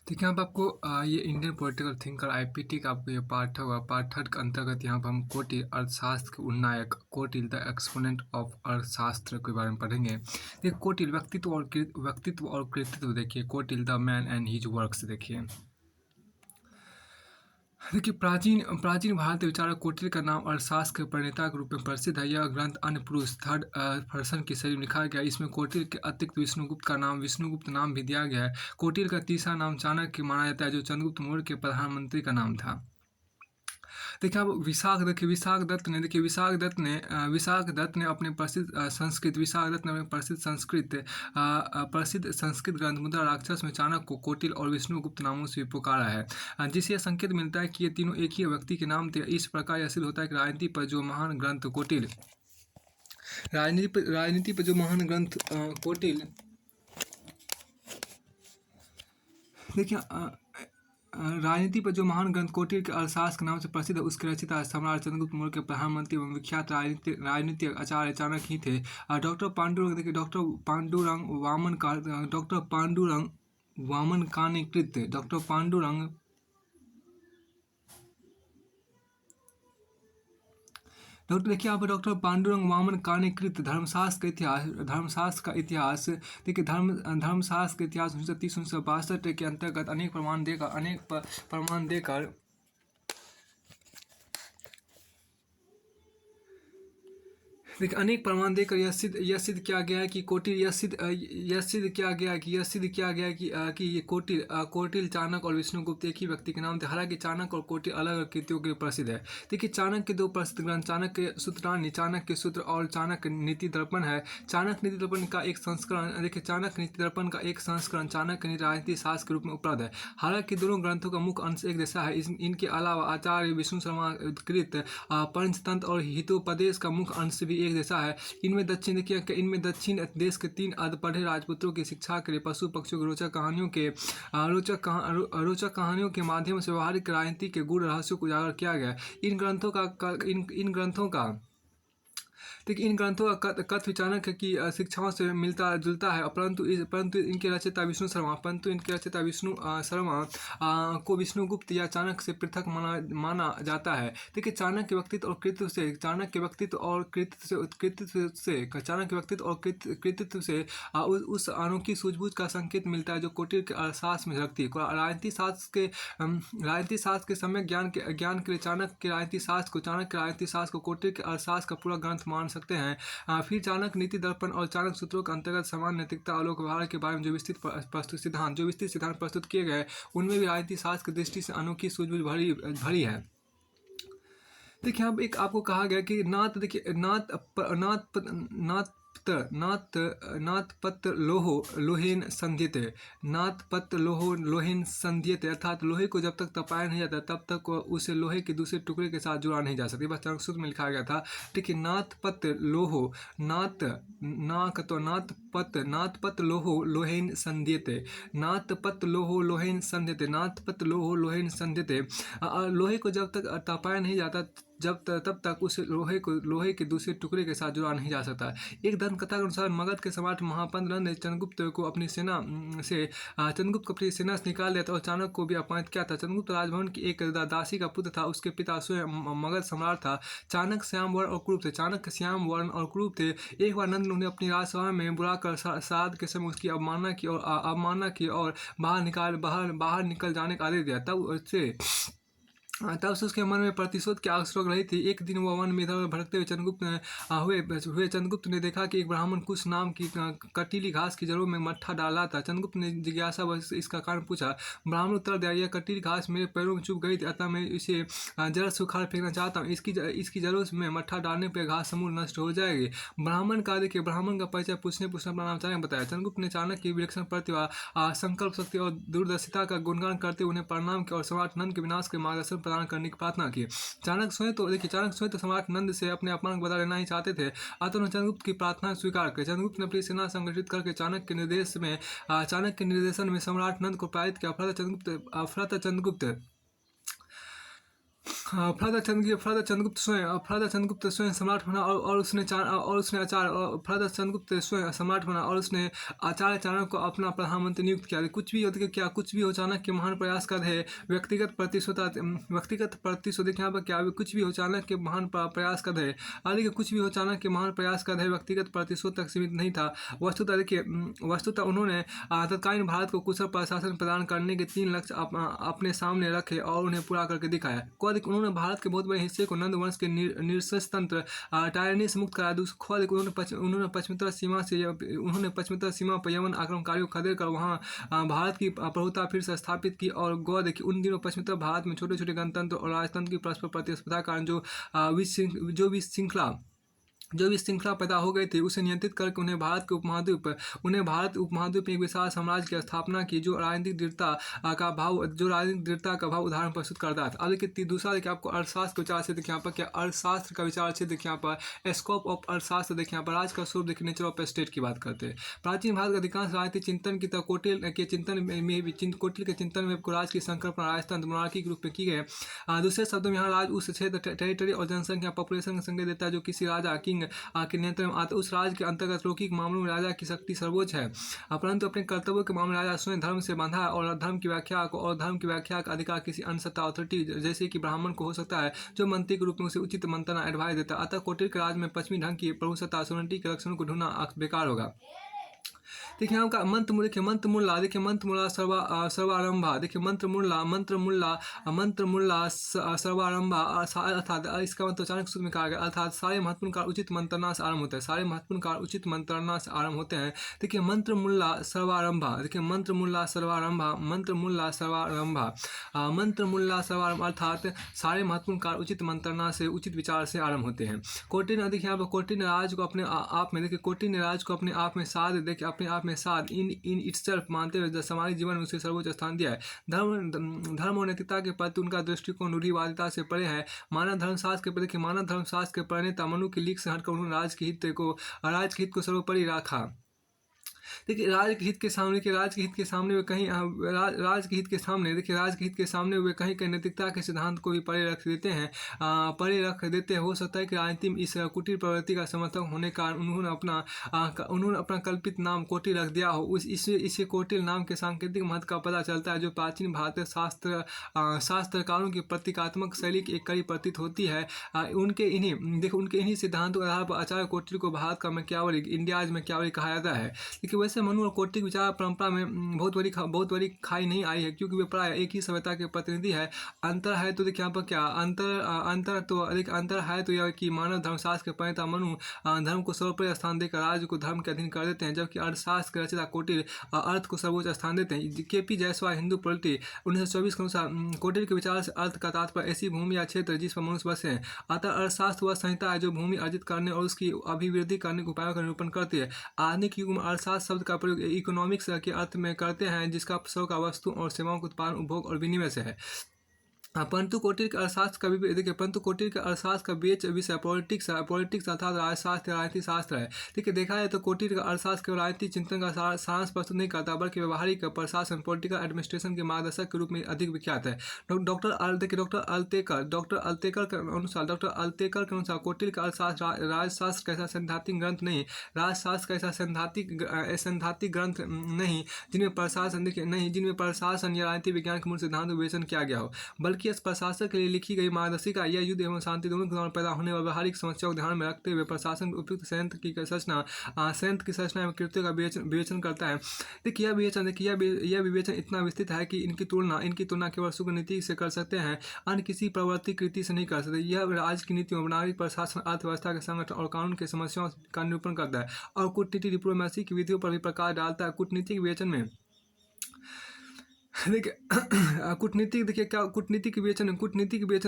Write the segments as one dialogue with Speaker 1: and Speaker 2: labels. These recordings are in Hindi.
Speaker 1: देखिए, यहाँ पे आपको ये इंडियन पॉलिटिकल थिंकर आईपीटी का आपको ये पार्ट होगा। पार्ट थर्ड के अंतर्गत यहाँ पर हम कोटिल अर्थशास्त्र के उन्नायक, कोटिल द एक्सपोनेंट ऑफ अर्थशास्त्र के बारे में पढ़ेंगे। देखिए, कोटिल व्यक्तित्व और कृतित्व देखिए, Kautilya the man and his works देखिए। देखिए, प्राचीन प्राचीन भारतीय विचारक कोटिल का नाम अर्थशास्त्र के प्रणेता के रूप में प्रसिद्ध है। यह ग्रंथ अन्य पुरुष थर्ड पर्सन की शैली में लिखा गया है। इसमें कोटिल के अतिरिक्त विष्णुगुप्त नाम भी दिया गया है। कोटिल का तीसरा नाम चाणक्य माना जाता है, जो चंद्रगुप्त मौर्य के प्रधानमंत्री का नाम था। देखिए, अब विशाख दत्त ने अपने प्रसिद्ध संस्कृत ग्रंथ मुद्रा राक्षस में चाणक्य को कोटिल और विष्णुगुप्त नामों से पुकारा है, जिससे यह संकेत मिलता है कि ये तीनों एक ही व्यक्ति के नाम थे। इस प्रकार यह सिद्ध होता है कि राजनीति पर जो महान ग्रंथ कोटिल देखिए राजनीति पर जो महान ग्रंथ कोटिल के अर्थशास्त्र के नाम से प्रसिद्ध है, उसके रचयिता सम्राट चंद्रगुप्त मौर्य के प्रधानमंत्री एवं विख्यात राजनीतिक आचार्य चाणक्य ही थे। डॉक्टर पांडुरंग देखिए, डॉक्टर पांडुरंग देखिए, यहाँ पर डॉक्टर पांडुरंग वामन कानिकृत धर्मशास्त्र का इतिहास देखिए, धर्मशास्त्र का इतिहास 1930-1962 के अंतर्गत अनेक प्रमाण देकर देखिए, अनेक प्रमाण देकर यह सिद्ध किया गया है कि कोटिल कि ये कोटिल चाणक्य और विष्णुगुप्त एक ही व्यक्ति के नाम थे। हालांकि चाणक्य और कोटिल अलग अलग कृतियों के लिए प्रसिद्ध है। देखिए, चाणक्य के दो प्रसिद्ध ग्रंथ चाणक्य सूत्र और चाणक्य नीति दर्पण है। चाणक्य नीति दर्पण का एक संस्करण चाणक्य नीति राजनीति शास्त्र के रूप में उपलब्ध है। हालांकि दोनों ग्रंथों का मुख्य अंश एक जैसा है। इनके अलावा आचार्य विष्णु शर्मा कृत पंचतंत्र और हितोपदेश का मुख्य अंश भी एक जैसा है। इनमें दक्षिण देश के 3 अधपढ़े राजपुत्रों की शिक्षा के लिए पशु पक्षियों की रोचक कहानियों के माध्यम से व्यवहारिक राजनीति के गूढ़ रहस्यों को उजागर किया गया है। इन ग्रंथों का कथ्य चाणक्य की शिक्षाओं से मिलता जुलता है, परंतु इनके रचयिता विष्णु शर्मा को विष्णुगुप्त या चाणक्य से पृथक माना जाता है। देखिए, चाणक्य के व्यक्तित्व और कृतित्व से उस अनोखी सूझबूझ का संकेत मिलता है जो कोटिल के अर्थशास्त्र में झलकती है। राजनीति शास्त्र के सम्यक ज्ञान के लिए चाणक्य के राजनीति शास्त्र को कोटिल के अर्थशास्त्र का पूरा ग्रंथ मान सकते हैं। फिर चाणक्य नीति दर्पण और चाणक्य सूत्रों के अंतर्गत समान नैतिकता और लोक व्यवहार के बारे में जो विस्तृत सिद्धांत प्रस्तुत किए गए, उनमें भी राजनीति शास्त्र की दृष्टि से अनोखी सूझबूझ भरी है। देखिए, अब एक आपको कहा गया कि लोहेन संध्यते, अर्थात लोहे को जब तक तपाया नहीं जाता तब तक उसे लोहे के दूसरे टुकड़े के साथ जुड़ा नहीं जा सकता। बस संस्कृत में लिखा गया था। देखिए, नाथपत लोहो लोहेन संध्यते। लोहे को जब तक तपाया नहीं जाता तब तक उस लोहे के दूसरे टुकड़े के साथ जुड़ा नहीं जा सकता। एक दंत कथा के अनुसार मगध के सम्राट महापंत नंद ने चंद्रगुप्त को अपनी सेना से निकाल दिया था और चाणक्य को भी अपमानित किया था। चंद्रगुप्त राजभवन की एक दासी का पुत्र था। उसके पिता स्वयं मगध सम्राट था। चाणक्य श्याम वर्ण और क्रूप थे। एक बार नंद ने अपनी राजसभा में बुलाकर श्राद्ध के समय उसकी अवमानना की और बाहर निकल जाने का आदेश दिया। तब से उसके मन में प्रतिशोध की आग सुलग रही थी। एक दिन वह वन में इधर भटकते हुए चंद्रगुप्त ने देखा कि एक ब्राह्मण कुश नाम की कटीली घास की जड़ों में मट्ठा डाल रहा था। चंद्रगुप्त ने जिज्ञासा इसका कारण पूछा। ब्राह्मण उत्तर दिया, यह कटीली घास मेरे पैरों में चुभ गई थी, अतः मैं इसे जड़ से उखाड़ फेंकना चाहता हूँ। इसकी जड़ों में मट्ठा डालने पर घास समूल नष्ट हो जाएगी। ब्राह्मण का परिचय पूछने अपना नाम चाणक्य बताया। चंद्रगुप्त ने चाणक्य की विलक्षण प्रतिभा, संकल्प शक्ति और दूरदर्शिता का गुणगान करते उन्हें प्रणाम किया और सम्राट नंद के विनाश के मार्गदर्शन प्रदान करने की प्रार्थना की। चाणक्य स्वयं तो सम्राट नंद से अपने अपमान को बदला लेना ही चाहते थे, अतः उन्होंने चंद्रगुप्त की प्रार्थना स्वीकार की। चंद्रगुप्त ने अपनी सेना संगठित करके चाणक्य के निर्देशन में सम्राट नंद को पराजित किया। फलदा चंद्रगुप्त स्वयं सम्राट बना और उसने आचार्य चाणक्य को अपना प्रधानमंत्री नियुक्त किया। कुछ भी हो चाणक्य महान प्रयास कर है व्यक्तिगत प्रतिशोध यहाँ पर क्या कुछ भी हो चाणक्य महान प्रयास कर है। देखिए कुछ भी हो चाणक्य महान प्रयास कर है व्यक्तिगत प्रतिशोध तक सीमित नहीं था। वस्तुतः उन्होंने तत्कालीन भारत को कुशल प्रशासन प्रदान करने के 3 लक्ष्य अपने सामने रखे और उन्हें पूरा करके दिखाया। उन्होंने भारत के बहुत बड़े हिस्से को नंद वंश के निरसंतंत्र टायरनी से मुक्त कराया। उन्होंने पश्चिमोत्तर सीमा पर यमन आक्रमणकारियों को खदेड़ कर वहाँ भारत की प्रभुता फिर से स्थापित की। और गौर देखिए उन दिनों पश्चिमोत्तर भारत में छोटे छोटे गणतंत्र और राजतंत्र की परस्पर प्रतिस्पर्धा के कारण जो भी श्रृंखला पैदा हो गई थी उसे नियंत्रित करके उन्हें भारत उपमहाद्वीप में एक विशाल साम्राज्य की स्थापना की जो राजनीतिक दृढ़ता का भाव उदाहरण प्रस्तुत करता था। अब देखिए दूसरा देखिए आपको अर्थशास्त्र के विचार से देखिए यहाँ पर क्या अर्थशास्त्र का विचार से देखिए यहाँ पर स्कोप ऑफ अर्थशास्त्र देखिए यहाँ पर राज का स्वरूप देखिए नेचर ऑफ स्टेट की बात करते हैं। प्राचीन भारत का अधिकांश राजनीतिक चिंतन की तरह कोटिल के चिंतन में राज की संकल्पना राजतंत्र मोनार्की के रूप में की गई। दूसरे शब्दों में यहाँ राज उस क्षेत्र टेरिटरी और जनसंख्या पॉपुलेशन का संकेत देता है जो किसी राजा किंग के नियंत्रण में आता। उस राज्य के अंतर्गत लौकिक मामलों में राजा की शक्ति सर्वोच्च है परंतु अपने कर्तव्यों के मामले राजा स्वयं धर्म से बंधा है और धर्म की व्याख्या का अधिकार किसी अन्य सत्ता अथॉरिटी जैसे कि ब्राह्मण को हो सकता है जो मंत्री के रूप में उसे उचित मंत्रणा एडवाइस देता है। अतः कोटिल के राज में पश्चिमी ढंग की प्रभुसत्ता सोवरेनिटी के लक्षणों को ढूंढना बेकार होगा। देखिए यहाँ का मंत्रमुल्ला सर्वारंभा देखिए मंत्रमुल्ला सर्वारंभा अर्थात इसका मतलब चाणक्य सूत्र में कहा गया अर्थात सारे महत्वपूर्ण कार्य उचित मंत्रणा से आरंभ होते हैं। देखिए मंत्रमुल्ला सर्वारंभा अर्थात सारे महत्वपूर्ण कार्य उचित मंत्रणा से उचित विचार से आरंभ होते हैं। कोटिल देखिए यहाँ पर कोटिल ने राज को अपने आप में साध इन इटसेल्फ मानते हुए सामाजिक जीवन में उसे सर्वोच्च स्थान दिया है। धर्म और नैतिकता के प्रति उनका दृष्टिकोण रूढ़िवादिता से परे है। मानव धर्मशास्त्र के प्रणेता मनु की लीक से हटकर उन्होंने राज के हित को सर्वोपरि रखा। देखिए राज के हित के सामने वे कहीं नैतिकता के सिद्धांत को भी परे रख देते हैं। हो सकता है कि राजनीति में इस कुटिल प्रवृत्ति का समर्थक होने के कारण उन्होंने अपना कल्पित नाम कोटिल रख दिया हो। इससे कोटिल नाम के सांकेतिक महत्व का पता चलता है जो प्राचीन भारतीय शास्त्रकारों की प्रतीकात्मक शैली की एक कड़ी प्रतीत होती है। उनके इन्हीं सिद्धांतों के आधार पर आचार्य कोटिल को भारत का मैकियावेली इंडियाज मैकियावेली कहा जाता है। लेकिन वैसे मनु और कोटिल विचार परंपरा में बहुत बड़ी खाई नहीं आई है क्योंकि वे प्राय एक ही सभ्यता के प्रतिनिधि है। अंतर है तो देखिए यहाँ पर क्या अंतर है तो यह कि मानव धर्मशास्त्र के प्रणेता मनु धर्म को सर्वोपरि स्थान देकर राज्य को धर्म के अधीन कर देते हैं जबकि अर्थशास्त्र के रचयिता कोटिल अर्थ को सर्वोच्च स्थान देते हैं। के.पी. जायसवाल हिंदू पॉलिटी 1924 के अनुसार कोटिल के विचार से अर्थ का तात्पर्य ऐसी भूमि या क्षेत्र जिस पर मनुष्य बसे हैं। अतः अर्थशास्त्र वह संहिता है जो भूमि अर्जित करने और उसकी अभिवृद्धि करने के उपायों का निरूपण करती है। आधुनिक युग में अर्थशास्त्र शब्द का प्रयोग इकोनॉमिक्स के अर्थ में करते हैं जिसका स्व का वस्तु और सेवाओं के उत्पादन उपभोग और विनिमय से है। परंतु कोटिल के अर्थशास्त्र का विषय पॉलिटिक्स अर्थात राजनीतिक शास्त्र है। देखिए देखा जाए तो कोटिल का अर्थशास्त्र केवल राजनीतिक चिंतन का सारांश प्रस्तुत नहीं करता बल्कि व्यवहारिक प्रशासन पॉलिटिकल एडमिनिस्ट्रेशन के मार्गदर्शक के रूप में अधिक विख्यात है। डॉक्टर अल्तेकर के अनुसार कोटिल का अर्थशास्त्र राजशास्त्र कैसा सैद्धांतिक ग्रंथ नहीं जिनमें प्रशासन या राजनीतिक विज्ञान के मूल सिद्धांत का विवेचन किया गया हो बल्कि इस प्रशासन के लिए लिखी गई मार्गदर्शिका यह युद्ध एवं शांति दोनों के दौरान पैदा होने वाली व्यवहारिक समस्याओं को ध्यान में रखते हुए प्रशासन उपयुक्त संयंत्र की संरचना एवं कृत्यों का विवेचन करता है। देखिए यह विवेचन इतना विस्तृत है कि इनकी तुलना केवल शुक्र नीति से कर सकते हैं अन्य किसी प्रवृत्ति कृति से नहीं कर सकते। यह राज्य की नीतियों नागरिक प्रशासन अर्थव्यवस्था के संगठन और कानून की समस्याओं का निरूपण करता है और कूटनीति डिप्लोमेसी की विधियों पर भी प्रकाश डालता है। कूटनीतिक विवेचन में कूटनीतिक विवेचन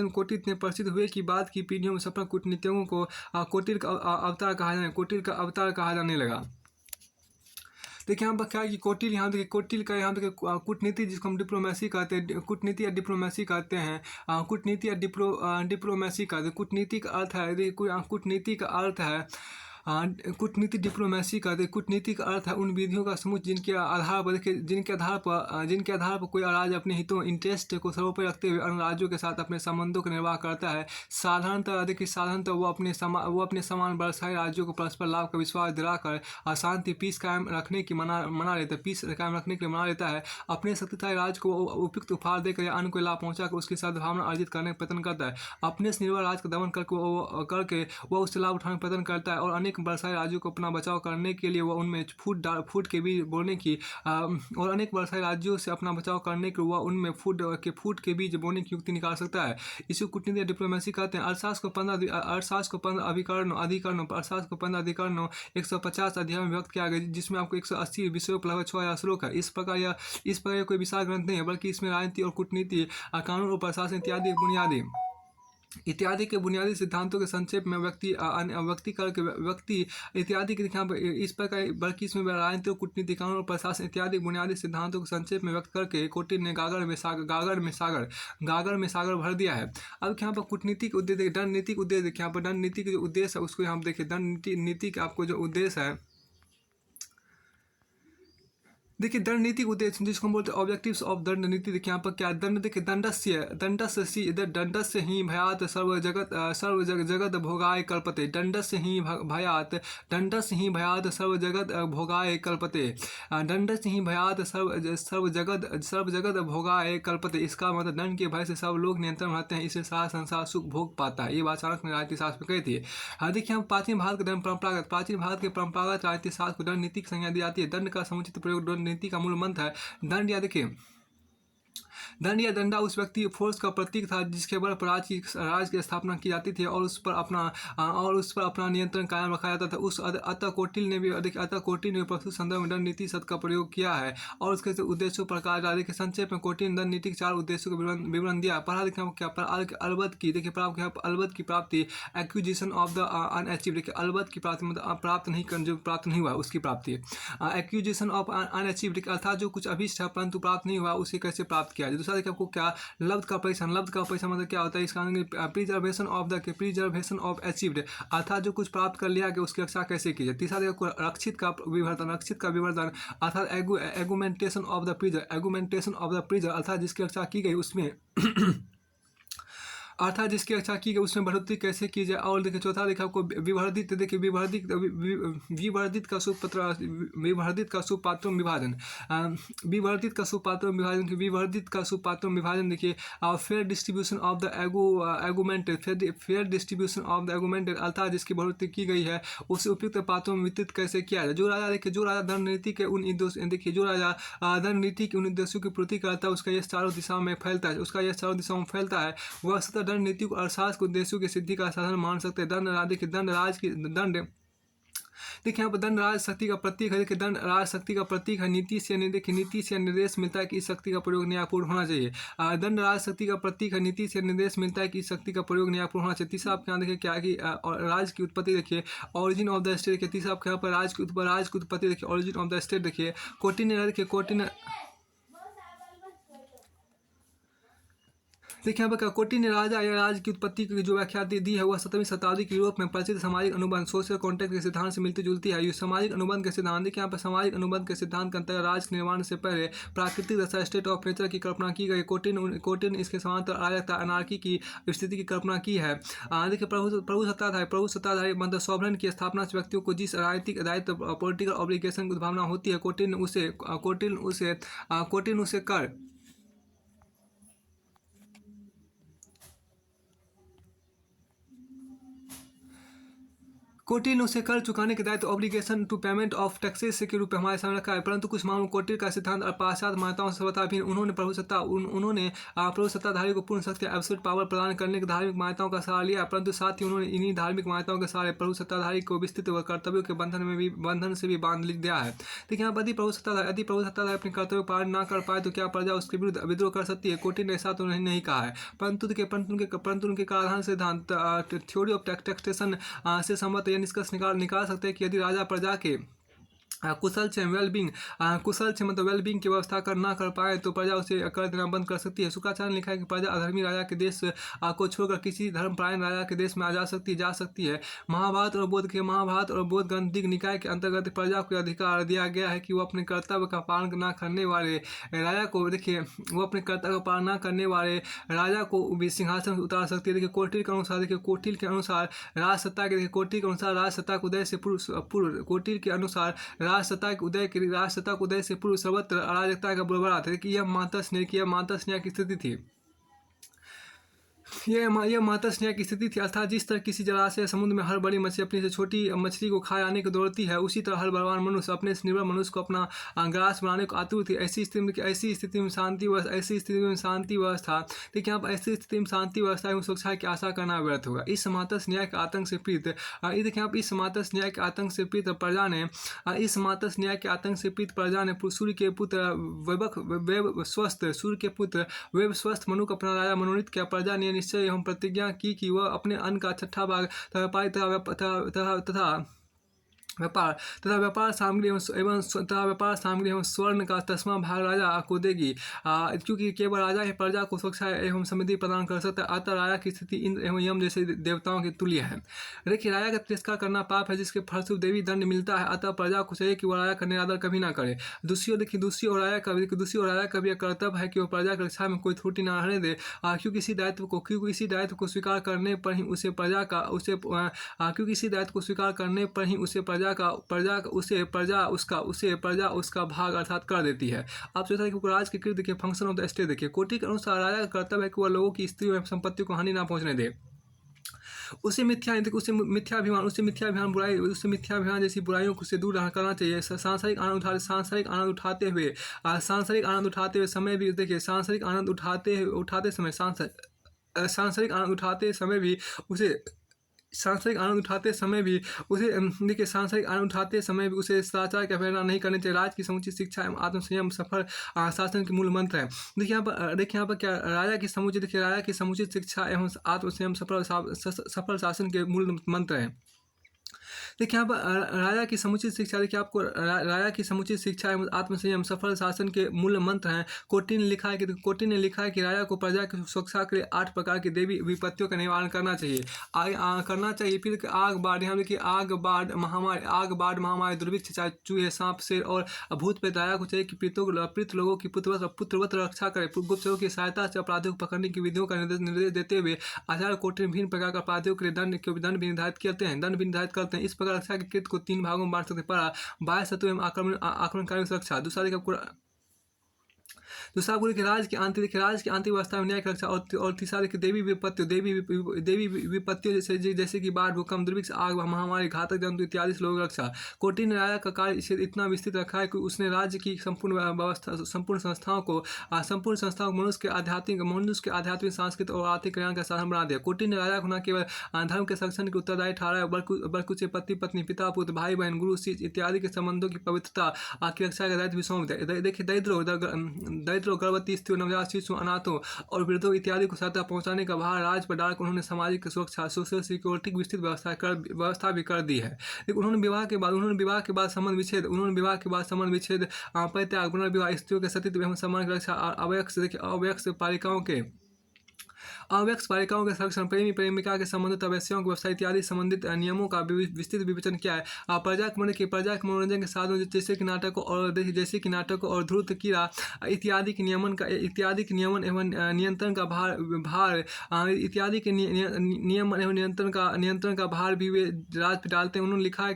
Speaker 1: कोटिल इतने प्रसिद्ध हुए कि बाद की पीढ़ियों में सफल कूटनीतिज्ञों को कोटिल का अवतार कहा जाने लगा। देखिए यहाँ पर क्या है कि कोटिल का कूटनीति जिसको हम डिप्लोमेसी कहते हैं कूटनीति या डिप्लोमेसी कहते हैं कूटनीति का अर्थ है कूटनीति डिप्लोमेसी का कूटनीति का अर्थ है उन विधियों का समूह जिनके आधार पर कोई राज्य अपने हितों इंटरेस्ट को सर्वोपरि रखते हुए अन्य राज्यों के साथ अपने संबंधों का निर्वाह करता है। साधारणतः वो अपने समान बड़साई राज्यों को परस्पर लाभ का विश्वास दिलाकर शांति पीस कायम रखने की मना लेता है पीस कायम रखने के लिए मना लेता है। अपने शक्तिशाली राज्य को उपयुक्त उपहार देकर या अन्य को लाभ पहुंचाकर उसकी सद्भावना अर्जित करने का प्रयत्न करता है। अपने से निर्भर राज्य का दमन करके वह उससे लाभ उठाने का प्रयत्न करता है और अनेक बड़साई राज्यों को अपना बचाव करने के लिए वह उनमें फूट के बीज बोने की और अनेक बड़साई राज्यों से अपना बचाव करने के लिए वह उनमें फूट के बीज बोने की युक्ति निकाल सकता है। इसी कूटनीति डिप्लोमेसी कहते हैं। अर्थशास्त्र को 15 अधिकरणों 150 अध्याय में व्यक्त किया गया जिसमें आपको 180 विषयों पर लगभग 6000 श्लोक है। इस प्रकार यह कोई विशाल ग्रंथ नहीं है बल्कि इसमें राजनीति और कूटनीति कानून और प्रशासन इत्यादि के बुनियादी सिद्धांतों के संक्षेप में व्यक्ति इत्यादि के इस प्रकार बल्कि इसमें राजनीति और कूटनीति कानून और प्रशासन इत्यादि बुनियादी सिद्धांतों को संक्षेप में व्यक्त करके कोटिन ने गागर में सागर भर दिया है। अब यहाँ पर कूटनीतिक उद्देश्य रणनीतिक उद्देश्य देखिए, यहाँ पर रणनीतिक जो उद्देश्य है उसको यहाँ पर देखिए। रणनीति का आपको जो उद्देश्य है देखिए, रणनीतिक उद्देश्य जिसको हम बोलते हैं ऑब्जेक्टिव्स ऑफ दंड नीति। देखिए यहाँ पर क्या दंड देखिए, दंडस्य ही भयात सर्व जगत भोगाय कल्पते। दंडस्य ही भयात सर्व जगत भोगाय कल्पते। दंडस्य ही भयात सर्व जगत भोगाय कल्पते। इसका मतलब दंड के भय से सब लोग नियंत्रण में रहते हैं, इससे सारा संसार सुख भोग पाता है। ये बात चाणक्य ने राजनीति शास्त्र में कही थी। देखिए हम प्राचीन भारत के परंपरागत राजनीति शास्त्र को दंड नीति की संज्ञा दी जाती है। दंड का समुचित प्रयोग नीति का मूल मंत्र है। दंड या देखिए दंड या दंडा उस व्यक्ति फोर्स का प्रतीक था जिसके बल पर राज्य की स्थापना की जाती थी और उस पर अपना नियंत्रण कायम रखा जाता था। अतः कौटिल्य ने भी प्रस्तुत संदर्भ में दंड नीति शब्द का प्रयोग किया है और उसके उद्देश्यों प्रकार के संक्षेप में कौटिल्य दंड नीति के 4 उद्देश्यों का विवरण दिया। पढ़ा देखिए क्या अलबत की देखिए अलबत की प्राप्ति, एक्विजिशन ऑफ द अनअचीव। देखिए अलबत की प्राप्ति मतलब प्राप्त नहीं हुआ उसकी प्राप्ति। एक्विजिशन ऑफ अनअचीव अर्थात जो कुछ अभीष्ट है परंतु प्राप्त नहीं हुआ उसे कैसे प्राप्त किया। दूसरा देखिए आपको क्या लब्ध का परिश्रम मतलब क्या होता है। इसका प्रिजर्वेशन ऑफ अचीव्ड अर्थात जो कुछ प्राप्त कर लिया गया उसकी रक्षा कैसे की जाए। तीसरा देखिए आपको रक्षित का विवर्धन अर्थात एगुमेंटेशन ऑफ द प्रिजर अर्थात जिसकी रक्षा की गई उसमें उसमें बढ़ोतरी कैसे की जाए। और देखिए चौथा देखिए आपको विवर्धित का सुपात्रम विभाजन देखिए। फेयर डिस्ट्रीब्यूशन ऑफ द एगुमेंटेड अर्थात जिसकी बढ़ोतरी की गई है उसे उपयुक्त पात्रों में वितरित कैसे किया जाए। जो राजा दंड नीति के उन उद्देश्यों की पूर्ति करता है उसका यश चारों दिशाओं में फैलता है। वह सतत दंड नीति को अर्थशास्त्र के उद्देश्यों की सिद्धि का साधन मान सकते हैं। देखिए यहाँ पर दंड राज शक्ति का प्रतीक है। देखिए दंड राज शक्ति का प्रतीक है। नीति से निर्देश मिलता है कि इस शक्ति का प्रयोग न्यायपूर्ण होना चाहिए। दंड राज शक्ति का प्रतीक है। नीति से निर्देश मिलता है कि इस शक्ति का प्रयोग न्यायपूर्ण होना चाहिए। तीसरा आपके यहाँ देखिए क्या कि राज की उत्पत्ति देखिए, ऑरिजिन ऑफ द स्टेट देखिए। तीसरा आपके यहाँ पर राज की उत्पत्ति देखिए, ऑरिजिन ऑफ द स्टेट देखिए। देखिए यहाँ पर कोटि ने राजा या राज की उत्पत्ति की जो व्याख्या दी है वह 17वीं शताब्दी के यूरोप में प्रचलित सामाजिक अनुबंध सोशल कॉन्ट्रैक्ट के सिद्धांत से मिलती जुलती है। सामाजिक अनुबंध के सिद्धांत देखिए यहाँ पर सामाजिक अनुबंध के सिद्धांत के अंतर्गत राज के निर्माण से पहले प्राकृतिक दशा स्टेट ऑफ नेचर की कल्पना की गई। कोटि ने इसके समांतर अराजकता अनार्की की स्थिति की कल्पना की है। देखिए प्रभु सत्ताधारी मतलब सॉवरेन की स्थापना से व्यक्तियों को जिस राजनीतिक दायित्व पॉलिटिकल ऑब्लिगेशन की भावना होती है कोटि ने उसे कर कोटिल ने उसे कर चुकाने के दायित्व obligation to payment of taxes के रूप में हमारे सामने रखा है। परंतु कुछ मामलों कोटिल का सिद्धांत और पाश्चात्य मान्यताओं से सर्वथा भिन्न। उन्होंने प्रभु सत्ताधारी को पूर्ण शक्ति एब्सोल्यूट पावर प्रदान करने की धार्मिक मान्यताओं का सहारा लिया, परंतु साथ ही उन्होंने इन्हीं धार्मिक मान्यताओं के सहारे प्रभु सत्ताधारी को विस्तृत व कर्तव्यों के बंधन से भी बांध लिख दिया है। देखिए यहाँ यदि प्रभु सत्ताधारी अपने कर्तव्य पालन न कर पाए तो क्या प्रजा उसके विरुद्ध विद्रोह कर सकती है। कोटिल ने ऐसा तो नहीं कहा है, परंतु उनके कराधान सिद्धांत थ्योरी ऑफ टैक्सेशन से संबंधित निष्कर्ष निकाल सकते हैं कि यदि राजा प्रजा के कुशल से मतलब वेलबींग की व्यवस्था ना कर पाए तो प्रजा उसे कर देना बंद कर सकती है। शुक्राचार्य ने लिखा है कि प्रजा अधर्मी राजा के देश को छोड़कर किसी धर्मपरायण राजा के देश में जा सकती है। महाभारत और बौद्ध गणिक निकाय के अंतर्गत प्रजा को अधिकार दिया गया है कि वो अपने कर्तव्य का पालन न करने वाले राजा को देखिए वो अपने कर्तव्य का पालन न करने वाले राजा को भी सिंहासन से उतार सकती है। देखिए कोटिल के अनुसार राज सत्ता के देखिए कोटिल के अनुसार राज सत्ता के उदय से पूर्व कोटिल के अनुसार राज सत्ता के उदय से पूर्व सर्वत्र अराजकता का बोलबाला था कि यह माता स्नेह की स्थिति थी। यह माता स्नेह की स्थिति थी, अर्थात जिस तरह किसी जलाशय समुद्र में हर बड़ी मछली अपनी से छोटी मछली को खाए आने की दौड़ती है, उसी तरह हर बलवान मनुष्य अपने से निर्बल मनुष्य को अपना ग्रास बनाने को आतुर थी। ऐसी स्थिति में शांति व्यवस्था देखिए यहाँ पर ऐसी स्थिति में शांति व्यवस्था एवं सुरक्षा की आशा करना व्यर्थ होगा। इस माता स्नेह के आतंक से पीड़ित देखिए यहाँ पर इस माता स्नेह के आतंक से पीड़ित प्रजा ने सूर्य के पुत्र वेब स्वस्थ मनु को अपना राजा मनोनीत किया। प्रजा ने निश्चय एवं प्रतिज्ञा की कि वह अपने अन्न का छठा भाग व्यापार सामग्री एवं स्वर्ण का 10वां भाग राजा को देगी, क्योंकि केवल राजा ही प्रजा को सुरक्षा एवं समृद्धि प्रदान कर सकता है। अतः राजा की स्थिति इंद्र एवं यम जैसे देवताओं के तुल्य है। देखिए राजा का तिरस्कार करना पाप है, जिसके फलस्वरूप देवी दंड मिलता है। अतः प्रजा को चाहिए कि वह राजा का निरादर कभी ना करे। दूसरी ओर राजा का भी कर्तव्य है कि वह प्रजा की रक्षा में कोई त्रुटि न रहने दे, क्योंकि इसी दायित्व को स्वीकार करने पर ही उसे प्रजा उसका भाग अर्थात कर देती है। आप सोचते हैं कि राज के कृत्य देखिए फंक्शन ऑफ द स्टेट देखिए कोटि के अनुसार राजा का कर्तव्य है कि वह लोगों की स्त्री एवं संपत्ति को हानि ना पहुंचने दे। उसे मिथ्याभिमान जैसी बुराइयों से दूर करना चाहिए। सांसारिक आनंद उठाते समय भी देखिए सांसारिक आनंद उठाते समय भी उसे सदाचार की अवहेलना नहीं करनी चाहिए। राज की समुचित शिक्षा एवं आत्मसंयम सफल शासन के मूल मंत्र है। देखिए यहाँ पर क्या राजा की समुचित शिक्षा एवं आत्मसंयम सफल शासन के मूल मंत्र है। देखिए यहाँ पर राजा की समुचित शिक्षा देखिए आपको राजा की समुचित शिक्षा एवं आत्मसंयम सफल शासन के मूल मंत्र हैं। कोटि ने लिखा है कि राजा को प्रजा की सुरक्षा के लिए 8 प्रकार की देवी विपत्तियों का निवारण करना चाहिए। फिर आग बाढ़ यहाँ देखिए आग बाढ़ महामारी दुर्भिक्ष चाहे चूहे सांप शेर और भूत प्रेत। राजा को चाहिए कि पीड़ित लोगों की पुत्रवत रक्षा करे। गुप्तचरों की सहायता से अपराधियों को पकड़ने की विधियों का निर्देश देते हुए आचार्य कोटि में विभिन्न प्रकार का अपराधियों के लिए दंड भी निर्धारित करते हैं। इस प्रकार रक्षा के कृत्य को 3 भागों में बांट सकते। पहला बाह्य शत्रु एवं आक्रमणकारी सुरक्षा, दूसरा बोले कि राज की आंतरिक व्यवस्था में न्याय की रक्षा और तीसरा देखिए देवी विपत्तियों जैसे कि बाढ़ भूकंप दुर्भिक्ष आग महामारी घातक जंतु इत्यादि से लोगों की रक्षा। कोटि ने राजा का कार्य इसे इतना विस्तृत रखा है कि उसने राज्य की संपूर्ण संस्थाओं को मनुष्य के आध्यात्मिक सांस्कृतिक और आर्थिक कल्याण का साधन बना दिया। कोटि ने राजा को न केवल धर्म के संरक्षण के उत्तरदायी ठहराया बल्कि उसे पति पत्नी पिता पुत्र भाई बहन गुरु शिष्य इत्यादि के संबंधों की पवित्रता की रक्षा का दायित्व भी सौंप दिया। देखिए दरिद्रों गर्भवती स्त्रियों नवजात शिशुओं अनाथों और वृद्धों इत्यादि को सहायता पहुंचाने का भार राज पर डालकर उन्होंने सामाजिक सुरक्षा सोशल सिक्योरिटी की विस्तृत व्यवस्था भी कर दी है। लेकिन उन्होंने विवाह के बाद संबंध विच्छेद परित्याग पुनर्विवाह स्त्रियों के सतीत्व एवं सम्मान की रक्षा अवयस्क बालिकाओं के संरक्षण प्रेमी प्रेमिका के संबंधित अवश्यों की व्यवस्था इत्यादि संबंधित नियमों का विस्तृत विवेचन किया है। प्रजा के मनोरंजन के साधनों जैसे कि नाटकों और ध्रुत कीड़ा इत्यादि के नियमन एवं नियंत्रण का भार भी वे राज पे डालते हैं। उन्होंने लिखा है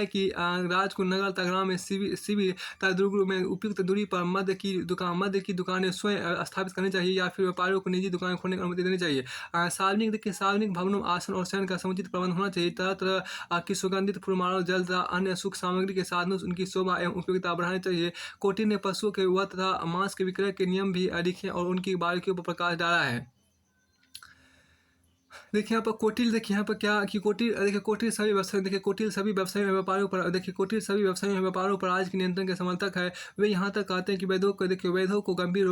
Speaker 1: कि राज को नगर तगड़ा में शिविर तथा दुर्ग में उपयुक्त दूरी पर मध्य की दुकानें स्वयं स्थापित करनी चाहिए या फिर व्यापारियों को निजी दुकानें खोलने की अनुमति देनी चाहिए। सार्वजनिक भवनों आसन और शयन का समुचित प्रबंध होना चाहिए। तरह तरह की सुगंधित फूलमालों जल तथा अन्य सुख सामग्री के साधनों उनकी शोभा एवं उपयोगिता बढ़ानी चाहिए। कोटि ने पशुओं के वध तथा मांस के विक्रय के नियम भी लिखे और उनकी बारीकियों पर प्रकाश डाला है। देखिए यहाँ पर कोटिल, देखिए यहाँ पर क्या कि कोटिल, देखिए कोटिल सभी व्यवसाय, देखिए कोटिल सभी व्यवसाय में व्यापारियों पर, देखिए कोटिल सभी व्यवसाय में व्यापारों पर आज के नियंत्रण के समर्थक है। वे यहाँ तक कहते हैं कि वैद्यों को, देखिए वैद्यों को गंभीर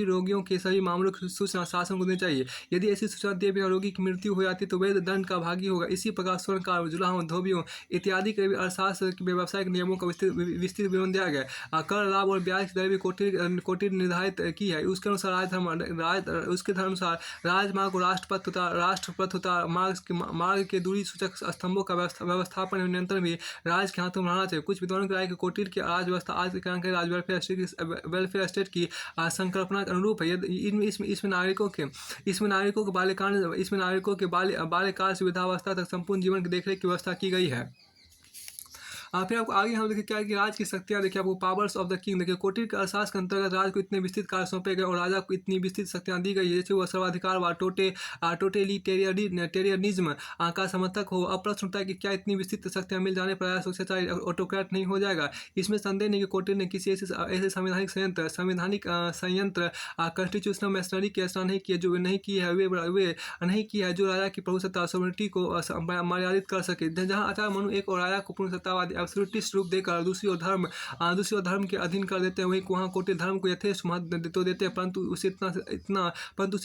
Speaker 1: रोगियों के सभी मामलों की सूचना शासन को देनी चाहिए। यदि ऐसी सूचना दिए बिना रोगी की मृत्यु हो जाती तो वैद्य दंड का भागी होगा। इसी प्रकार स्वर्णकार, जुलाहों, धोबियों इत्यादि के भी अर्थशास्त्र के व्यवसायिक नियमों का विस्तृत विवरण दिया गया है। कर, लाभ और ब्याज की दर भी कोटिल निर्धारित की है। उसके अनुसार उसके अनुसार राजमार्ग को राष्ट्रपथ तथा मार्ग के दूरी सूचक स्तंभों का व्यवस्थापन एवं नियंत्रण भी राज्य के हाथों में रहना चाहिए। कुछ विद्वानों की राय कि कोटिल की राज व्यवस्था आज के क्रांतिकारी राज वेलफेयर स्टेट की संकल्पना के अनुरूप है। इसमें नागरिकों के बाल्यकाल से वृद्धावस्था तक संपूर्ण जीवन की देखरेख की व्यवस्था की गई है। फिर आपको आगे हम देखिए क्या है कि राज की शक्तियाँ, देखिए आपको पावर्स ऑफ द किंग, देखिए कोटिल के अर्थशास्त्र के अंतर्गत राज को इतने विस्तृत कार्य सौंपे गए और राजा को इतनी विस्तृत शक्तियाँ दी गई जैसे वह सर्वाधिकारवाद टोटेलिटेरियनिज्म का समर्थक हो। अब प्रश्न उठता है कि क्या इतनी विस्तृत शक्तियाँ मिल जाने पर राजा स्वच्छाचारी ऑटोक्रेट नहीं हो जाएगा? इसमें संदेह नहीं कि कोटिल ने किसी ऐसे संवैधानिक संयंत्र कॉन्स्टिट्यूशनल मशीनरी की रचना नहीं की है जो नहीं की है वे नहीं की है जो राजा की प्रभुसत्ता सोवरेनिटी को मर्यादित कर सके। जहाँ आचार्य मनु एक और राजा को पूर्ण सत्तावादी एब्सोल्यूटिस्ट रूप देकर दूसरी ओर धर्म के अधीन कर देते हैं, वहीं वहाँ कोटिल धर्म को यथेष्ट महत्व तो देते हैं, परंतु उसे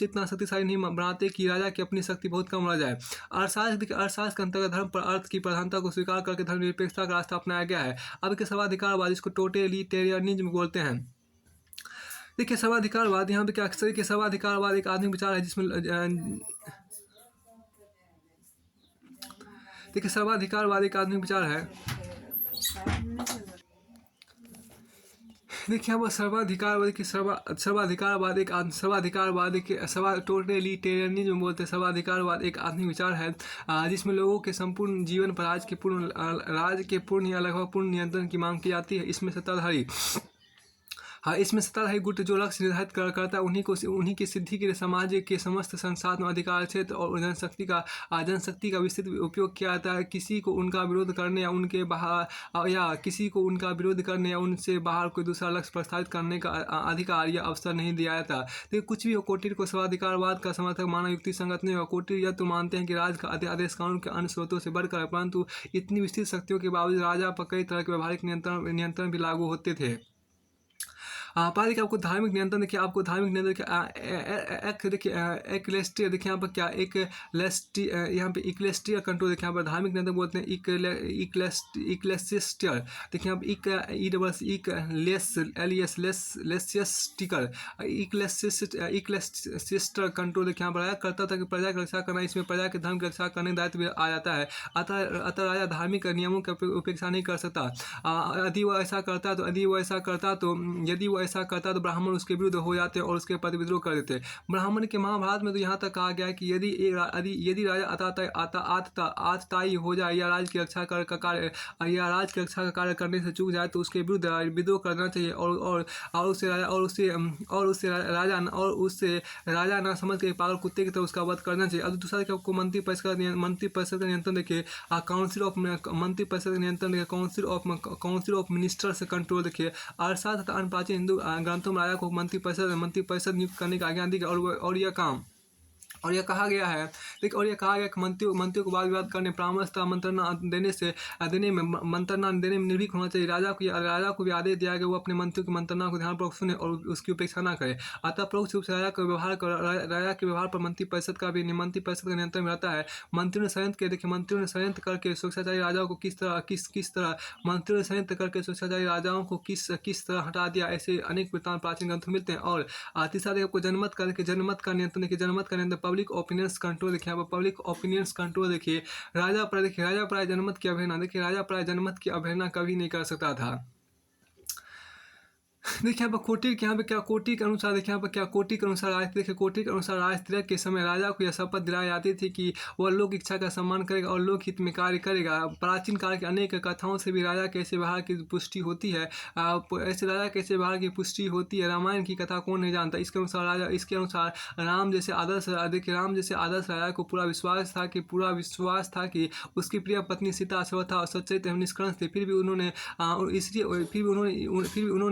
Speaker 1: इतना शक्तिशाली नहीं बनाते कि राजा की अपनी शक्ति बहुत कम रह जाए। अर्थशास्त्र के अंतर्गत धर्म पर अर्थ की प्रधानता को स्वीकार करके धर्मनिरपेक्षता का रास्ता अपनाया गया है। अब के सर्वाधिकारवाद, इसको टोटेलिटेरियनिज्म बोलते हैं। देखिए सर्वाधिकारवाद, यहाँ पे क्या अक्सर के सर्वाधिकारवाद एक आधुनिक विचार है जिसमें देखिए सर्वाधिकारवाद एक आधुनिक विचार है। देखिए अब सर्वाधिकारवाद एक टोटलिटेरियनिज्म बोलते हैं। सर्वाधिकारवाद एक आधुनिक विचार है जिसमें लोगों के संपूर्ण जीवन पर राज के पूर्ण या लगभग पूर्ण नियंत्रण की मांग की जाती है। इसमें सत्ताधारी गुट जो लक्ष्य निर्धारित करता है उन्हीं की सिद्धि के लिए समाज के समस्त संसाधन, अधिकार क्षेत्र और जनशक्ति का विस्तृत उपयोग किया जाता है। किसी को उनका विरोध करने या उनसे बाहर कोई दूसरा लक्ष्य प्रस्तावित करने का अधिकार या अवसर नहीं दिया जाता। तो कुछ भी हो, कोटिल को सर्वाधिकारवाद का समर्थक माना युक्ति संगत नहीं होगा। कोटिल यह तो मानते हैं कि राज का आदेश कानून के अन्य स्रोतों से बढ़कर है, परंतु इतनी विस्तृत शक्तियों के बावजूद राजा पर कई तरह के व्यवहारिक नियंत्रण भी लागू होते थे। पारी के आपको धार्मिक नियंत्रण, देखिए आपको धार्मिक नियंत्रण देखिए एक्लेस्टियर, देखिए यहाँ पर क्या यहाँ पे इक्लेस्टियर कंट्रोल, देखिए यहाँ पर धार्मिक नियंत्रण बोलते हैं इक्लेसिस्टियर। देखिए यहाँ पर इक्लेसिस्टर कंट्रोल, देखिए यहाँ पर राजा करता था कि प्रजा की रक्षा करना, इसमें प्रजा के धर्म की रक्षा करने का दायित्व भी आ जाता है। अतः राजा धार्मिक नियमों की उपेक्षा नहीं कर सकता। यदि वो ऐसा करता तो ब्राह्मण उसके विरुद्ध हो जाते और उसके प्रति विद्रोह कर देते। ब्राह्मण के महाभारत में तो यहाँ तक कहा गया है कि यदि राजा आतताई हो जाए या राज की रक्षा का कार्य करने से चूक जाए तो उसके विरुद्ध विद्रोह करना चाहिए और उससे राजा ना समझ के पागल कुत्ते की तरह उसका वध करना चाहिए। अब दूसरा आपको मंत्री परिषद का नियंत्रण देखिए, काउंसिल ऑफ मिनिस्टर्स कंट्रोल, देखिए अर्थशास्त्र तथा अन्य प्राचीन हिंदू ग्रंथों में राजा को मंत्री परिषद नियुक्त करने का आज्ञा दी गई और यह कहा गया है कि मंत्रियों को वाद विवाद करने, परामर्श तथा मंत्रणा देने में निर्भीक होना चाहिए। राजा को भी आदेश दिया गया वो अपने मंत्रियों की मंत्रणा को ध्यानपूर्वक सुने और उसकी उपेक्षा न करे। अतः परोक्ष रूप से राजा के व्यवहार पर मंत्री परिषद का नियंत्रण रहता है। मंत्रियों ने षड्यंत्र करके स्वेच्छाचारी राजाओं को किस तरह हटा दिया, ऐसे अनेक वृत्तांत प्राचीन ग्रंथों मिलते हैं। और तीसरा आपको जनमत का नियंत्रण पब्लिक ओपिनियंस कंट्रोल, देखिए यहाँ पर पब्लिक ओपिनियंस कंट्रोल, देखिए राजा प्राय जनमत की अवहेलना, देखिए राजा प्राय जनमत की अवहेलना कभी नहीं कर सकता था। देखिए यहाँ पर कोटि के अनुसार देखिए कोटि के अनुसार राजतिलक के समय राजा को यह शपथ दिलाई जाती थी कि वह लोक इच्छा का सम्मान करेगा और लोक हित में कार्य करेगा। प्राचीन काल की अनेक कथाओं से भी राजा कैसे व्यवहार की पुष्टि होती है। रामायण की कथा कौन नहीं जानता। इसके अनुसार राम जैसे आदर्श राजा को पूरा विश्वास था कि उसकी प्रिय पत्नी सीता सर्वथा सच्चे एवं निष्कलंक थी। फिर भी उन्होंने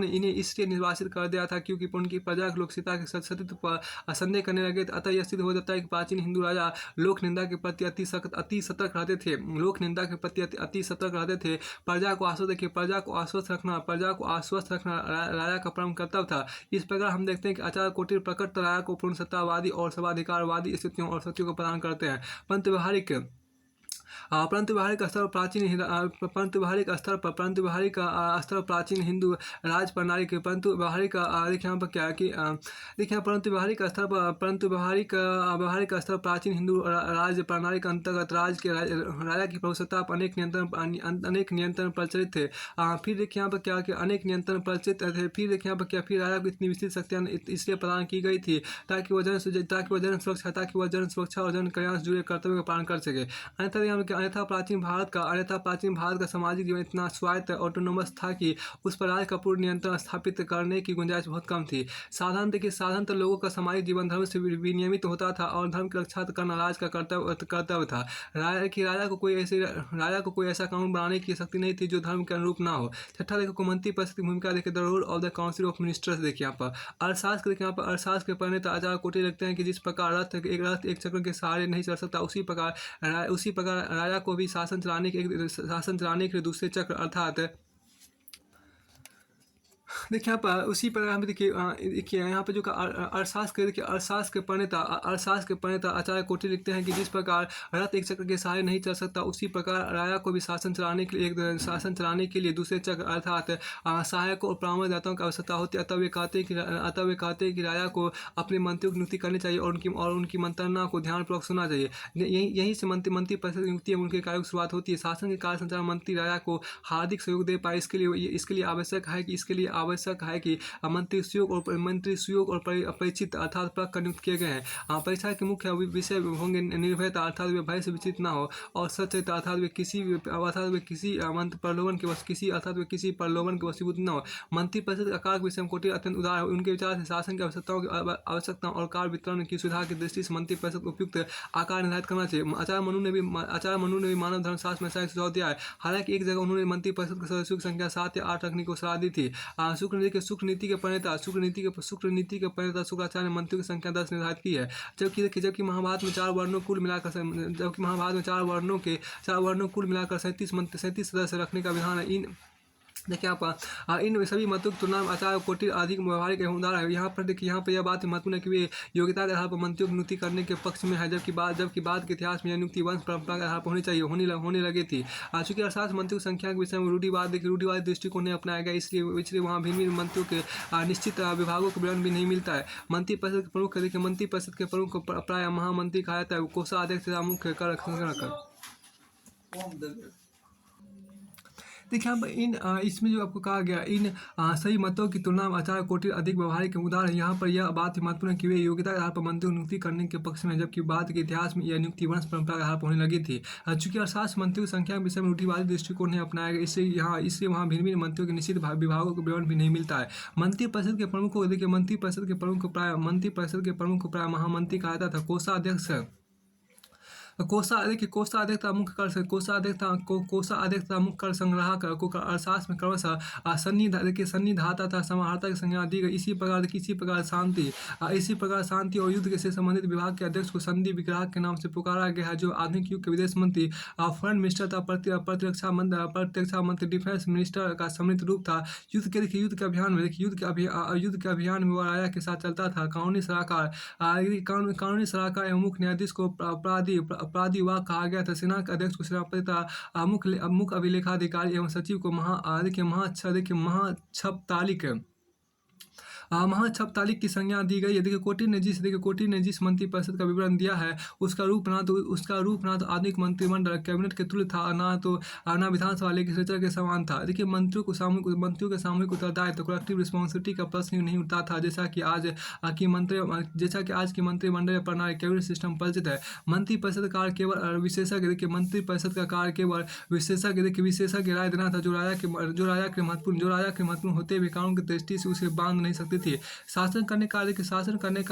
Speaker 1: इन्हें इस इसलिए निर्वासित कर दिया था क्योंकि उनकी प्रजा के लोग सीता के सतीत्व पर संदेह करने लगे। अतः यह सिद्ध हो जाता है कि प्राचीन हिंदू राजा लोक निंदा के प्रति अति सतर्क रहते थे। लोक निंदा के प्रति अति सतर्क रहते थे। प्रजा को आश्वस्त देखिए, प्रजा को आश्वस्त रखना राजा का परम कर्तव्य था। इस प्रकार हम देखते हैं कि आचार्य कोटिल प्रकट राजा को पूर्ण सत्तावादी और सर्वाधिकारवादी स्थितियों और शक्तियों को प्रदान करते हैं। परंतु व्यावहारिक स्तर पर प्राचीन हिंदू राज प्रणाली के परंतु व्यावहारिक देखिए यहाँ पर क्या है कि देखिए परंतु व्यावहारिक स्तर प्राचीन हिंदू राज प्रणाली के अंतर्गत राजा की प्रभुसत्ता पर अनेक नियंत्रण प्रचलित थे। फिर देखिए यहाँ पर क्या कि अनेक नियंत्रण प्रचलित थे। फिर देखिए यहाँ पर क्या, फिर राजा को इतनी विस्तृत शक्तियाँ इसलिए प्रदान की गई थी ताकि वह जन सुरक्षा और जन कल्याण से जुड़े कर्तव्य का पालन कर सके। अन्यथा प्राचीन भारत का सामाजिक जीवन इतना स्वायत्त ऑटोनोमस था कि उस पर राज का पूर्ण नियंत्रण स्थापित करने की गुंजाइश बहुत कम थी। साधारणतः लोगों का सामाजिक जीवन धर्म से विनियमित होता था और धर्म की रक्षा करना राज का कर्तव्य था। राजा को कोई ऐसा कानून बनाने की शक्ति नहीं थी जो धर्म के अनुरूप ना हो। छठा देखो कौमंती परिषद की भूमिका देखिए, the role of the council of ministers देखिए यहाँ पर अर्थशास्त्र देखिए, यहाँ पर अर्थशास्त्र के प्रणेता आचार्य कोटिल लिखते हैं कि जिस प्रकार रथ एक चक्र के सहारे नहीं चल सकता, उसी प्रकार राजा को भी शासन चलाने के लिए दूसरे चक्र अर्थात देखिए यहाँ पर उसी प्रकार हम देखिए यहाँ पे जो अर्थशास्त्र के प्रणेता आचार्य कोटिल लिखते हैं कि जिस प्रकार रथ एक चक्र के सहारे नहीं चल सकता, उसी प्रकार राजा को भी शासन चलाने के लिए दूसरे चक्र अर्थात सहायकों और परामर्शदाताओं की आवश्यकता होती है। अतः वे कहते हैं कि राजा को अपने मंत्रियों की नियुक्ति करनी चाहिए और उनकी मंत्रणा को ध्यानपूर्वक सुनना चाहिए। यहीं से मंत्री परिषद की नियुक्ति उनके कार्य की शुरुआत होती है। शासन के कार्य संचालन मंत्री राजा को हार्दिक सहयोग दे पाए, इसके लिए आवश्यक है कि मंत्री सुयोग और परिचित अर्थात प्रक नियुक्त किए गए हैं। परीक्षा के मुख्य विषय होंगे निर्भयता अर्थात वे भय से विचलित ना हो, और सचेत अर्थात वे किसी प्रलोभन के वशीभूत न हो। मंत्री परिषद के आकार के विषय में कोटिल अत्यंत उदार है। उनके विचार से शासन की आवश्यकताओं और कार्य वितरण की सुधार की दृष्टि से मंत्री परिषद उपयुक्त आकार निर्धारित करना चाहिए। आचार्य मनु ने भी मानव धर्मशास्त्र में ऐसा सुझाव दिया है। हालांकि एक जगह उन्होंने मंत्री परिषद के सदस्यों की संख्या 7 या 8 रखने को सलाह दी थी। शुक्र नीति के प्रणेता शुक्राचार्य ने मंत्रियों की संख्या 10 निर्धारित की है। जबकि महाभारत में 4 वर्णों कुल मिलाकर 37 सदस्य रखने का विधान है। देखिए आप इन सभी मतों की तुलना में आचार्य कोटिल अधिक व्यवहारिक एवं उदार है। यहाँ पर यह बात महत्वपूर्ण है कि वे योग्यता के आधार पर मंत्रियों की नियुक्ति करने के पक्ष में है, जबकि बाद के इतिहास में यह नियुक्ति वंश परंपरा के आधार पर होने लगी थी। चूंकि अर्थशास्त्र मंत्रियों की संख्या के विषय में रूढ़िवादी दृष्टिकोण अपनाया गया, इसलिए वहाँ भिन्न मंत्रियों के निश्चित विभागों का विवरण भी नहीं मिलता है। मंत्री परिषद के प्रमुख प्राय महामंत्री कहा जाता है। कोषाध्यक्ष मुख्य देखिए यहाँ इसमें जो आपको कहा गया इन सही मतों की तुलना में आचार्य कोटिल अधिक व्यवहारिक उदार है। यहाँ पर यह बात महत्वपूर्ण है कि वे योग्यता के आधार पर मंत्रियों की नियुक्ति करने के पक्ष में, जबकि बाद के इतिहास में यह नियुक्ति वंश परंपरा के आधार पर होने लगी थी। चूंकि अर्थशास्त्र मंत्रियों की संख्या के विषय में रूढ़िवादी दृष्टिकोण नहीं अपनाया गया, इसलिए वहाँ भिन्न मंत्रियों के निश्चित विभागों का विवरण भी नहीं मिलता है। मंत्री परिषद के प्रमुख को देखिए, मंत्री परिषद के प्रमुख प्राय महामंत्री कहा जाता था। कोषाध्यक्ष मुख्य कर संग्राहक को अर्थशास्त्र में क्रमशः सन्निधाता तथा समाहर्ता की संज्ञा दी गई। इसी प्रकार शांति और युद्ध से संबंधित विभाग के अध्यक्ष को संधि विग्राहक के नाम से पुकारा गया है, जो आधुनिक युग के विदेश मंत्री फॉरेन मिनिस्टर तथा प्रतिरक्षा मंत्री डिफेंस मिनिस्टर का सम्मिलित रूप था। युद्ध के अभियान में वह राजा के साथ चलता था। कानूनी सलाहकार एवं मुख्य न्यायाधीश को अपराधी विभाग कहा गया था। सेना के अध्यक्ष को सेनापति तथा मुख्य अभिलेखाधिकारी एवं सचिव को महाछपतालिक की संज्ञा दी गई है। देखिए कोटिल ने जिस मंत्री परिषद का विवरण दिया है उसका रूप ना तो आधुनिक मंत्रिमंडल कैबिनेट के तुल्य था, ना विधानसभा लेजिस्लेचर के समान था। देखिए मंत्रियों के सामूहिक उत्तरदायित्व कलेक्टिव रिस्पॉन्सिबिलिटी का प्रश्न नहीं उठता था, जैसा कि आज की मंत्रिमंडल प्रणाली कैबिनेट सिस्टम परिचित है। मंत्री परिषद का कार्य केवल विशेषज्ञ राय देना था, जो राजा के महत्वपूर्ण होते हुए कानून की दृष्टि से उसे बांध नहीं सकती थी। शासन करने का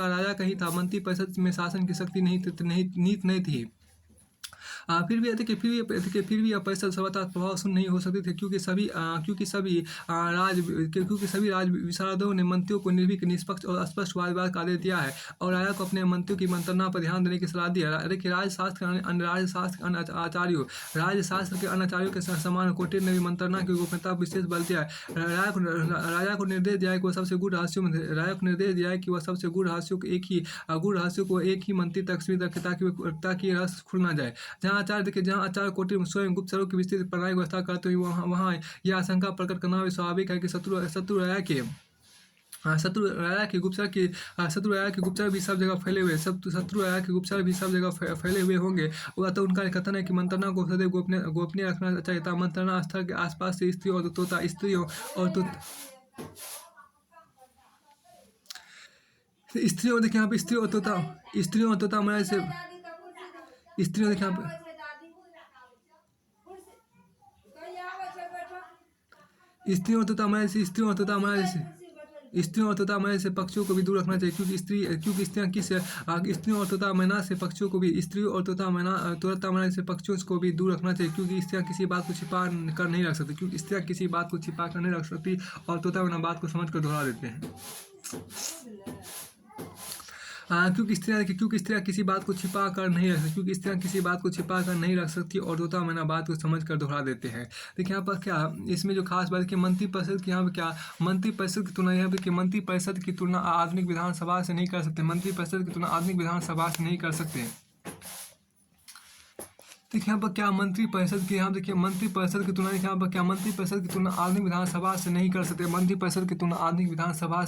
Speaker 1: राजा का ही था। मंत्री परिषद में शासन की शक्ति नीति नहीं थी। फिर भी यह परिषद सर्वथा प्रभावशून्य नहीं हो सकती थी, क्योंकि सभी राज विशारदों ने मंत्रियों को निर्भीक, निष्पक्ष और स्पष्ट वादविवाद का आदेश दिया है और राजा को अपने मंत्रियों की मंत्रणा पर ध्यान देने की सलाह दी है। देखिए, राजशास्त्र के अन्य आचार्यों के समान कोटिल ने भी मंत्रणा की गोपनीयता पर विशेष बल दिया है। राजा को निर्देश दिया है कि वह सबसे गूढ़ रहस्यों में राजा को निर्देश दिया है कि वह सबसे गूढ़ रहस्यों को एक ही मंत्री तक सीमित रखे, ताकि ये रहस्य खुल ना जाए। जहाँ आचार्य कोटिल स्वयं गुप्तचरों की विस्तृत प्रणाली व्यवस्था करते हुए वहाँ यह आशंका प्रकट करना भी स्वाभाविक है कि शत्रु राजा के गुप्तचर भी सब जगह फैले हुए होंगे। वह तो उनका कथन है कि मंत्रणा को सदैव गोपनीय रखना चाहिए था। मंत्रणा स्थल के आसपास से स्त्रियों देखिए यहाँ पे स्त्रियों मैंने से स्त्रियों देखिए यहाँ पे स्त्रियों तथा मैना से पक्षियों को भी दूर रखना चाहिए, क्योंकि स्त्रियों और तथा मैना से पक्षियों को भी दूर रखना चाहिए, क्योंकि स्त्रियां किसी बात को छिपा कर नहीं रख सकती और तोता मैना बात को समझ कर दोहरा देते हैं। क्योंकि स्त्रियां किसी बात को छिपा कर नहीं रख सकती और तोता मैना बात को समझ कर दोहरा देते हैं। देखिए यहाँ पर क्या इसमें जो खास बात है कि मंत्री परिषद की यहाँ पे क्या मंत्री परिषद की तुलना आधुनिक विधानसभा से नहीं कर सकते। देखिए यहाँ पर क्या मंत्री परिषद की तुलना आधुनिक विधानसभा से नहीं कर सकते। मंत्री परिषद की तुलना आधुनिक विधानसभा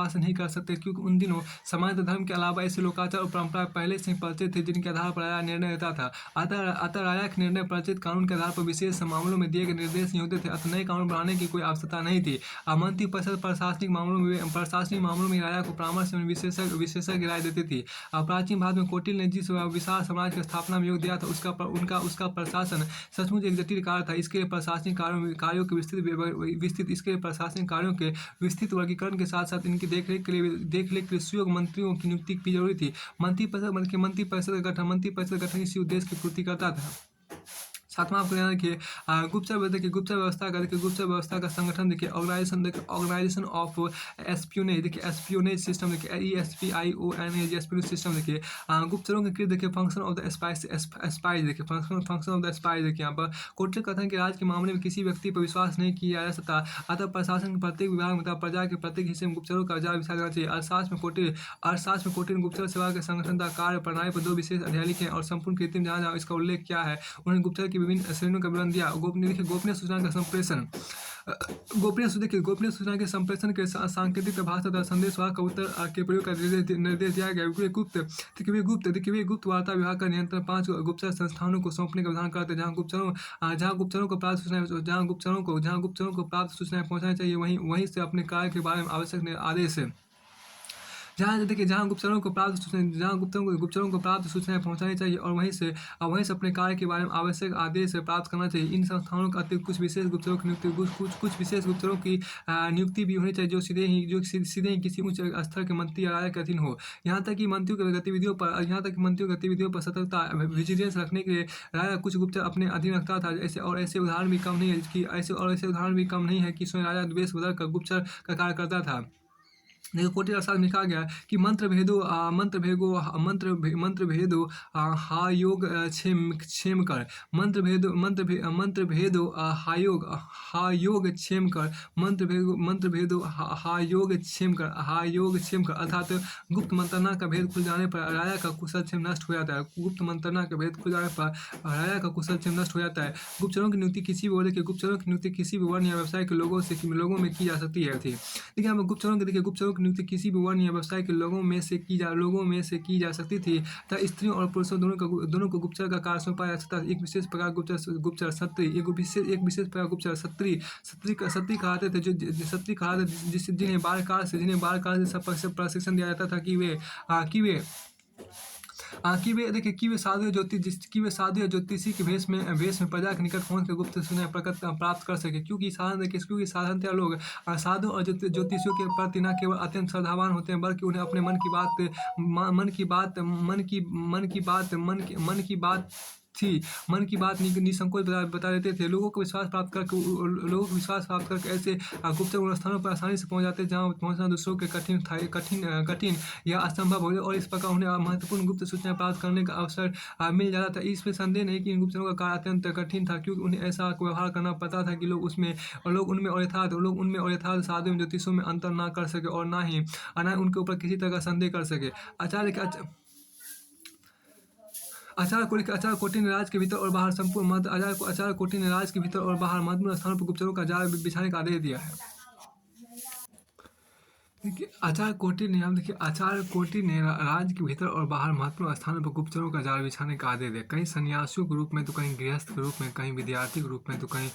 Speaker 1: से नहीं कर सकते, क्योंकि उन दिनों समाज धर्म के अलावा ऐसे लोकाचार और परंपराएं पहले से ही परिचित थे, जिनके आधार पर राजा निर्णय लेता था। अतः राजा के निर्णय परिचित कानून के आधार पर विशेष मामलों में दिए गए निर्देश नहीं होते थे। अतः नए कानून बनाने की कोई आवश्यकता नहीं थी। मंत्री परिषद प्रशासनिक मामलों में राजा को परामर्श में विशेषज्ञ राय देती थी। प्राचीन भारत में कोटिल ने जिस विशाल समाज की स्थापना में योग दिया था, उसका प्रशासन सचमुच एक जटिल कार्य था। इसके लिए प्रशासनिक कार्यों के विस्तृत वर्गीकरण के साथ साथ इनकी देखरेख के लिए सुयोग्य मंत्रियों की नियुक्ति की जरूरी थी। मंत्री परिषद का गठन इसी उद्देश्य की पूर्ति करता था। सातवां आपको ध्यान रखिए गुप्तचर व्यवस्था का संगठन देखिए ऑर्गेनाइजेशन ऑफ एस्पियोनेज सिस्टम देखिए एस्पियोनेज सिस्टम देखिए गुप्तचरों के कृत देखिए फंक्शन ऑफ द स्पाइज देखिए यहाँ पर कोटिल कथन के राज्य के मामले में किसी व्यक्ति पर विश्वास नहीं किया जा सकता। अतः प्रशासन के प्रत्येक विभाग में प्रजा के प्रत्येक हिस्से में गुप्तचरों का विचार करना चाहिए। अर्थशास्त्र में कोटिल गुप्तचर सेवा के संगठन का कार्य प्रणाली पर 2 विशेष अध्याय लिखे और संपूर्ण कृत्रिम जहाँ इसका उल्लेख किया है। उन्होंने गुप्तचर की विभिन्न श्रेणियों का विवरण दिया। गोपनीय सूचना का संप्रेषण गोपनीय सूचना के संप्रेषण के सांकेतिक भाषा तथा संदेशवाहक कबूतर के प्रयोग का निर्देश दिया गया। वे गुप्त वार्ता विभाग का नियंत्रण 5 गुप्तचर संस्थानों को सौंपने का विधान करते हैं, जहां गुप्तचरों को प्राप्त सूचनाएं पहुंचानी चाहिए, वहीं से अपने कार्य के बारे में आवश्यक आदेश है। जहाँ गुप्तचरों को प्राप्त सूचनाएं पहुंचानी चाहिए और वहीं से अपने कार्य के बारे में आवश्यक आदेश प्राप्त करना चाहिए। इन संस्थानों का अतिरिक्त कुछ विशेष गुप्तचरों की नियुक्ति भी होनी चाहिए, जो सीधे ही किसी उच्च स्तर के मंत्री या राजा के अधीन हो। यहाँ तक कि मंत्रियों की गतिविधियों पर सतर्कता विजिलेंस रखने के लिए राजा कुछ गुप्तचर अपने अधीन रखता था। ऐसे उदाहरण भी कम नहीं है कि स्वयं राजा द्वेष बदल कर गुप्तचर का कार्य करता था। देखो कोटिल अर्थशास्त्र में लिखा गया कि मंत्र भेदो हायोग क्षेम कर मंत्र भेदो हायोग क्षेम कर अर्थात गुप्त मंत्रणा का भेद खुल जाने पर राजा का कुशल क्षेम नष्ट हो जाता है। गुप्तचरों की नियुक्ति किसी भी वर्ण या व्यवसाय के लोगों में की जा सकती है। देखिए हम गुप्तचरों की नियुक्ति किसी भी वर्ण या व्यवसाय के लोगों में से की जा सकती थी। तथा स्त्रियों और पुरुषों दोनों को गुप्तचर का कार्य सौंपा जा सकता था। एक विशेष प्रकार गुप्तचर सत्री कहते थे, जिन्हें बाल काल से प्रशिक्षण दिया जाता था कि वे कि वे देखिए कि वे साधु या ज्योतिषी के भेष में प्रजा के निकट पहुँच कर गुप्त सूचनाएं प्रकट प्राप्त कर सके, क्योंकि साधारणतः लोग साधु और ज्योतिषियों के प्रति न केवल अत्यंत श्रद्धावान होते हैं, बल्कि उन्हें अपने मन की बात निसंकोच बता देते थे। लोगों को विश्वास प्राप्त करके ऐसे गुप्त स्थानों पर आसानी से पहुंच जाते, जहां पहुंचना दूसरों के कठिन या असंभव हो, और इस प्रकार उन्हें महत्वपूर्ण गुप्त सूचनाएं प्राप्त करने का अवसर मिल जाता था। इसमें संदेह नहीं कि इन गुप्तचरों का कार्य अत्यंत कठिन था, क्योंकि उन्हें ऐसा व्यवहार करना पड़ता था कि लोग उनमें और यथार्थ साधु एवं ज्योतिषों में अंतर ना कर सके, और ना ही उनके ऊपर किसी तरह का संदेह कर सके। आचार्य कोटि ने राज्य के भीतर और बाहर महत्वपूर्ण स्थानों पर गुप्तचरों का जाल बिछाने का आदेश दिया है। देखिए आचार्य कोटि ने राज्य के भीतर और बाहर महत्वपूर्ण स्थानों पर गुप्तचरों का जाल बिछाने का आदेश दिया। कहीं सन्यासियों के रूप में, तो कहीं गृहस्थ के रूप में, कहीं विद्यार्थी के रूप में, तो कहीं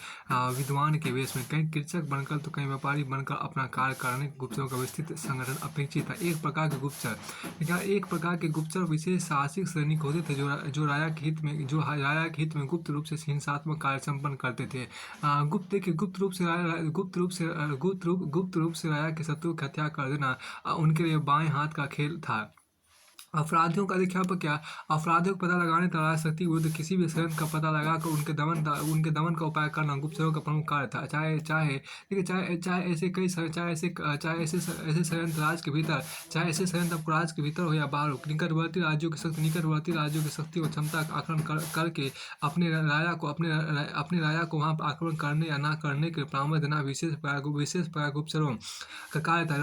Speaker 1: विद्वान के वेश में, कहीं कृषक बनकर, तो कहीं व्यापारी बनकर अपना कार्य करने के गुप्तचरों का विस्तृत संगठन अपेक्षित था। एक प्रकार के गुप्तचर विशेष साहसिक सैनिक होते थे, जो राजा के हित में गुप्त रूप से हिंसात्मक कार्य संपन्न करते थे। गुप्त रूप से राजा के शत्रु की हत्या कर देना उनके लिए बाएं हाथ का खेल था। अपराधियों का देखिए यहाँ पर क्या, अपराधियों को पता लगाने तथा शक्ति विरुद्ध किसी भी षड्यंत्र का पता लगाकर उनके दमन का उपाय करना गुप्तचरों का प्रमुख कार्य था। चाहे ऐसे षड्यंत्र राज्य के भीतर, चाहे ऐसे षड्यंत्र आपको राज्य के भीतर हो या बाहर हो, निकटवर्ती राज्यों की शक्ति और क्षमता का आकलन करके अपने राजा को वहाँ पर आक्रमण करने या ना करने के परामर्श देना विशेष प्रकार गुप्तचरों का कार्य था।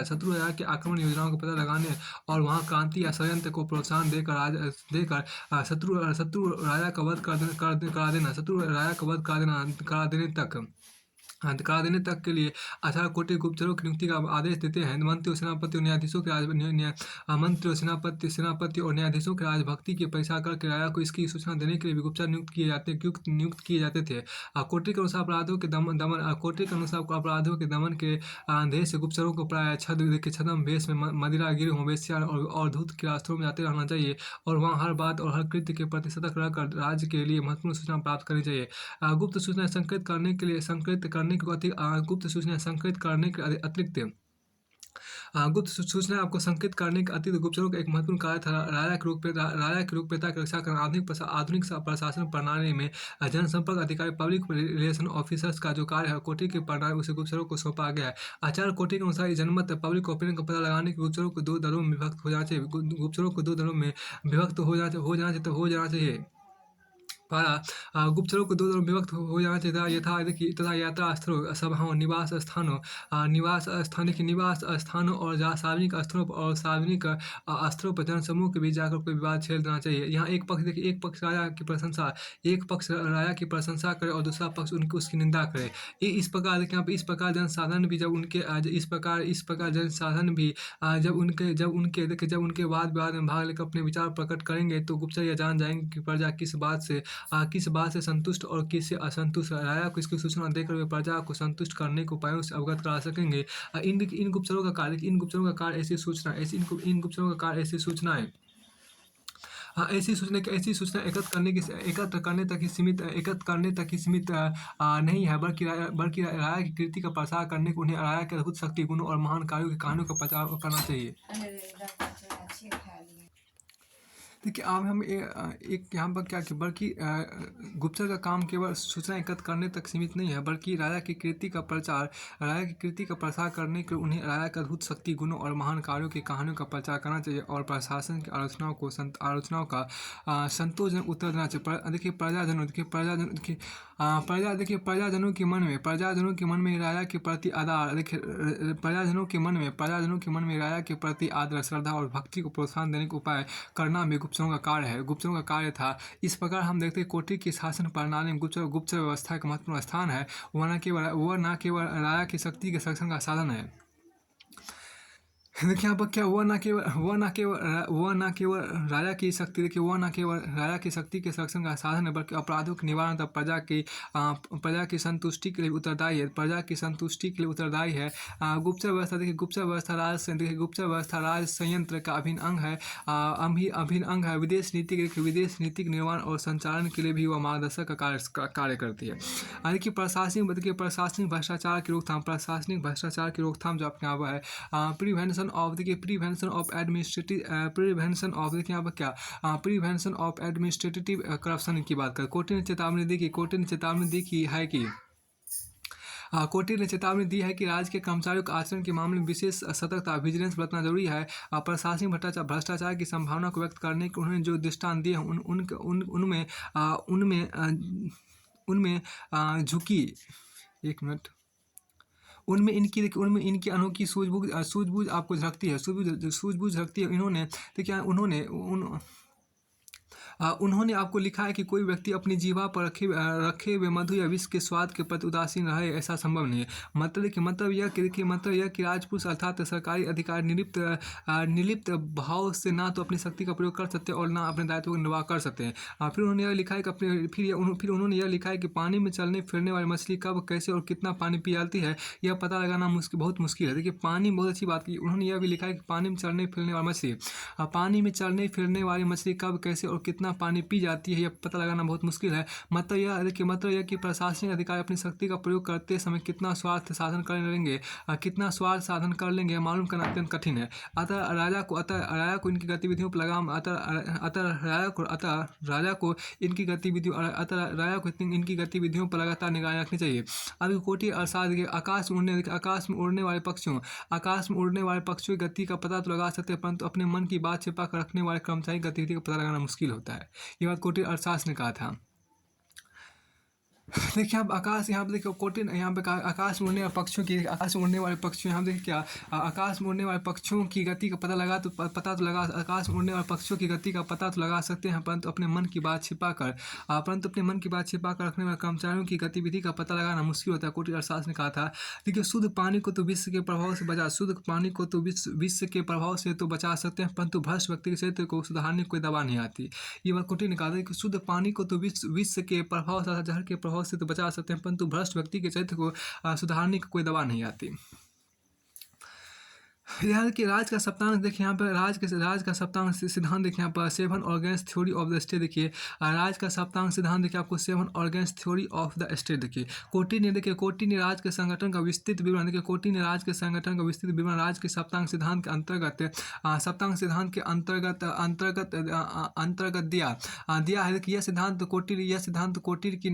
Speaker 1: शत्रु राजा के आक्रमण योजनाओं का पता लगाने और वहां क्रांति या षड्यंत्र को प्रोत्साहन देकर शत्रु राजा का वध करा देने तक के लिए आचार्य कोटि गुप्तचरों की नियुक्ति का आदेश देते हैं। मंत्री और सेनापति और न्यायाधीशों के राजभक्ति की परीक्षा करके राजा को इसकी सूचना देने के लिए भी गुप्तचर नियुक्त किए जाते थे। कोटि के अनुसार अपराधों के दमन के देश से गुप्तचरों को प्राय छद्म वेश में मदिरा गिर वेश्या और धूत के रास्तों में जाते रहना चाहिए, और वहाँ हर बात और हर कृत्य के प्रति सतर्क रहकर राज्य के लिए महत्वपूर्ण सूचना प्राप्त करनी चाहिए। गुप्त सूचना संकलित करने के अतिरिक्त गुप्त सूचना आपको संकेत करने के अतिरिक्त गुप्तचरों का एक महत्वपूर्ण कार्य था राजा के रूपरेखा की रक्षा करना। आधुनिक प्रशासन प्रणाली में जनसंपर्क अधिकारी, पब्लिक रिलेशन ऑफिसर्स का जो कार्य है कोटि के प्रणाली उसे गुप्तचरों को सौंपा गया है। आचार्य कोटि के अनुसार जनमत पब्लिक ओपिनियन का पता लगाने के गुप्तचरों को दो दलों में विभक्त हो जाना चाहिए। गुप्तचरों को दो दलों में विभक्त हो जाना चाहिए तथा यात्रा स्थलों, सभाओं, निवास स्थानों और सार्वजनिक स्थलों पर जनसमूह के बीच जाकर कोई विवाद छेड़ देना चाहिए। यहाँ एक पक्ष राजा की प्रशंसा करे और दूसरा पक्ष उसकी निंदा करे। इस प्रकार देखिए यहाँ पे इस प्रकार जनसाधारण भी जब उनके वाद विवाद में भाग लेकर अपने विचार प्रकट करेंगे, तो गुप्तचर यह जान जाएंगे कि प्रजा किस बात से संतुष्ट और किससे असंतुष्ट। राजा को इसकी सूचना देकर वे प्रजा को संतुष्ट करने के उपायों से अवगत करा सकेंगे। इन गुप्तचरों का कार्य ऐसी सूचनाएं ऐसी सूचना एकत्र करने तक ही सीमित नहीं है, बल्कि राजा की कीर्ति का प्रसार करने को उन्हें राजा के अद्भुत शक्ति, गुणों और महान कार्यों की कहानियों का प्रचार करना चाहिए। देखिए अब हम एक यहाँ पर क्या कि बल्कि गुप्तचर का काम केवल सूचना एकत्र करने तक सीमित नहीं है, बल्कि राजा की कीर्ति का प्रसार करने के उन्हें राजा की अद्भुत शक्ति, गुणों और महान कार्यों की कहानियों का प्रचार करना चाहिए, और प्रशासन की आलोचनाओं का संतोषजनक उत्तर देना चाहिए। देखिए प्रजाजनों के मन में राजा के प्रति आदर, प्रजाजनों के मन में राजा के प्रति आदर, श्रद्धा और भक्ति को प्रोत्साहन देने का उपाय करना भी गुप्तचरों का कार्य था। इस प्रकार हम देखते हैं कोटि की शासन प्रणाली में गुप्तचर व्यवस्था का महत्वपूर्ण स्थान है। वह न केवल राजा की शक्ति के संरक्षण का साधन है, देखिए यहाँ पर क्या वह ना केवल राजा की शक्ति, देखिए वह ना केवल राजा की शक्ति के संरक्षण का साधन है, बल्कि अपराधों के निवारण तथा प्रजा की संतुष्टि के लिए उत्तरदायी है। प्रजा की संतुष्टि के लिए उत्तरदायी है। गुप्तचर व्यवस्था, देखिए गुप्तचर व्यवस्था देखिए गुप्तचर व्यवस्था राज संयंत्र का अभिन्न अंग है। अभिन्न अंग है। विदेश नीति के निर्माण और संचालन के लिए भी वह मार्गदर्शक का कार्य करती है। देखिए प्रशासनिक भ्रष्टाचार की रोकथाम, जो आपके यहाँ पर है प्रिवेंशन ऑफ एडमिनिस्ट्रेटिव करप्शन की बात करें। कोर्ट ने चेतावनी दी कि है कि कोर्ट ने चेतावनी दी है कि राज्य के कर्मचारियों के आचरण के मामले में विशेष सतर्कता विजिलेंस बरतना जरूरी है। प्रशासनिक भ्रष्टाचार की संभावना को व्यक्त करने के उन्होंने जो दृष्टांत दिए हैं उनमें झुकी एक मिनट उनमें इनकी अनोखी सूझबूझ आपको झलकती है। सूझबूझ झलकती है। उन्होंने आपको लिखा है कि कोई व्यक्ति अपनी जीवा पर रखे हुए मधु या विष के स्वाद के प्रति उदासीन रहे, ऐसा संभव नहीं है। मतलब यह कि राजपुरुष अर्थात सरकारी अधिकारी निर्लिप्त भाव से ना तो अपनी शक्ति का प्रयोग कर सकते और ना अपने दायित्व का निर्वाह कर सकते हैं। फिर उन्होंने यह लिखा है कि पानी में चलने फिरने वाली मछली कब, कैसे और कितना पानी पी जाती है, यह पता लगाना बहुत मुश्किल है। देखिए पानी, बहुत अच्छी बात की। उन्होंने यह भी लिखा है कि पानी में चलने फिरने वाली मछली कब, कैसे और कितना पानी पी जाती है, यह पता लगाना बहुत मुश्किल है। मतलब यह कि प्रशासनिक अधिकारी अपनी शक्ति का प्रयोग करते समय कितना स्वार्थ साधन कर लेंगे मालूम करना अत्यंत कठिन है। अतः राजा को इनकी गतिविधियों पर लगाम इनकी गतिविधियों पर लगातार निगरानी रखनी चाहिए। अभी कोटि अर्थात आकाश में उड़ने वाले पक्षियों की गति का पता तो लगा सकते हैं, परंतु अपने मन की बात छिपा कर रखने वाले कर्मचारी की गतिविधि का पता लगाना मुश्किल होता है। ये बात कोटि अर्थशास्त्र ने कहा था। देखिए आप आकाश, यहाँ पे देखिए कोटिन, यहाँ पे आकाश में उड़ने वाले पक्षियों यहाँ देखिए क्या आकाश में उड़ने वाले पक्षियों की गति का पता लगा आकाश में उड़ने वाले पक्षियों की गति का पता तो लगा सकते हैं, परंतु अपने मन की बात छिपा कर रखने वाले कर्मचारियों की गतिविधि का पता लगाना मुश्किल होता है। कोटि अर्थशास्त्र ने कहा था। देखिए शुद्ध पानी को तो विश्व के प्रभाव से बचा सकते हैं, परंतु भ्रष्ट व्यक्ति के चरित्र को सुधारने की कोई दवा नहीं आती। ये बात कोटि ने कहा था कि शुद्ध पानी को तो विश्व के प्रभाव तथा जहर के प्रभाव से तो बचा सकते हैं, परंतु भ्रष्ट व्यक्ति के चरित्र को सुधारने की कोई दवा नहीं आती। यहाँ देखिए राज का सप्तांश, देखिए यहाँ पर राज का सप्तांश सिद्धांत देखिए यहाँ पर 7 organs theory of the state. देखिए राज का सप्तांश सिद्धांत देखिए आपको 7 organs theory of the state. देखिए कोटि ने राज के संगठन का विस्तृत विवरण राज के सप्तांश सिद्धांत के अंतर्गत दिया है। देखिए यह सिद्धांत कोटि की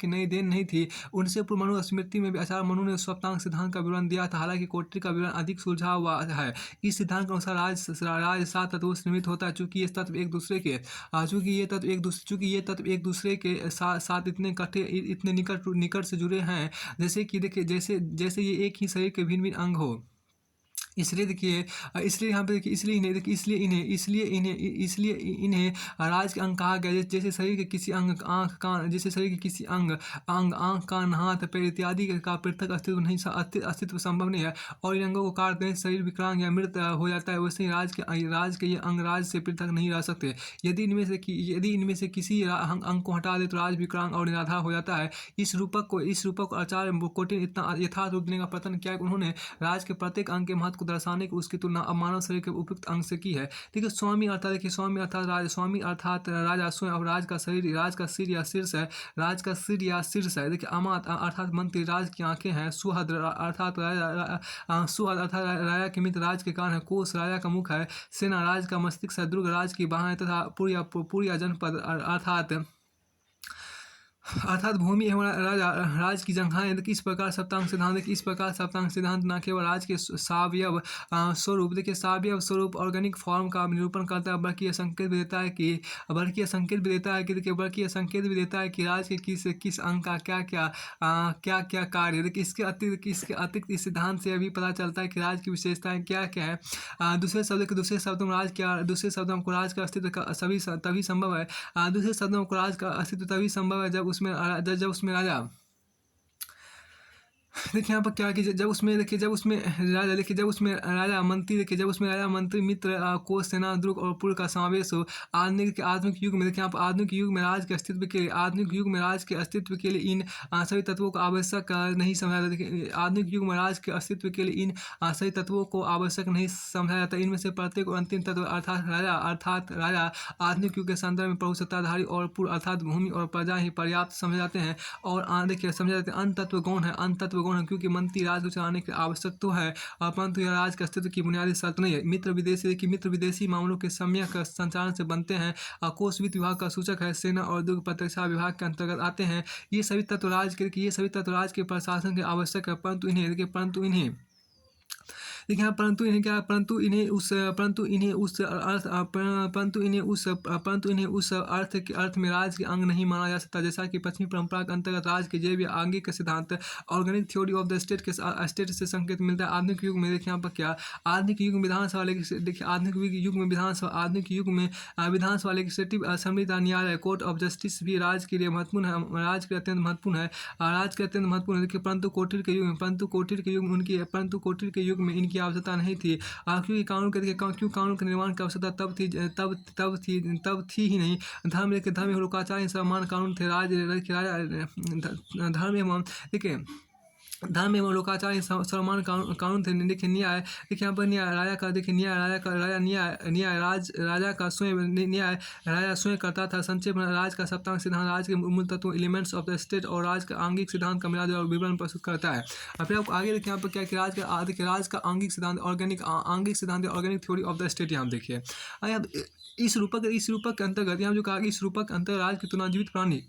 Speaker 1: नई देन नहीं थी। उनसे पूर्व मनु स्मृति में भी आचार्य मनु ने सप्तांश सिद्धांत का विवरण दिया था। हालांकि कोटि का विवरण अधिक सुलझा हुआ है। इस सिद्धांत के अनुसार राज 7 तत्वों से निर्मित होता है। चूंकि ये तत्व एक दूसरे के साथ इतने निकट से जुड़े हैं, जैसे कि देखिए जैसे ये एक ही शरीर के भिन्न भिन्न अंग हो। इसलिए यहाँ पे देखिए इसलिए इन्हें राज के अंग कहा गया। जैसे शरीर के किसी अंग आँख, कान, हाथ, पैर इत्यादि का पृथक अस्तित्व संभव नहीं है, और इन अंगों को काट देने से शरीर विकलांग या मृत हो जाता है। वैसे ही राज के ये अंग राज से पृथक नहीं रह सकते। यदि इनमें से किसी अंग को हटा दे तो राज विकलांग और निराधार हो जाता है। इस रूपक को आचार्य कोटि ने इतना यथार्थ रूप देने का प्रयत्न किया कि उन्होंने राज के प्रत्येक अंग के महत्व को दर्शाने की उसकी तुलना अब मानव शरीर के उपयुक्त अंग से की है। देखिए स्वामी अर्थात राजा स्वयं। अब राज का सिर या शीर्ष है। देखिए अमात अर्थात मंत्री राज की आंखें हैं। सुहद अर्थात राजा के मित्र राज के कान है। कोष राजा का मुख है। सेना राज का मस्तिष्क है। दुर्ग राज की बाहें तथा पुरिया जनपद अर्थात भूमि एवं राज की जंघाएं। इस प्रकार सप्तांग सिद्धांत न केवल राज के सावयव स्वरूप ऑर्गेनिक फॉर्म का निरूपण करता है, बल्कि यह संकेत भी देता है कि राज के किस अंग का क्या कार्य। देखिए इसके अतिरिक्त इस सिद्धांत से अभी पता चलता है कि राज की विशेषताएं क्या है। दूसरे शब्दों में को राज का अस्तित्व तभी संभव है। दूसरे शब्दों में राज का अस्तित्व तभी संभव है जब उसमें राजा देखिए यहाँ पर क्या कि जब उसमें राजा मंत्री देखिए जब उसमें राजा मंत्री मित्र कोष सेना दुर्ग और पुर का समावेश हो। आधुनिक युग में देखिए यहाँ पर आधुनिक युग में राज के अस्तित्व के लिए इन सभी तत्वों को आवश्यक नहीं समझा जाता। देखिए आधुनिक युग में राज के अस्तित्व के लिए इन सभी तत्वों को आवश्यक नहीं समझा जाता। इनमें से प्रत्येक और अंतिम तत्व अर्थात राजा आधुनिक युग के संदर्भ में प्रभुसत्ताधारी और पुर अर्थात भूमि और प्रजा ही पर्याप्त समझे जाते हैं। और देखिए समझे जाते हैं अंत तत्व गौण है क्योंकि मंत्री राज को चलाने के आवश्यक तो है, परंतु यह राज के अस्तित्व की बुनियादी शर्त नहीं है। मित्र विदेशी मामलों के सम्यक संचालन से बनते हैं। कोष वित्त विभाग का सूचक है। सेना और दुर्ग प्रतिरक्षा विभाग के अंतर्गत आते हैं। ये सभी तत्व राज के प्रशासन के आवश्यक है, परंतु इन्हें देखिए यहाँ परंतु इन्हें क्या परंतु इन्हें उस अर्थ में राज के अंग नहीं माना जा सकता जैसा कि पश्चिमी परंपरा के अंतर्गत राज के जैव आंगिक सिद्धांत organic theory of the state से संकेत मिलता है। आधुनिक युग में देखिए यहाँ पर क्या आधुनिक युग में विधानसभा लेजिस्लेटिव असेंबली न्यायालय कोर्ट ऑफ जस्टिस भी राज के लिए अत्यंत महत्वपूर्ण है। देखिए परंतु कोटिर के युग में इनकी आवश्यकता नहीं थी। क्योंकि कानून का निर्माण की आवश्यकता तब थी ही नहीं। धर्म एवं लोकाचार समान कानून थे। धर्म एवं लोकाचार समान कानून थे। देखिए न्याय देखिए यहाँ पर राजा स्वयं करता था। संक्षेप में राज का सप्तांग सिद्धांत राज के मूल तत्वों एलिमेंट्स ऑफ द स्टेट और राज का आंगिक सिद्धांत का मिला और विवरण प्रस्तुत करता है। फिर आपको आगे देखिए यहाँ पर क्या कि राज का आंगिक सिद्धांत organic theory of the state. यहाँ देखिए इस रूपक के अंतर्गत यहाँ जो कहा इस रूपक के अंतर्गत राज की तुलना जीवित प्राणी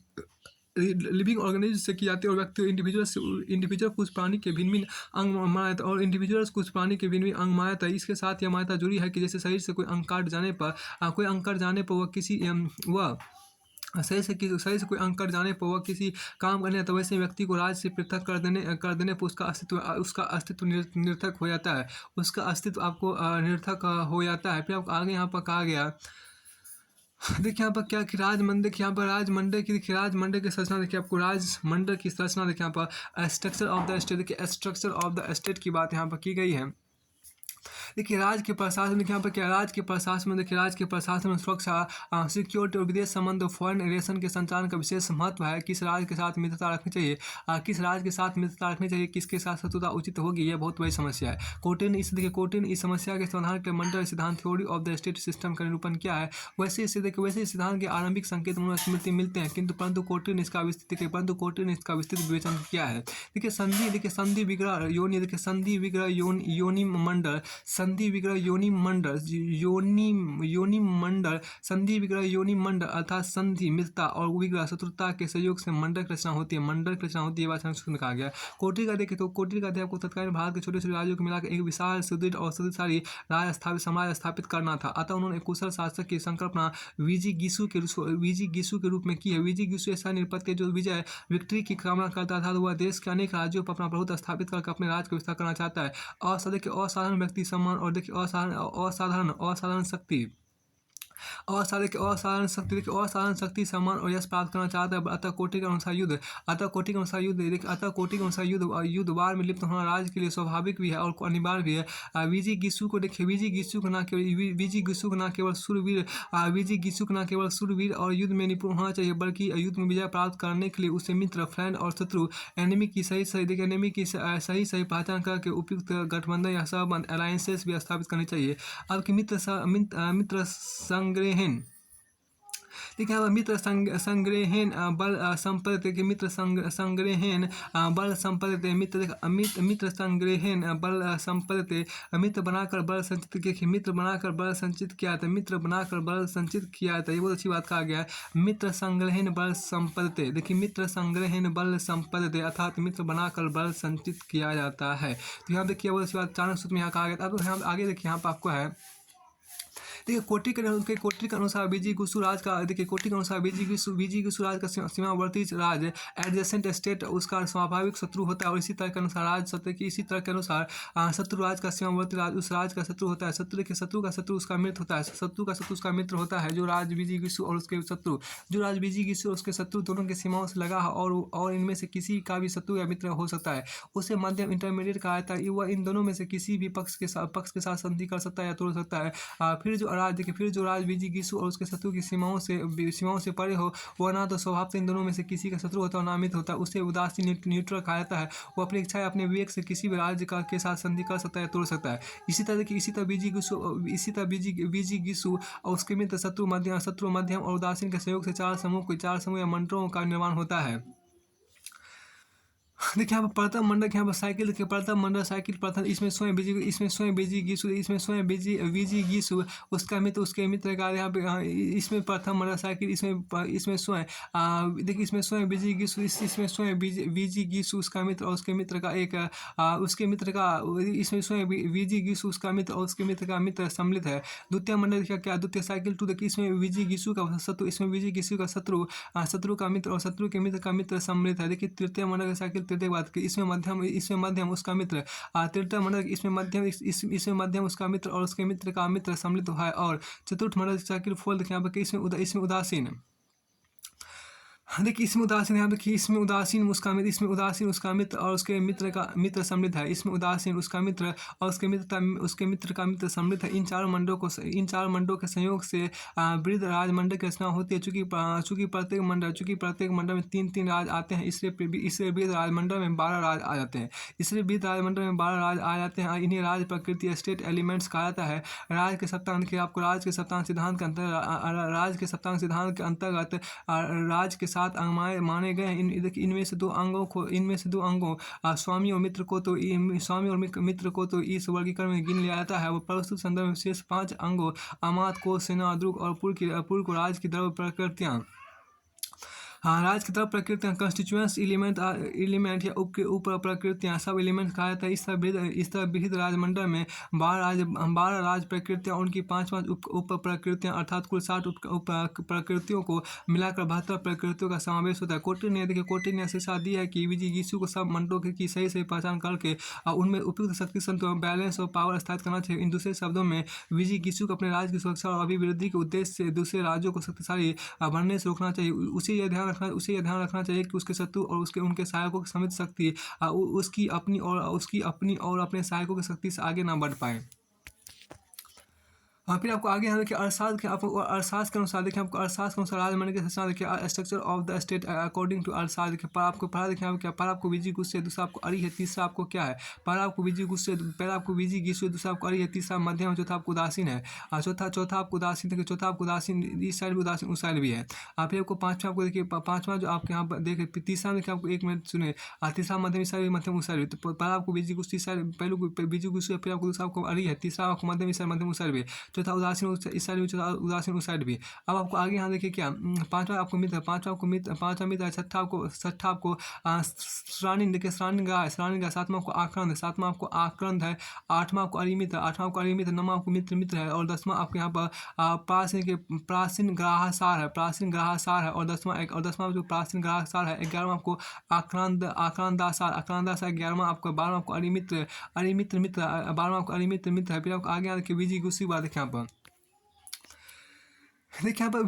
Speaker 1: लिविंग ऑर्गेनिज्म से की जाती है और व्यक्ति इंडिविजुअल कुछ प्राणी के भिन्न अंग माना जाता है और इंडिविजुअल्स कुछ प्राणी के भिन्न अंग माना जाता है। इसके साथ यह मान्यता जुड़ी है कि जैसे शरीर से कोई अंग कट जाने पर वह किसी काम करने तो वैसे व्यक्ति को राज से पृथक कर देने पर उसका अस्तित्व निरर्थक हो जाता है। निरर्थक हो जाता है। फिर आपको आगे यहाँ पर कहा गया देखिए यहाँ पर क्या कि राजमंडल की संरचना देखिए आपको राजमंडल की संरचना देखिए यहाँ पर स्ट्रक्चर ऑफ द स्टेट देखिए स्ट्रक्चर ऑफ द स्टेट की बात यहाँ पर की गई है। देखिए राज के प्रशासन देखिए यहाँ पर क्या राज के प्रशासन में सुरक्षा सिक्योरिटी और विदेश संबंध और फॉरेन रिलेशन के संचालन का विशेष महत्व है। किस राज के साथ मित्रता रखनी चाहिए किसके साथ शत्रुता उचित होगी, यह बहुत बड़ी समस्या है। कोर्टेन इस समस्या के समाधान के मंडल सिद्धांत theory of the state system का निरूपण किया है। वैसे सिद्धांत के आरंभिक संकेत मनुस्मृति मिलते हैं किंतु परंतु कोर्टेन इसका विस्तृत विवेचन किया है। देखिए संधि विग्रह योनि मंडल संधि विग्रह योनि मंडल अर्थात संधि मित्रता और विग्रह शत्रुता के सहयोग से मंडल की रचना होती है। ये बात संस्कृत में कहा गया। कोटिर का देखें तो कोटिर का आपको तत्कालीन भारत के छोटे छोटे राज्यों को मिलाकर एक विशाल सुदृढ़ और शक्तिशाली समाज स्थापित करना था। अतः उन्होंने कुशल शासक की संकल्पना वीजी गिसु के रूप में की है। वीजी गिसु ऐसा निरपत्य जो विक्ट्री की कामना करता था। वह देश के अनेक राज्यों पर अपना प्रभुत्व स्थापित करके अपने राज्य का विस्तार करना चाहता है। असाधारण व्यक्ति सम्मान और देखिए असाधारण शक्ति सम्मान और यश प्राप्त करना चाहता है। अतः कोटि के अनुसार युद्ध वार में लिप्त होना राज्य के लिए स्वाभाविक भी है और अनिवार्य भी है। वीजी गिसु को न केवल शूरवीर और युद्ध में निपुण होना चाहिए बल्कि युद्ध में विजय प्राप्त करने के लिए उसे मित्र फ्रेंड और शत्रु एनिमी की सही पहचान करके उपयुक्त गठबंधन या सहबंध अलायंसेस भी स्थापित करनी चाहिए। अब की मित्र संग्रहण देखिए मित्र संग्रहण बल संपत्ति के मित्र संग्रहण बल संपत्ति मित्र संग्रहण बल संपत्ति मित्र बनाकर बल संचित किया था। ये बहुत अच्छी बात कहा गया है। मित्र संग्रहण बल संपत्ति देखिए मित्र संग्रहण बल संपत्ति अर्थात मित्र बनाकर बल संचित किया जाता है। तो यहाँ देखिए बहुत अच्छी बात चाणक्य सूत्र में यहाँ कहा गया था। अब यहाँ आगे देखिए यहाँ पर आपको है देखिए कोटि के अनुसार बीजी गुसु राज का, देखिए कोटि के अनुसार बीजी गुसु राज का सीमावर्ती राज एडजेसेंट स्टेट उसका स्वाभाविक शत्रु होता है। और इसी तरह के अनुसार राज सत्य की इसी तरह के अनुसार शत्रु राज का सीमावर्ती राज उस राज का शत्रु होता है। शत्रु का शत्रु उसका मित्र होता है। शत्रु का शत्रु उसका मित्र होता है। जो राज बीजी गिसु और उसके शत्रु, जो राज बीजी गिसु और उसके शत्रु दोनों की सीमाओं से लगा है और इनमें से किसी का भी शत्रु या मित्र हो सकता है, उसे मध्यम इंटरमीडिएट कहा जाता है। वह इन दोनों में से किसी भी पक्ष के साथ संधि कर सकता है या तोड़ सकता है। फिर जो राज बीजी गिसु और उसके शत्रु की सीमाओं से परे हो, वह ना तो स्वभाव से इन दोनों में से किसी का शत्रु होता है और ना मित्र होता है, उसे उदासीन न्यूट्रल कहा जाता है। वो अपनी इच्छा या अपने विवेक से किसी भी राज्य के साथ संधि कर सकता है या तोड़ सकता है। इसी तरह बीजी गिसु और उसके मित्र शत्रु मध्यम और उदासीन के सहयोग से चार समूह या मंत्रों का निर्माण होता है। देखिए यहाँ पर प्रथम मंडल, यहाँ पर साइकिल, देखिए प्रथम मंडल साइकिल प्रथम, इसमें स्वयं बीजी गिसु उसका मित्र उसके मित्र का, यहाँ पे इसमें प्रथम मंडल साइकिल, इसमें स्वयं देखिए इसमें स्वयं बीजी गिसु, इसमें स्वयं बीजी गिसु उसका मित्र और उसके मित्र का एक उसके मित्र का, इसमें स्वयं बीजी गिसु उसका मित्र और उसके मित्र का मित्र सम्मिलित है। द्वितीय मंडल क्या द्वितीय साइकिल 2, देखिए इसमें बीजी गिसु का शत्रु, इसमें बीजी गिसु का शत्रु का मित्र और शत्रु के मित्र का मित्र सम्मिलित है। देखिए तृतीय मंडल साइकिल तृतीय बात की, इसमें मध्यम उसका मित्र, तृतीय मंडल इसमें मध्यम उसका मित्र और उसके मित्र का मित्र सम्मिलित है। और चतुर्थ मंडल साइकिल फोल्ड यहाँ पर इसमें उदासीन, देखिए इसमें उदासीन, यहाँ देखिए इसमें उदासीन उसका मित्र और उसके मित्र का मित्र सम्मिलित है। इसमें उदासीन उसका मित्र और उसके मित्र का मित्र सम्मिलित है। इन चार मंडलों के संयोग से वृद्ध राजमंडल की रचना होती है। चूंकि प्रत्येक मंडल में 3-3 राज आते हैं, इसलिए वृद्ध राजमंडल में 12 राज आ जाते हैं। इन्हें राज प्रकृति स्टेट एलिमेंट्स कहा जाता है। राज के सप्तांग सिद्धांत के अंतर्गत राज के 7 अंग माने गए हैं। इनमें से दो अंगों स्वामी और मित्र को तो इस वर्गीकरण में गिन लिया जाता है। वो प्रस्तुत संदर्भ में शेष 5 अंगों अमात को सेना द्रुग और पुर को राज की द्रव्य प्रकृतियां, राज की तरफ प्रकृतियाँ कंस्टिट्यूएंस एलिमेंट या उप प्रकृतियाँ सब एलिमेंट कहा जाता है। इस तरह विहित राजमंडल में 12 राज प्रकृतियाँ, उनकी 5 उप प्रकृतियाँ अर्थात कुल 60 उप प्रकृतियों को मिलाकर 72 प्रकृतियों का समावेश होता है। कोटि ने शिक्षा दी है कि बीजी गिसु को सब मंडलों की सही पहचान करके उनमें उपयुक्त शक्ति संतुलन बैलेंस और पावर स्थापित करना चाहिए। इन दूसरे शब्दों में बीजी गिसु को अपने राज्य की सुरक्षा और अभिवृद्धि के उद्देश्य से दूसरे राज्यों को शक्तिशाली बनने से रोकना चाहिए। उसे यह ध्यान रखना चाहिए कि उसके शत्रु और उनके सहायकों की समित शक्ति उसकी अपनी और अपने सहायकों की शक्ति से आगे ना बढ़ पाए। फिर आपको आगे यहाँ देखिए अर्थशास्त्र के अनुसार राजमंडल की संरचना देखिए structure of the state according to Arthashastra. देखिए पहला देखिए यहाँ क्या, पहला आपको बीजी गुस्से, दूसरा आपको अरी है, तीसरा आपको क्या है, पहला आपको बीजी गिसु, दूसरा आपको अरी है, तीसरा मध्यम, चौथा आपको उदासीन है, चौथा आपको उदासीन, देखिए चौथा आपको उदासीन इस साइड भी उदासीन उस साइड भी है। फिर आपको पाँचवा आपको देखिए पाँचवा जो आपके यहाँ पर देखिए तीसरा देखिए आपको 1 मिनट सुने, तीसरा मध्यम इस साइड मध्यम उस साइड, तो पहला आपको बीजी गुस्से पहले बीजी गुस्से, फिर आपको दूसरा आपको अरी है, तीसरा आपको मध्यम इस साइड मध्यम उस साइड भी, चौथा उदासीन इस साइड भी, चौथा उदासीन उस साइड भी। अब आपको आगे यहाँ देखिए क्या, पांचवा आपको मित्र, छठा आपको श्रानिन, देखिए श्रानिन ग्रह, सातवां आपको आक्रंद है, आठवां आपको अरिमित्र, नौवां आपको मित्र है, और 10वां आपके यहाँ पर प्राचीन ग्राहसार है, और 10वां जो प्राचीन ग्राहसार है, 11वां आपको आक्रांदासार, 11वां आपको, 12वां आपको अरिमित्र, 12वां आपको अरिमित्र है। फिर आपको आगे यहाँ देखिए बीजी गुस्सी बात देखिए यहाँ पर, देखिए यहाँ पर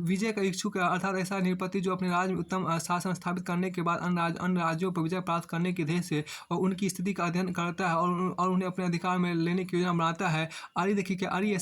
Speaker 1: विजय का इच्छुक अर्थात ऐसा निरपति जो अपने राज्य में उत्तम शासन स्थापित करने के बाद अन्य राज्यों पर विजय प्राप्त करने के ध्येय से और उनकी स्थिति का अध्ययन करता है और उन्हें अपने अधिकार में लेने की योजना बनाता है। आरी देखिए क्या, आरी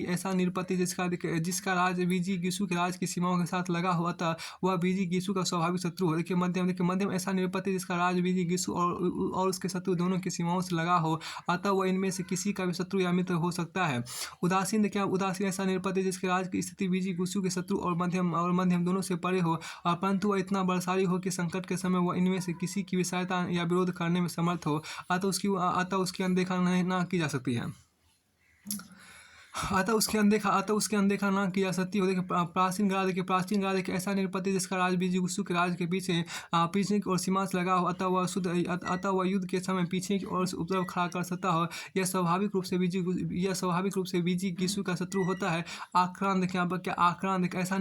Speaker 1: ऐसा निरपति जिसका राज्य बीजी गिसु के राज्य की सीमाओं के साथ लगा हुआ था, वह बीजी गिसु का स्वाभाविक शत्रु हो। देखिए मध्यम ऐसा निरपति जिसका राज्य बीजी गिसु और उसके शत्रु दोनों की सीमाओं से लगा हो, अतः वह इनमें से किसी का भी शत्रु या मित्र हो सकता है। उदासीन देखिए, उदासीन ऐसा निरपति जिसके राज्य की स्थिति बीजी गिसु के शत्रु और मध्यम दोनों से परे हो, परंतु वह इतना बलशाली हो कि संकट के समय वह इनमें से किसी की भी सहायता या विरोध करने में समर्थ हो, अतः उसकी अनदेखा न की जा सकती है। अतः उसके अनदेखा ना किया जा सकती हो। देखिए प्राचीन काल देखिए ऐसा नृपति जिसका राज बीजगुस्सू के राज के पीछे की ओर सीमा से लगा हो, अतः वह युद्ध के समय पीछे की ओर से उपद्रव खड़ा कर सकता हो। यह स्वाभाविक रूप से बीजी का शत्रु होता है। आक्रांत देखिए यहाँ पर क्या आक्रांत देखिए ऐसा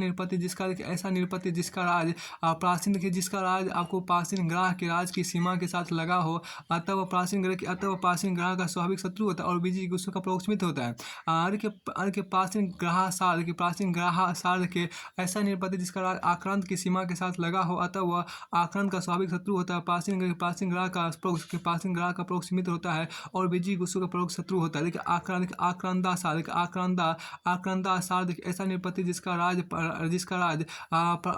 Speaker 1: नृपति जिसका राज जिसका राज आपको प्राचीन ग्रह के राज की सीमा के साथ लगा हो, अतः वह प्राचीन ग्रह का स्वाभाविक शत्रु होता है और बीजी गुस्सू का प्रमुख मित्र होता है। अर्घ के प्राचीन ग्रह साल के ऐसा नृपति जिसका राज आक्रांत की सीमा के साथ लगा हो, अतः वह आक्रांत का स्वाभाविक शत्रु होता है। प्राचीन ग्रह का प्रमुख मित्र होता है और बीजी गुस्सू का प्रमुख शत्रु होता है। देखिए आक्रांता साल देखिए ऐसा नृपति जिसका राज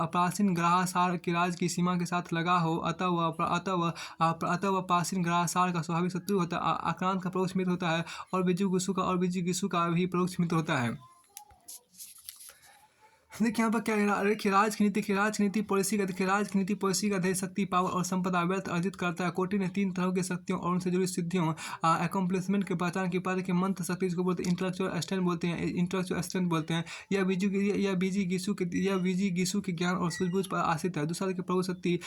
Speaker 1: प्राचीन ग्रह साल के राज की सीमा के साथ लगा हो, अतः वह प्राचीन ग्रह साल का स्वाभाविक शत्रु होता है। आक्रांत का प्रमुख मित्र होता है और बीजी गुस्सू का भी प्रमुख मित्र होता है। देखिए यहाँ पर क्या है, देखिए राजनीति पॉलिसी का धैर्य शक्ति पावर और संपदा व्यर्थ अर्जित करता है। कोटि ने 3 तरह की शक्तियों और उनसे जुड़ी सिद्धियों अकम्प्लिशमेंट के पहचान की पाते कि मंत्र शक्ति जिसको बोलते हैं इंटेलेक्चुअल स्ट्रेंथ बोलते हैं। यह बीजी गिसु के ज्ञान और सूझबूझ पर आश्रित है। दूसरा देखिए प्रभु शक्ति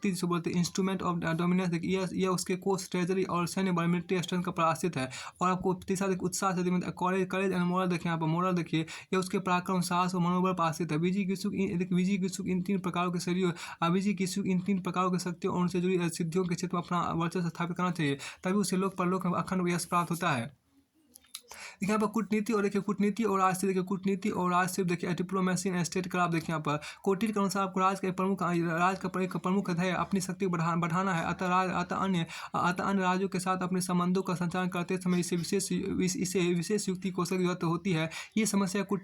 Speaker 1: जिसको बोलते हैं इंस्ट्रूमेंट ऑफ डोमिनेंस, यह उसके कोर्स ट्रेजरी और सैन्य बल मिलिट्री स्ट्रेंथ का पर आश्रित है। और आपको तीसरा देखिए उत्साह से कॉलेज एंड मोरल देखिए यहाँ पर मोरल देखिए यह उसके पराक्रम साहस मनोबल पर आश्रित है। बीजी गिसुक इन 3 प्रकारों के शक्तियों और उनसे जुड़ी सिद्धियों के क्षेत्र में अपना वर्चस्व स्थापित करना चाहिए, तभी उसे लोक परलोक में अखंड यश प्राप्त होता है। देखिए यहाँ पर कूटनीति और राजनीति देखिए डिप्लोमेसी एंड स्टेट क्राफ्ट देखिए यहाँ पर कोटिल के अनुसार आपको राज का एक प्रमुख ध्येय अपनी शक्ति को बढ़ाना है। अतः अन्य राज्यों के साथ अपने संबंधों का संचालन करते समय इसे विशेष युक्ति कौशल की जरूरत होती है। ये समस्या को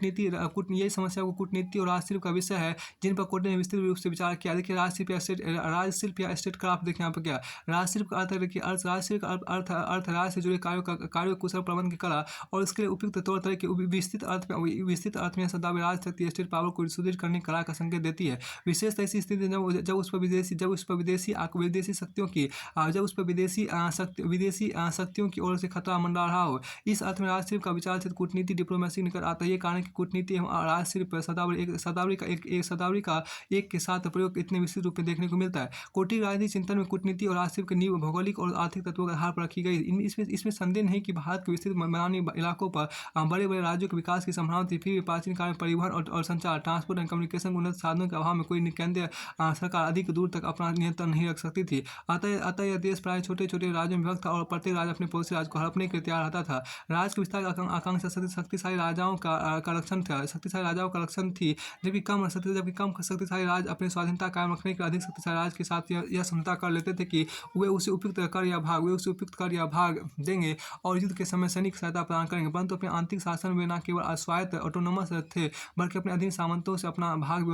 Speaker 1: कूटनीति और राजशिल्प का विषय है जिन पर कोर्ट ने विस्तृत रूप से विचार किया। देखिए राजशिल्प या स्टेट क्राफ्ट देखिए यहाँ पर क्या राजशिल्प का अर्थ देखिए अर्थ राज से जुड़े कार्यों कुशल प्रबंध की कला और इसके लिए उपयुक्त तौर तरीके विस्तृत अर्थ में शब्दावली राज शक्ति स्टेट पावर को सुदृढ़ करने की कला का संकेत देती है। विशेषतः ऐसी स्थिति जब उस पर विदेशी शक्तियों की ओर से खतरा मंडरा रहा हो। इस अर्थ में राजशिल्प का विचार क्षेत्र कूटनीति डिप्लोमेसी निकल आता है। ये कारण कि कूटनीति एवं राजशिल्प शब्दावली का एक के साथ प्रयोग इतने विस्तृत रूप में देखने को मिलता है। कोटि राजनीतिक चिंतन में कूटनीति और राजशिल्प की नींव भौगोलिक और आर्थिक तत्वों के आधार पर रखी गई। इसमें संदेह नहीं कि भारत के विस्तृत मैदानी इलाकों पर बड़े राज्यों के विकास की संभावना थी, फिर भी प्राचीन काल में परिवहन और संचार ट्रांसपोर्ट एंड कम्युनिकेशन उन्नत साधनों के अभाव में कोई केंद्रीय सरकार अधिक दूर तक अपना नियंत्रण नहीं रख सकती थी। अतः यह देश प्राय छोटे छोटे राज्यों में विभक्त था और प्रत्येक राज्य अपने पड़ोसी राज्य को हड़पने के लिए तैयार रहता था। राज्य के विस्तार की आकांक्षा शक्तिशाली राजाओं का लक्षण थी, जबकि कम शक्तिशाली राज्य अपनी स्वाधीनता कायम रखने के अधिक शक्तिशाली राज्य के साथ यह समझौता कर लेते थे कि वे उसे उपयुक्त कर या भाग देंगे और युद्ध के समय सैनिक सहायता प्रदान करेंगे, परंतु अपने आंतरिक शासन में न केवल स्वायत्त ऑटोनोमस थे बल्कि अपने अधीन सामंतों से अपना भाग भी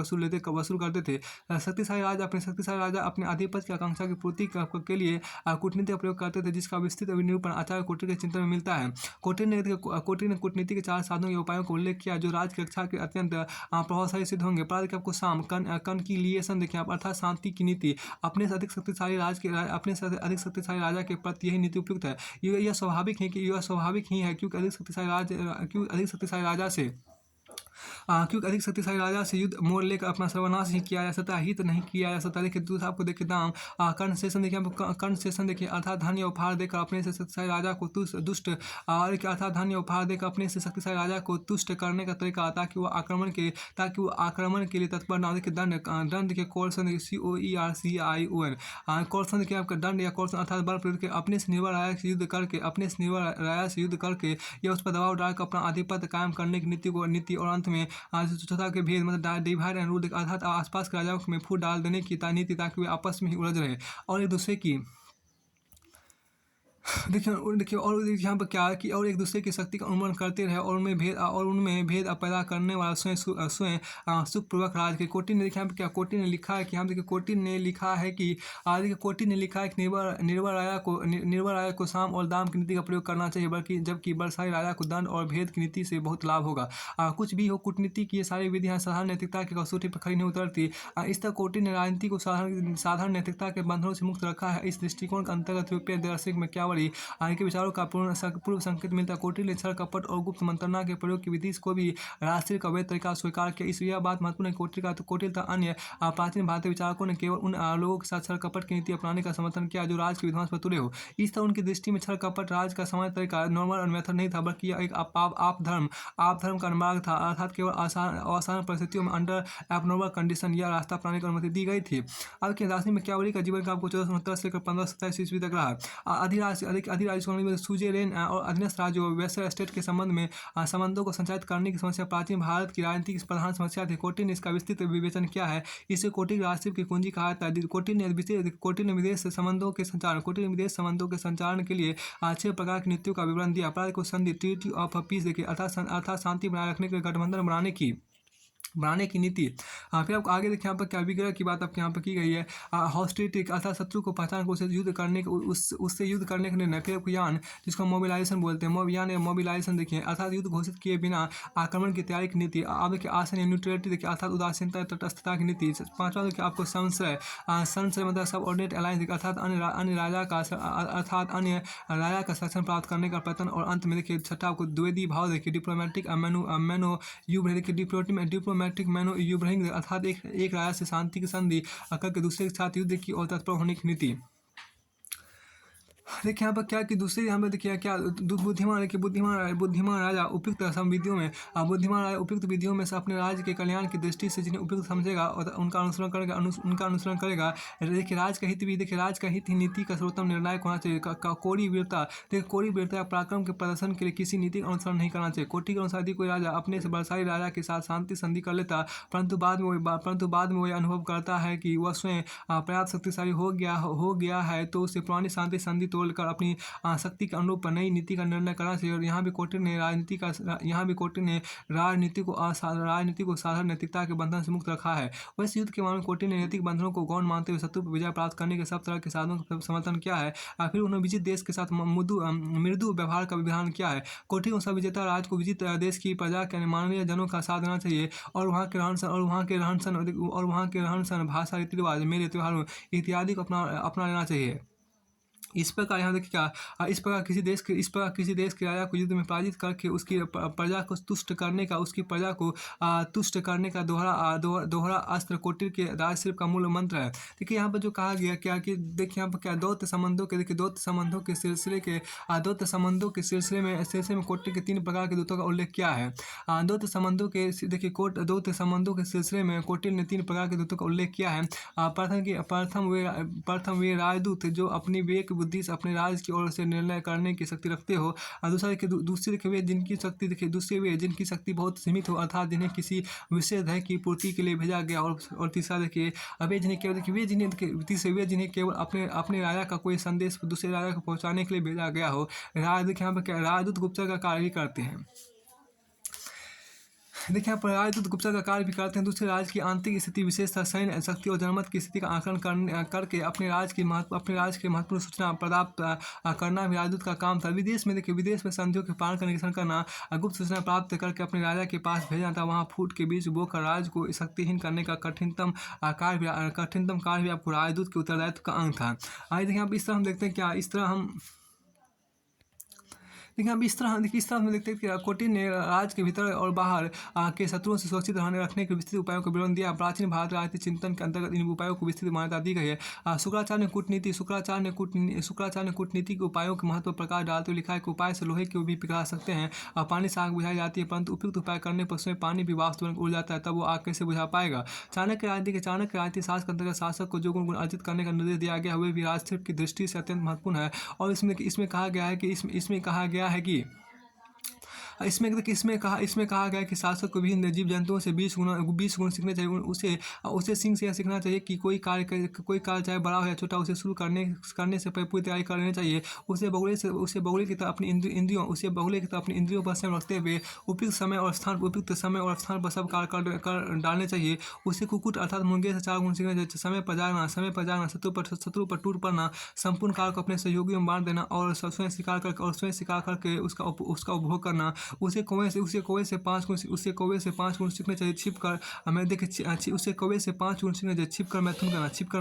Speaker 1: वसूल करते थे। शक्तिशाली राजा अपने आधिपत्य की आकांक्षा की पूर्ति के लिए कूटनीति का प्रयोग करते थे, जिसका विस्तृत निरूपण आचार्य कोटिल के चिंतन में मिलता है। कोटिल ने कूटनीति के 4 साधनों या उपायों का उल्लेख किया जो राज्य की रक्षा के अत्यंत प्रभावशाली सिद्ध होंगे। प्रारंभिक आपको कनकिलिएशन देखिए अर्थात शांति की नीति। अपने से अधिक शक्तिशाली राजा के प्रति यही नीति उपयुक्त है। यह स्वाभाविक ही है क्योंकि अधिक शक्तिशाली राजा से युद्ध मोड़ लेकर अपना सर्वनाश ही किया जा सकता है, हित नहीं किया जा सकता। देखिए दूसरा आपको देखिए दाम कंसेशन देखिए अर्थात धन या उपहार देकर अपने से शक्तिशाली राजा को तुष्ट करने का तरीका ताकि वो आक्रमण के लिए तत्पर ना। देखिए दंड देखिए कोर्सन COERCION कोर्सन देखिए आपका दंड या कोर्सन अर्थात बल प्रयोग करके अपने से निर्भर राजा से युद्ध करके या उस पर दबाव डालकर अपना आधिपत्य कायम करने की नीति और अंत में चौथा के भेद मतलब डिवाइड एंड रूल अर्थात आसपास के राजाओं में फूट डाल देने की नीति ताकि वे आपस में ही उलझ रहे और एक दूसरे की देखिए और यहाँ पर क्या है कि और एक दूसरे की शक्ति का उन्मूलन करते रहे और उनमें भेद पैदा करने वाला स्वयं सुखपूर्वक राज के। कोटि ने देखिए यहाँ पर क्या कोटि ने लिखा है कि हम देखिए कोटि ने लिखा है कि निर्बल राजा को साम और दाम की नीति का प्रयोग करना चाहिए, जबकि बलशाली राजा को दंड और भेद की नीति से बहुत लाभ होगा। कुछ भी हो कूटनीति की ये सारी विधियाँ साधारण नैतिकता की कसौटी पर खड़ी नहीं उतरती। इस तरह कोटि ने राजनीति को साधारण नैतिकता के बंधनों से मुक्त रखा है। इस दृष्टिकोण के अंतर्गत यूरोपीय दार्शनिक मैकियावली सॉरी के विचारों का पूर्व संकेत मिलता है। कौटिल्य ने छल कपट और गुप्त मंत्रणा के प्रयोग की विधि को भी राष्ट्रीय का अवैध तरीका स्वीकार किया। इस यह बात महत्वपूर्ण है। कौटिल्य तथा अन्य प्राचीन भारतीय विचारकों ने केवल उन लोगों के साथ छल कपट की नीति अपनाने का समर्थन किया जो राज के विध्वंस पर तुले हो। इस तरह उनकी दृष्टि में छल कपट राज का सामान्य तरीका नॉर्मल मेथड नहीं था, बल्कि यह एक आप धर्म का मार्ग था, अर्थात केवल असाधारण परिस्थितियों में अंडर एबनॉर्मल कंडीशन यह रास्ता अपनाने की अनुमति दी गई थी। अब के दार्शनिक मैकियावेली का जीवन का आपको 1469 से लेकर 1527 ईस्वी तक रहा। अधिराज्य सुजेरेन और अधीनस्थ राज्यों वेस्टर स्टेट के संबंध में संबंधों को संचालित करने की समस्या प्राचीन भारत की राजनीति की प्रधान समस्या थी। कौटिल्य ने इसका विस्तृत विवेचन किया है। इसे कौटिल्य राजनीति की कुंजी कहा जाता है। कौटिल्य ने विदेश संबंधों के संचालन के लिए 6 प्रकार की नीतियों का विवरण दिया। पहला को संधि ट्रीटी ऑफ पीस देखिए अर्थात शांति बनाए रखने के लिए गठबंधन बनाने की नीति। फिर आपको आगे देखिए यहाँ पर क्या विग्रह की बात आपके यहाँ पर की गई है। हॉस्टिलिटी अर्थात शत्रु को पहचान कर उससे युद्ध करने का निर्णय। फिर आपको यान जिसको मोबिलाइजेशन बोलते हैं, मोबिलाइजेशन देखिए अर्थात युद्ध घोषित किए बिना आक्रमण की तैयारी की नीति। अब देखिए आसन या न्यूट्रलिटी देखिए अर्थात उदासीनता तटस्थता की नीति। पांचवा देखिए आपको संशय मतलब सब ऑर्डिनेट अलायंस अर्थात अन्य राजा का शासन प्राप्त करने का प्रयत्न। और अंत में देखिए छठा आपको द्विवेदी भाव देखिए डिप्लोमेटिक मैनोयूवरिंग अर्थात एक राजा से शांति की संधि करके दूसरे के साथ युद्ध की और तत्पर होने की नीति। देखिए यहाँ पर क्या कि दूसरे यहाँ पर देखिए क्या बुद्धिमान राजा उपयुक्त विधियों में से अपने राज्य के कल्याण की दृष्टि से जिन्हें उपयुक्त समझेगा और उनका अनुसरण करेगा। देखिए राज का हित ही नीति का सर्वोत्तम निर्णायक होना चाहिए। कोरी वीरता या पराक्रम के प्रदर्शन के लिए किसी नीति का अनुसरण नहीं करना चाहिए। कोटि के अनुसार यदि कोई राजा अपने से बलशाली राजा के साथ शांति संधि कर लेता परंतु बाद में वह अनुभव करता है कि वह स्वयं पर्याप्त शक्तिशाली हो गया है तो उसे पुरानी शांति संधि तोड़कर अपनी शक्ति के अनुरूप नई नीति का निर्णय करना चाहिए। और यहाँ भी कौटिल्य ने राजनीति को साधारण नैतिकता के बंधन से मुक्त रखा है। वैसे युद्ध के मामले में कौटिल्य ने नैतिक बंधनों को गौण मानते हुए शत्रु पर विजय प्राप्त करने के सब तरह के साधनों का समर्थन किया है। फिर उन्होंने विजित देश के साथ मृदु व्यवहार का विधान किया है। कौटिल्य अनुसार विजेता राज को विजित देश की प्रजा के मानवीय जनों का साथ देना चाहिए और वहाँ के रहन सहन भाषा रीति रिवाज मेले त्योहारों इत्यादि को अपना लेना चाहिए। इस प्रकार यहाँ देखिए क्या इस प्रकार किसी देश के राजा को युद्ध में पराजित करके उसकी प्रजा को तुष्ट करने का दोहरा अस्त्र कौटिल्य के राजशिल्प का मूल मंत्र है। देखिए यहाँ पर जो कहा गया क्या कि देखिए यहाँ पर क्या दौत्य संबंधों के सिलसिले में कौटिल्य के 3 प्रकार के दूतों का उल्लेख किया है। दौत्य संबंधों के सिलसिले में कौटिल्य ने 3 प्रकार के दूतों का उल्लेख किया है। प्रथम वे राजदूत जो अपनी विवेक बुद्धि से अपने राज्य की ओर से निर्णय करने की शक्ति रखते हो। दूसरे वे जिनकी शक्ति बहुत सीमित हो अर्थात जिन्हें किसी विशेष ध्येय की पूर्ति के लिए भेजा गया। और तीसरा देखिए जिन्हें केवल अपने राजा का कोई संदेश दूसरे राजा को पहुंचाने के लिए भेजा गया हो। राजदूत गुप्तचर का कार्य भी करते हैं। देखिए यहाँ पर राजदूत गुप्तचर का कार्य भी करते हैं। दूसरे राज्य की आंतरिक स्थिति विशेषतः सैन्य शक्ति और जनमत की स्थिति का आकलन करके अपने राज्य की महत्वपूर्ण सूचना प्राप्त करना भी राजदूत का काम था। विदेश में संधियों के पालन का निरीक्षण करना, गुप्त सूचना प्राप्त करके अपने राजा के पास भेजना था। वहाँ फूट के बीच बोकर राज्य को शक्तिहीन करने का कठिनतम कार्य भी आपको राजदूत के उत्तरदायित्व का अंग था। आइए देखिए अब इस तरह हम देखते हैं क्या इस तरह हम देखते हैं कि कौटिल्य ने राज्य के भीतर और बाहर के शत्रुओं से सुरक्षित रखने के विस्तृत उपायों का विवरण दिया। प्राचीन भारत राजनीतिक चिंतन के अंतर्गत इन उपायों को विस्तृत मान्यता दी गई है। शुक्राचार्य ने कूटनीति के उपायों के महत्व प्रकाश डालते हुए लिखा है कि उपाय से लोहे को भी पिघला सकते हैं। पानी से आग बुझाई जाती है परंतु उपयुक्त उपाय करने पर उसमें पानी भी वाष्प बनकर उड़ जाता है, तब वो आग कैसे बुझा पाएगा। चाणक्य राजनीति शास्त्र के अंतर्गत शासक को जो गुण अर्जित करने का निर्देश दिया गया वे भी राजनीति की दृष्टि से अत्यंत महत्वपूर्ण है। और इसमें कहा गया है कि इसमें कहा गया कि शासक को विभिन्न जीव जंतुओं से 20 गुण सीखने चाहिए। उसे सिंह से यह सीखना चाहिए कि कोई कार्य चाहे बड़ा हो या छोटा उसे शुरू करने से पहले पूरी तैयारी कर लेनी चाहिए। उसे बगुले की तरह अपनी इंद्रियों पर संयम रखते हुए उपयुक्त समय और स्थान पर सब कार्य कर डालने चाहिए। उसे कुक्कुट अर्थात मुर्गे से 4 गुण सीखने चाहिए। समय पर जागना, शत्रु पर टूट पड़ना, संपूर्ण कार्य को अपने सहयोगियों में बांट देना और स्वयं शिकार करके उसका उपभोग करना, उसे कौवे से 5 गुण सीखने चाहिए। छिप कर मैं देखिए उसे कौवे से 5 गुण सीखने चाहिए। छिप कर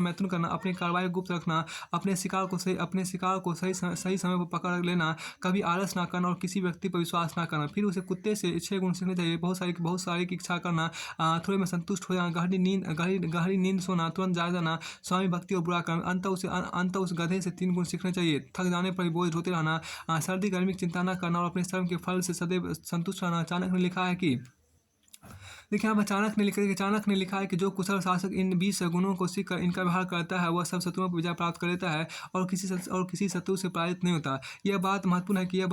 Speaker 1: मैथुन करना, अपनी कार्रवाई गुप्त रखना, अपने शिकार को सही समय पर पकड़ लेना, कभी आलस ना करना और किसी व्यक्ति पर विश्वास ना करना। फिर उसे कुत्ते से 6 गुण सीखने चाहिए। बहुत सारी की इच्छा करना, थोड़े में संतुष्ट हो जाना, गहरी नींद सोना, तुरंत जाग जाना, स्वामी भक्ति और बुरा कर्म। अंत उस गधे से 3 गुण सीखने चाहिए। थक जाने पर भी बोझ ढोते रहना, सर्दी गर्मी की चिंता न करना और अपने श्रम के फल से सदैव संतुष्ट रहना। चाणक्य ने लिखा है कि देखिए यहाँ पर चाणक्य ने लिखा है कि जो कुशल शासक इन 20 गुणों को सीखकर इनका व्यवहार करता है वह सब शत्रुओं पर विजय प्राप्त कर लेता है और किसी शत्रु से पराजित नहीं होता। यह बात महत्वपूर्ण है कि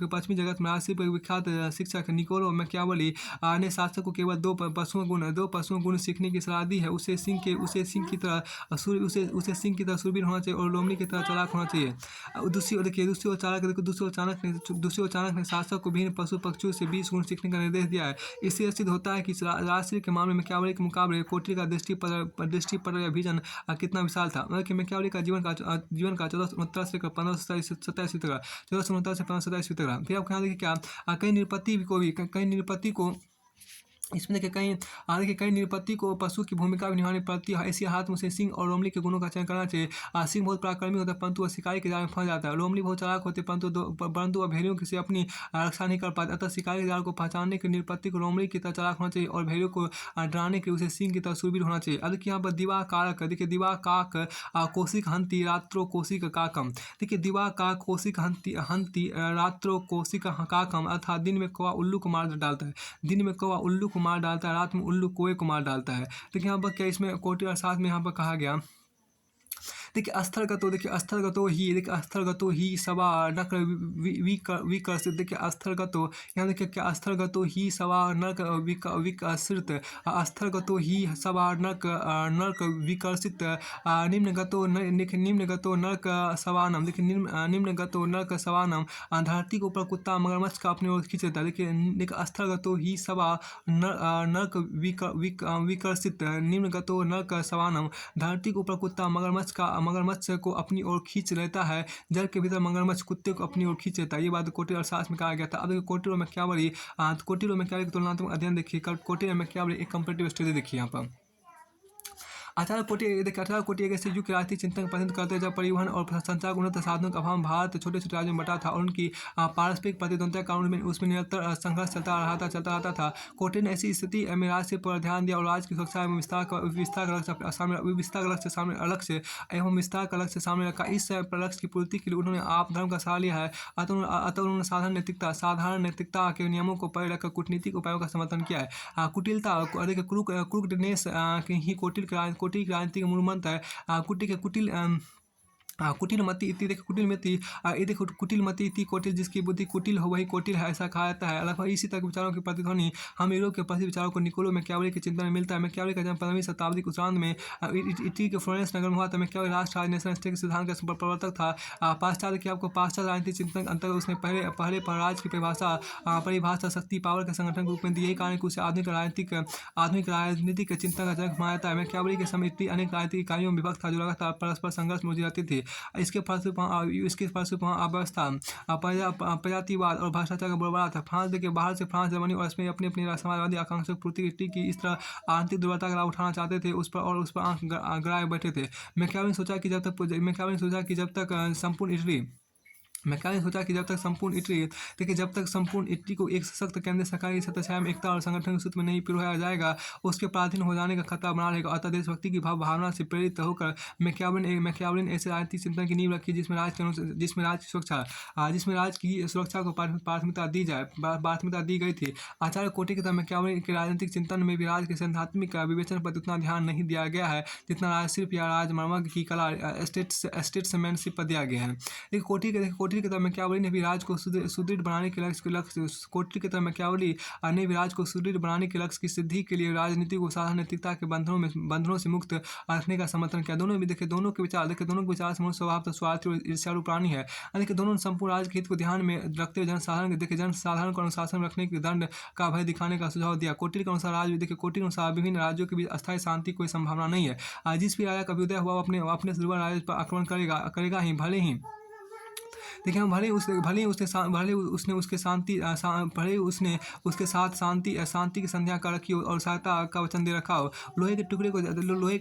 Speaker 1: पश्चिमी जगत में राजसी पर विख्यात शिक्षक निकोलो मैकियावेली ने शासक को केवल 2 पशुओं गुण सीखने की सलाह दी है। उसे सिंह की तरह शूरवीर होना चाहिए और लोमड़ी की तरह चालाक होना चाहिए। दूसरी ओर चाणक्य ने शासक को विभिन्न पशु पक्षियों से 20 गुण सीखने का निर्देश दिया है। इससे सिद्ध होता है कि राजसी के मामले में मैकियावेली के मुकाबले कोटिल का दृष्टिपट या विजन कितना विशाल था। मतलब कि मैकियावेली का जीवन का 1469 से 1527 तक, 1469 से 1527 तक। फिर आप यहाँ देखिए क्या कई निरपति को इसमें देखिए कई निरपत्ति को पशु की भूमिका भी निभानी पड़ती है। ऐसी हाथ में उसे सिंह और लोमड़ी के गुणों का चयन करना चाहिए। सिंह बहुत पराक्रमी होता है परंतु वह शिकारी के जाल में फंस जाता है। लोमड़ी बहुत चालाक होती है परंतु वह भेड़ियों से अपनी रक्षा नहीं कर पाती। अतः शिकारी के जाल को पहचानने के निरपत्ति को लोमड़ी की तरह चालाक होना चाहिए और भेड़ियों को डराने के उसे सिंह की तरह शूरवीर होना चाहिए। अब देखिए यहाँ पर दिवा कारक, देखिए दिवा काक कोशिक हंती रात्रो कोशिक काकम। देखिए दिवा काक कोशिक हंती रात्रो कोशिक काकम अर्थात दिन में कौवा उल्लू को मार डालता है, मार डालता है, रात में उल्लू कौवे को मार डालता है। देखिए यहाँ पर क्या इसमें कोटि अर्थात में यहाँ पर कहा गया देखिए स्थलगतो ही सवा नक विकसित। देखिए स्थलगतो यहाँ देखिए क्या स्थलगतो ही सवा नक विकसित, स्थलगतो ही सवा नक विकसित, निम्नगतो नरक सवानम। देखिए निम्नगतो नरक सवानम धरती के ऊपर कुत्ता मगरमच्छ का अपनी ओर खींच लेता है। देखिए स्थलगतो ही सवा नरक विकसित, निम्नगतो नरक सवानम धरती के ऊपर कुत्ता मगरमच्छ को अपनी ओर खींच लेता है, जल के भीतर मगरमच्छ कुत्ते को अपनी ओर खींच लेता है। ये बात कोटिल अर्थशास्त्र में कहा गया था। अब देखिए कोटिल और मैकियावेली की तुलनात्मक अध्ययन देखिए। कोटिल और मैकियावेली एक कंपैरेटिव स्टडी देखिए यहाँ पर। अठारह कोटि एक ऐसे युग के राजनीतिक चिंतन पसंद करते हैं जब परिवहन और संचार के उन्नत साधनों का अभाव भारत छोटे छोटे राज्यों में बटा था और उनकी पारस्परिक प्रतिद्वंद्विता के कारण उसमें निरंतर संघर्ष चलता रहता था। कोटिल ने ऐसी स्थिति में राज्य पर ध्यान दिया और राज्य की सुरक्षा एवं विस्तार का लक्ष्य सामने रखा। इस लक्ष्य की पूर्ति के लिए उन्होंने आप धर्म का सहारा लिया है। अतः उन्होंने साधारण नैतिकता के नियमों को परे रखकर कूटनीतिक उपायों का समर्थन किया है। कुटिलता क्रूकनेस ही कोटिल की राजनीति का मूल मंत्र है। कुटिलमती इति देखिए कुटिलमती इति कोटिल, जिसकी बुद्धि कुटिल हो वही कोटिल है, ऐसा कहा जाता है। लगभग इसी तरह के विचारों की प्रतिध्वनि हम यूरोप के प्रसिद्ध विचारों को निकोलो मैकियावेली के चिंतन में मिलता है। मैकियावेली का जन्म 15वीं शताब्दी के उत्तरार्ध में इटली के फ्लोरेंस नगर में हुआ था। मैकियावेली राष्ट्र नेशनल स्टेट के सिद्धांत का प्रवर्तक था। पाश्चात्य राजनीतिक चिंतन के अंतर्गत उसने पहले राज्य की परिभाषा शक्ति पावर के संगठन के रूप में दी। यही कारण कि उसे आधुनिक राजनीतिक चिंतन का जनक माना जाता है। मैकियावेली के समय इटली अनेक राजनीतिक इकाइयों में विभक्त था जो लगातार परस्पर संघर्ष में उलझी रहती थी। इसके फलस्वरूप अव्यवस्था, प्रजातिवाद और भ्रष्टाचार का बोलबाला था। फ्रांस देखिए बाहर से फ्रांस, जर्मनी और स्पेन अपनी समाजवादी आकांक्षा की पूर्ति की इस तरह आंतरिक दुर्बलता का लाभ उठाना चाहते थे, उस पर आंख गड़ाए बैठे थे। मैकियावेली ने सोचा कि जब तक संपूर्ण इटली को एक सशक्त केंद्र सरकार की छत्रछाया में एकता और संगठन के सूत्र में नहीं पिरोया जाएगा, उसके पराधीन हो जाने का खतरा बना रहेगा। अतः देशभक्ति की भावना से प्रेरित होकर मैकियावेली ने ऐसे राजनीतिक चिंतन की नींव रखी जिसमें राज्य की सुरक्षा को प्राथमिकता दी गई थी। आचार्य कोटि की तरह मैकियावेली के राजनीतिक चिंतन में भी राज्य के सैद्धांतिक विवेचन पर उतना ध्यान नहीं दिया गया है जितना राजशिल्प या राजमर्मज्ञ की कला स्टेट्समैनशिप पर दिया गया है। कोटि की तरह मैकियावेली ने भी राज्य को सुदृढ़ बनाने के लक्ष्य की सिद्धि के लिए राजनीति को साधारण नैतिकता के बंधनों से मुक्त रखने का समर्थन किया। दोनों के विचार समूह स्वभाव स्वार्थी और ईर्ष्यालु प्राणी है। दोनों ने संपूर्ण राज्य के हित को ध्यान में रखते हुए जनसाधारण को अनुशासन रखने के दंड का भय दिखाने का सुझाव दिया। कोटि के अनुसार विभिन्न राज्यों के बीच अस्थायी शांति कोई संभावना नहीं है। जिस भी राजा का अभ्युदय हुआ अपने से दुर्बल राज्य पर आक्रमण करेगा ही, भले ही देखिए हम भले ही उसने उसके भले ही उसने उसके साथ शांति की संध्या कर रखी हो और सहायता का वचन दे रखा हो, लोहे के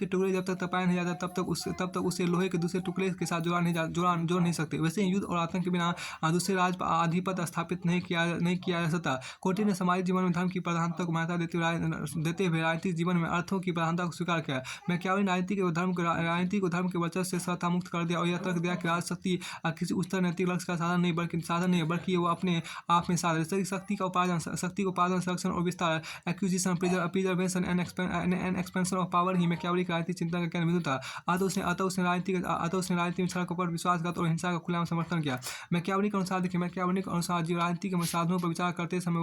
Speaker 1: टुकड़े जब तक तपाया नहीं जाता तब तक उसे लोहे के दूसरे टुकड़े के साथ जोड़ नहीं सकते। वैसे ही युद्ध और आतंक के बिना दूसरे राज्य पर आधिपत्य स्थापित नहीं किया जा सकता। कोटी ने समाज जीवन में धर्म की प्रधानता को मान्यता देते हुए राजनीतिक जीवन में अर्थों की प्रधानता को स्वीकार किया। मैकियावेली राजनीति को धर्म के वर्चस्व से स्वतः मुक्त कर दिया और यह तर्क दिया कि राजशक्ति किसी उच्चतर नैतिक लक्ष्य का साधन नहीं है, बल्कि वो अपने आप में साधन है। शक्ति का उपार्जन, संरक्षण और विस्तार, acquisition, preservation and expansion of power he Machiavelli की राजनीतिक चिंतन का केंद्र बिंदु था। अतः उसने राजनीति में छल कपट, विश्वासघात और हिंसा का खुलेआम समर्थन किया। मैकियावेली के अनुसार जीव राजनीति के साधनों पर विचार करते समय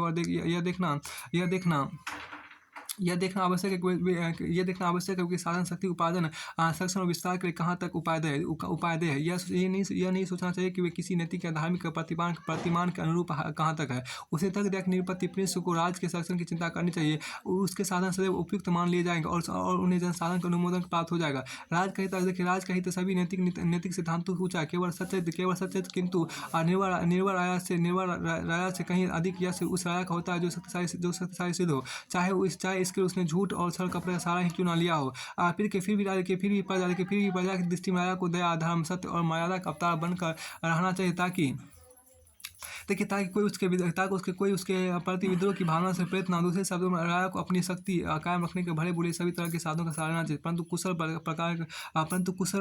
Speaker 1: यह देखना आवश्यक है कि साधन शक्ति उपार्जन, संरक्षण और विस्तार के लिए कहाँ तक उपादेय है। यह नहीं सोचना चाहिए कि वे किसी नैतिक या धार्मिक प्रतिमान के अनुरूप कहाँ तक है। उसे तक दिया कि निरपत्ति प्रिंस को राज्य के संरक्षण की चिंता करनी चाहिए। उसके साधन सदैव उपयुक्त मान लिए जाएंगे और उन्हें जनसाधन का अनुमोदन प्राप्त हो जाएगा। राज का हित सभी नैतिक सिद्धांतों से ऊंचा है। केवल सच्चे किंतु निर्भर राजा से कहीं अधिक यश उस राजा का होता है जो शक्तिशाली सिद्ध हो, चाहे इसके उसने झूठ और छल कपट का सहारा ही क्यों ना लिया हो। फिर भी प्रजा की दृष्टि में राजा को दया, धर्म, सत्य और मर्यादा का अवतार बनकर रहना चाहिए, ताकि कोई उसके प्रति विद्रोह की भावना से प्रेरित ना। दूसरे शब्दों में राजा को अपनी शक्ति कायम रखने के भले बुरे सभी तरह के साधनों का सहारा लेना चाहिए, परंतु कुशल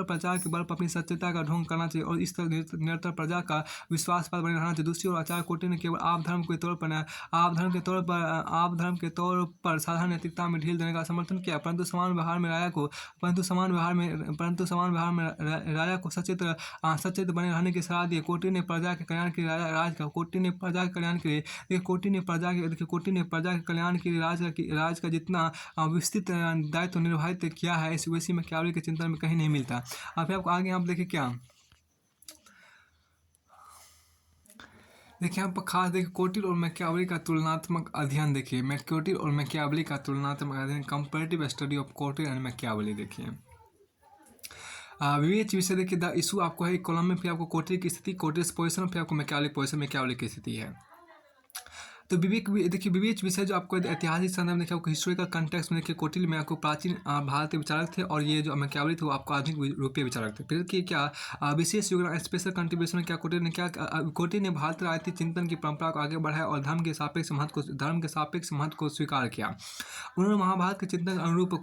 Speaker 1: प्रचार के बल पर अपनी सत्यता का ढोंग करना चाहिए और इस तरह निरंतर प्रजा का विश्वास पर बने रहना चाहिए। दूसरी ओर आचार्य कोटी ने केवल आप धर्म के तौर पर साधारण नैतिकता में ढील देने का समर्थन किया, परंतु समान व्यवहार में राजा को सचेत बने रहने की सलाह दी। कोटी ने प्रजा के कल्याण के लिए कोटी ने प्रजा के कल्याण के लिए राज का जितना विस्तृत दायित्व निर्वाहित किया है, इस वैसी मैकियावेली के चिंतन में कहीं नहीं मिलता। अब आपको आगे आप देखिए क्या देखिए, यहाँ पर खास देखिए कोटिल और मैकियावेली का तुलनात्मक अध्ययन। देखिए कोटिल और मैकियावेली का तुलनात्मक अध्ययन, comparative study of Kautilya and Machiavelli. देखिए विवेच विषय देखिए द इशू आपको है एक कॉलम में, फिर आपको कोटिल की स्थिति, कोटिल पोजिशन, फिर आपको मैकियावेली की स्थिति है। तो विवेच विषय जो आपको ऐतिहासिक संदर्भ देखिए, आपको हिस्टोरिकल कंटेक्स्ट में देखिए कोटिल में आपको प्राचीन भारतीय विचारक थे और ये जो मैकियावेली थे वो आपको आधुनिक यूरोपीय विचारक थे। फिर कि क्या विशेष योगदान, स्पेशल कंट्रीब्यूशन क्या कोटिल ने भारतीय राजनीतिक चिंतन की परंपरा को आगे बढ़ाया और धर्म के सापेक्ष महत्व को स्वीकार किया। उन्होंने महाभारत के चिंतन के अनुरूप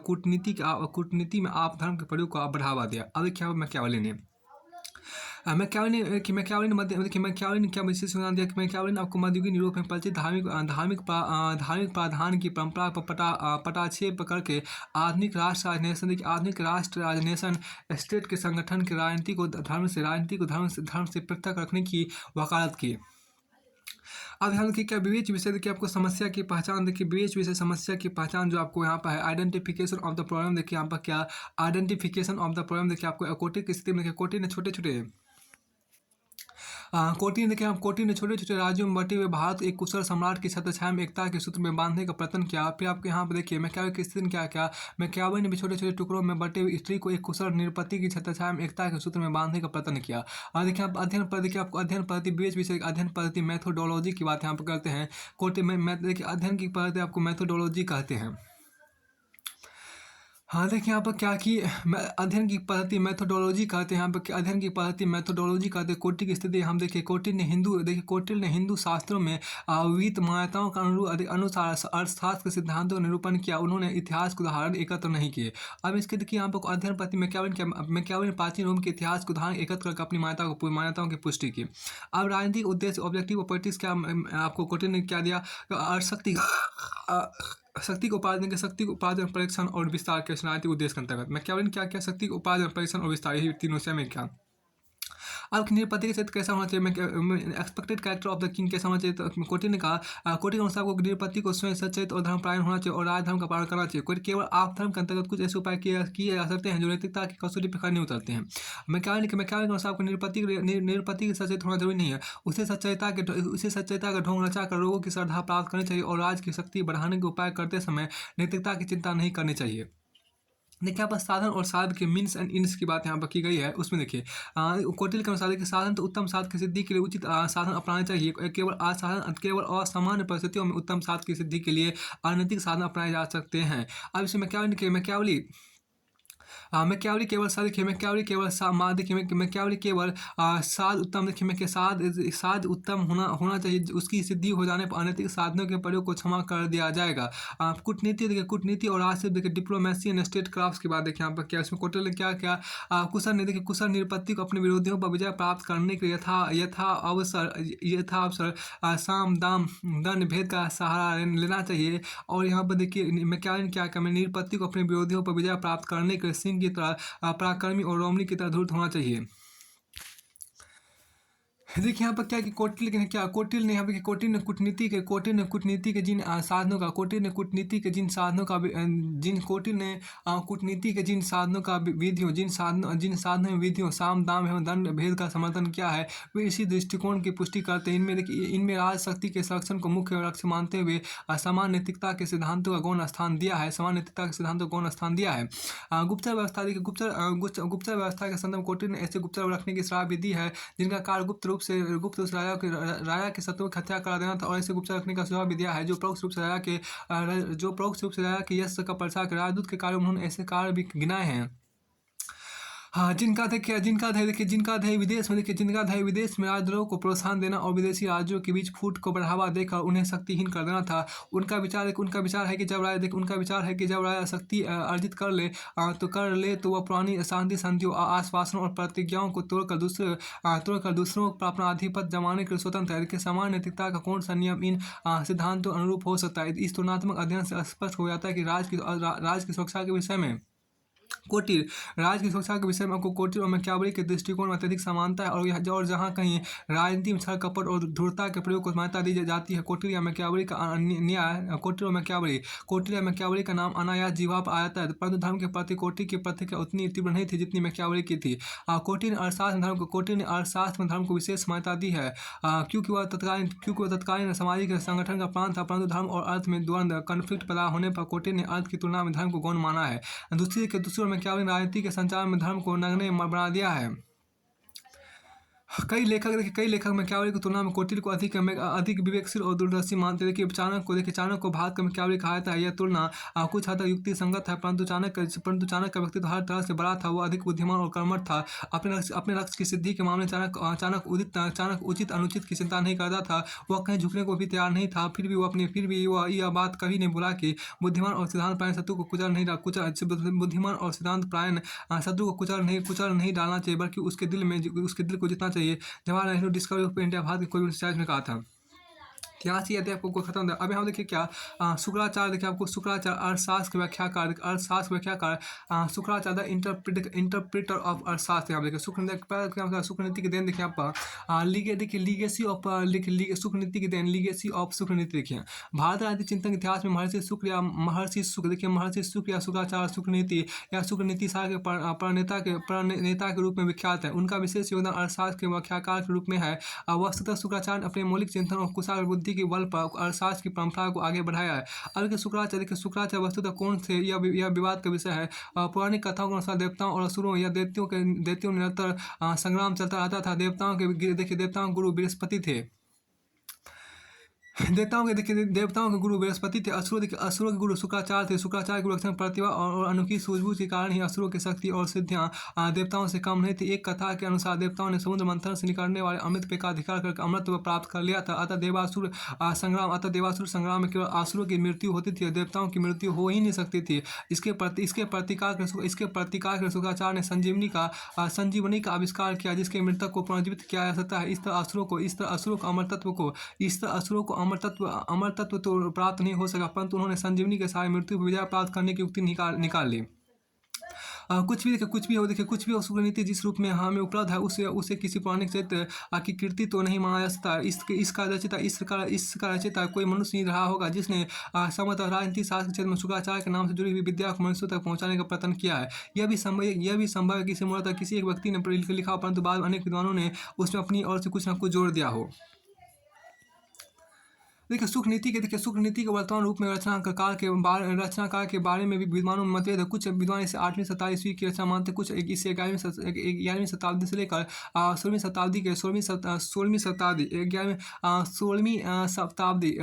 Speaker 1: कूटनीति में आप धर्म के प्रयोग को बढ़ावा दिया। अब क्या मैकियावेली ने क्या विशेष योगदान दिया कि मैकियावेली ने आपको मध्ययुगीन यूरोप में परिचित धार्मिक प्रावधान की परंपरा पर पटाक्षेप करके आधुनिक राष्ट्र राजनेशन स्टेट के संगठन के राजनीति को धर्म से पृथक रखने की वकालत की। अब ध्यान रखिए क्या विवेच विषय देखिए आपको समस्या की पहचान, देखिए विवेच विषय समस्या की पहचान जो आपको यहाँ पर है आइडेंटिफिकेशन ऑफ द प्रॉब्लम। देखिए यहाँ पर क्या आइडेंटिफिकेशन ऑफ द प्रॉब्लम, देखिए आपको कोटि की स्थिति में देखिए कोटि ने छोटे छोटे राज्यों में बटे हुए भारत एक कुशल सम्राट की छत्रछाया में एकता के सूत्र में बांधने का प्रयत्न किया। फिर आपके यहाँ पर देखिए मैकियावेली की स्थिति में क्या मैकियावेली ने भी छोटे छोटे टुकड़ों में बटे हुए स्त्री को एक कुशल निरपत्ति की छत्रछाया में एकता के सूत्र में बांधने का प्रयत्न किया। और देखिए आप अध्ययन पद्धति विवेच विषय अध्ययन पद्धति मैथोडोलॉजी की बात यहाँ पर करते हैं। कोटि में देखिए अध्ययन की पद्धति आपको मैथोडोलॉजी कहते हैं। हाँ देखिए यहाँ पर क्या कि अध्ययन की पद्धति मैथोडोलॉजी कहते हैं। यहाँ पर अध्ययन की पद्धति मैथोडोलॉजी कहते हैं। कोटि की स्थिति हम देखिए कोटिल ने हिंदू शास्त्रों में विविध मान्यताओं का अनुसार अर्थशास्त्र के सिद्धांतों का निरूपण किया। उन्होंने इतिहास के उदाहरण एकत्र नहीं किए। अब इसके देखिए यहाँ पर अध्ययन पद्धति मैकियावेली ने प्राचीन रोम के इतिहास के उदाहरण एकत्र करके अपनी मान्यताओं की पुष्टि की। अब राजनीतिक उद्देश्य ऑब्जेक्टिव ऑफ पॉलिटिक्स क्या आपको कोटिल ने क्या दिया, शक्ति को उपार्जन परीक्षण और विस्तार के राजनीतिक उद्देश्य के अंतर्गत मैकियावेली ने क्या शक्ति को उपार्जन परीक्षण और विस्तार, यही तीनों से में क्या। अब निरपत्ति के क्षेत्र कैसा होना चाहिए, expected character of the king कैसा होना चाहिए। तो कोटि ने कहा कोटि के अनुसार को निरपत्ति को स्वयं सचेत और धर्मपरायण होना चाहिए और राजधर्म का पालन करना चाहिए। कोई केवल आप धर्म के अंतर्गत कुछ ऐसे उपाय किए जा सकते हैं जो नैतिकता की कसौटी पर खरे नहीं उतरते हैं। मैकियावेली के अनुसार को निरपत्ति के सचेत होना जरूरी नहीं है, उसे सच्चाईता का ढोंग रचा कर लोगों की श्रद्धा प्राप्त करनी चाहिए और राज की शक्ति बढ़ाने के उपाय करते समय नैतिकता की चिंता नहीं करनी चाहिए। देखिए यहाँ पर साधन और साध के मीन्स एंड इन्स की बात यहाँ पर की गई है। उसमें देखिए कौटिल्य के अनुसार देखिए साधन तो उत्तम साध की सिद्धि के लिए उचित साधन अपनाने चाहिए। केवल असामान्य परिस्थितियों में उत्तम साध की सिद्धि के लिए अनैतिक साधन अपनाए जा सकते हैं। अब इसमें मैक्यावली मैक्यावली केवल साध देखिए मैक्यावली केवल देखिए मैक्यावली केवल साध उत्तम देखिए मैं साध उत्तम होना चाहिए। उसकी सिद्धि हो जाने पर अनैतिक साधनों के प्रयोग को क्षमा कर दिया जाएगा। कूटनीति देखिए कूटनीति और राजनीति देखिए डिप्लोमेसी एंड स्टेट क्राफ्ट की बात देखिए यहाँ पर क्या इसमें कौटिल्य ने क्या क्या कुशल निरपत्ति को अपने विरोधियों पर विजय प्राप्त करने के लिए यथा अवसर साम दाम दंड भेद का सहारा लेना चाहिए। और यहाँ पर देखिए मैक्यावली ने क्या क्या निरपत्ति को अपने विरोधियों पर विजय प्राप्त करने के लिए सिंह की तरह पराक्रमी और रोमनी की तरह धूर्त होना चाहिए। देखिए यहाँ पर क्या कि कौटिल्य ने यहाँ पे कौटिल्य ने कूटनीति के जिन साधनों का कौटिल्य ने कूटनीति के जिन साधनों का जिन कौटिल्य ने कूटनीति के जिन साधनों का विधियों जिन साधनों में विधियों साम दाम एवं दंड भेद का समर्थन किया है वे इसी दृष्टिकोण की पुष्टि करते हैं। इनमें देखिए इनमें राजशक्ति के संरक्षण को मुख्य लक्ष्य मानते हुए समान नैतिकता के सिद्धांतों का गौण स्थान दिया है। गुप्तचर व्यवस्था देखिए गुप्तचर व्यवस्था के संदर्भ में कौटिल्य ने ऐसे गुप्तचर रखने की सलाह भी दी है जिनका कार्य गुप्त रूप से राजा के शत्रुओं की हत्या करा देना था। और ऐसे गुप्तचर रखने का सुझाव भी दिया है जो परोक्ष रूप से राजा के यश का प्रचार कर राजदूत के कार्य उन्होंने ऐसे कार्य भी गिनाए हैं। हाँ जिनका ध्येय विदेश में राजद्रोह को प्रोत्साहन देना और विदेशी राज्यों के बीच फूट को बढ़ावा देकर उन्हें शक्तिहीन कर देना था। उनका विचार है कि जब राजा शक्ति अर्जित कर ले तो वह पुरानी शांति संधियों आश्वासनों और प्रतिज्ञाओं को तोड़कर दूसरों पर अपना आधिपत्य जमाने के लिए स्वतंत्र है। देखिए समान नैतिकता का कौन सा नियम इन सिद्धांतों अनुरूप हो सकता है। इस तुलनात्मक अध्ययन से स्पष्ट हो जाता है कि राज की सुरक्षा के विषय में आपको कौटिल्य और मैकियावेली के दृष्टिकोण में अत्यधिक समानता है। और जहाँ कहीं राजनीति में छल कपट और धूर्तता के प्रयोग को मान्यता दी जाती है कौटिल्य और मैकियावेली का नाम अनायास जीवा पर आ जाता है। परंतु धर्म के प्रति कौटिल्य की प्रतिक्रिया उतनी तीव्र नहीं थी जितनी मैकियावेली की थी। कौटिल्य ने अर्थशास्त्र में धर्म को विशेष मान्यता दी है क्योंकि वह तत्कालीन सामाजिक संगठन का प्राण था। परंतु धर्म और अर्थ में द्वंद्व कन्फ्लिक्ट पैदा होने पर कौटिल्य ने अर्थ की तुलना में धर्म को गौण माना है। दूसरी मैकियावेली राजनीति के संचार में धर्म को नगण्य बना दिया है। कई लेखक मैकियावेली की तुलना में कौटिल्य को अधिक विवेकशील और दूरदर्शी मानते हैं। चाणक्य को भारत का मैकियावेली कहा जाता है। यह तुलना कुछ हद तक युक्ति संगत है परंतु चाणक्य का व्यक्तित्व हर तरह से बड़ा था। वो अधिक बुद्धिमान और कर्मठ था। अपने लक्ष्य की सिद्धि के मामले में चाणक्य उचित अनुचित की चिंता नहीं करता था। वह कहीं झुकने को भी तैयार नहीं था। फिर भी वह यह बात कभी नहीं भूला कि बुद्धिमान और सिद्धांत प्रायण शत्रु को कुचल नहीं डालना चाहिए बल्कि उसके दिल को जितना चाहिए। Jawaharlal Nehru discovery of India Bharat के कोई भी रिसर्च में कहा था। यहाँ से यदि आपको खत्म होता है। अब यहाँ देखिए क्या शुक्राचार्य देखिए आपको शुक्राचार्य अर्थशास्त्र के व्याख्याकार शुक्राचार्य द इंटरप्रेटर ऑफ अर्थशास्त्र। यहाँ देखिए शुक्रनीति के देन देखिए आप लीगेसी ऑफ शुक्रनीति देखिए। भारत राजनीतिक चिंतन इतिहास में महर्षि शुक्र या शुक्राचार्य शुक्रनीति सार के प्रणेता के रूप में विख्यात है। उनका विशेष योगदान अर्थशास्त्र के व्याख्याकार के रूप में है। वस्तुतः शुक्राचार्य ने अपने मौलिक चिंतन और कुशल बुद्धि के बल पर अर्थशास्त्र की परंपरा को आगे बढ़ाया है। अब शुक्राचार्य वस्तुतः कौन थे यह विवाद का विषय है। पौराणिक कथाओं के अनुसार देवताओं और असुरों या दैत्यों निरंतर संग्राम चलता रहता था। देवताओं के गुरु बृहस्पति थे। देवताओं के गुरु बृहस्पति थे। असुरों के गुरु शुक्राचार्य थे। शुक्राचार्य की लक्षण प्रतिभा और अनोखी सूझबूझ के कारण ही असुरों की शक्ति और सिद्धियां देवताओं से कम नहीं थी। एक कथा के अनुसार देवताओं ने समुद्र मंथन से निकलने वाले अमृत पे का अधिकार करके अमृतत्व प्राप्त कर लिया था। अतः देवासुर संग्राम में केवल असुरों की मृत्यु होती थी, देवताओं की मृत्यु हो ही नहीं सकती थी। इसके प्रतिकार के शुक्राचार्य ने संजीवनी का आविष्कार किया जिसके मृतक को पुनर्जीवित किया जा सकता है। इस तरह असुरों को अमरतत्व तो प्राप्त नहीं हो सका परंतु उन्होंने संजीवनी के सहारे मृत्यु पर विजय प्राप्त करने की युक्ति निकाल ली। कुछ भी हो शुक्रनीति जिस रूप में हमें उपलब्ध है उसे किसी पौराणिक चरित्र की कृति तो नहीं माना जा सकता। इसका रचयिता कोई मनुष्य नहीं रहा होगा जिसने संभवतः राजनीति शास्त्र क्षेत्र में शुक्राचार्य के नाम से जुड़ी हुई विद्या को मनुष्यों तक पहुंचाने का प्रयत्न किया है। यह भी संभव है कि मूलतः किसी एक व्यक्ति ने लिखा परंतु बाद अनेक विद्वानों ने उसमें अपनी ओर से कुछ न कुछ जोड़ दिया हो। देखिए सुख नीति के वर्तमान रूप में रचनाकार के बारे में भी विद्वानों में मतभेद है। कुछ विद्वान इसे 8वीं शताब्दी ईस्वी की रचना मानते हैं, कुछ इसे 11वीं शताब्दी से लेकर 16वीं शताब्दी के 16वीं शताब्दी 16वीं शताब्दी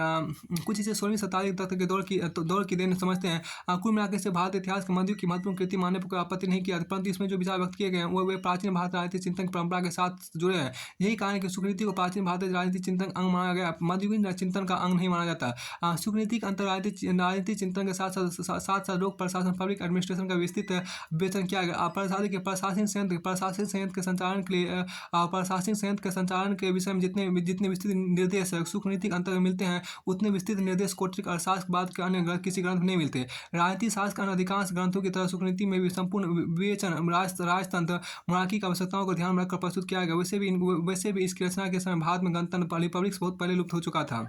Speaker 1: कुछ इसे 16वीं शताब्दी तक के दौर की देन समझते हैं। कुल मिलाकर इसे भारत इतिहास के मध्य की महत्वपूर्ण कृति मानने पर कोई आपत्ति नहीं किया, परंतु इसमें जो विचार व्यक्त किए गए हैं वो वे प्राचीन भारत राजनीतिक चिंतन की परंपरा के साथ जुड़े हैं। यही कारण है कि सुकृति को प्राचीन भारतीय राजनीतिक चिंतन अंग माना गया, मध्ययुगीन चिंतन का अंग नहीं माना जाता। सुकृतिक अंतर राजनीतिक चिंतन के साथ लोक प्रशासन पब्लिक एडमिनिस्ट्रेशन का विस्तृत विवेचन किया गया। प्रशासनिक संयंत्र के संचालन के लिए प्रशासनिक संयंत्र के संचालन के विषय में जितने जितने विस्तृत निर्देश सुकृतिक अंतर में मिलते हैं, उतने विस्तृत निर्देश कौटिक अर्थशास्त्र बाद के अन्य किसी ग्रंथ में नहीं मिलते। राजनीति शास्त्र के अधिकांश ग्रंथों की तरह सुकृति में भी संपूर्ण विवेचन राजतंत्र मोनार्की की आवश्यकताओं को ध्यान में रखकर प्रस्तुत किया गया। वैसे भी इसकी रचना के समय भारत में गणतंत्र रिपब्लिक बहुत पहले लुप्त हो चुका था।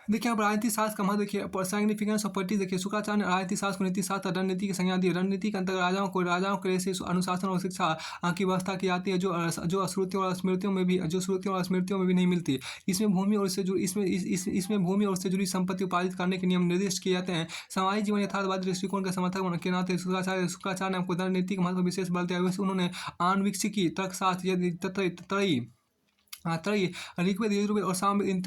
Speaker 1: देखिए यहाँ पर राजनीति शास्त्र का महत्व देखिए, साइग्निफिकेंस ऑफ पॉलिटिक्स देखिए, शुक्राचार्य ने राजनीति शास्त्र को नीति शास्त्र रणनीति की संज्ञा दी। रणनीति के अंतर्गत राजाओं के लिए अनुशासन और शिक्षा की व्यवस्था की जाती है, जो श्रुतियों और स्मृतियों में भी नहीं मिलती। इसमें भूमि और उससे जुड़ी संपत्ति उपार्जित करने के नियम निर्दिष्ट किए जाते हैं। सामाजिक जीवन यथार्थवादी दृष्टिकोण के समर्थक के नाते शुक्राचार्य ने आपको रणनीति के महत्व विशेष बल दिया। वैसे उन्होंने आन्वीक्षिकी तर्कशास्त्र त्रयी ऋग्वेद यजुर्वेद और सामवेद इन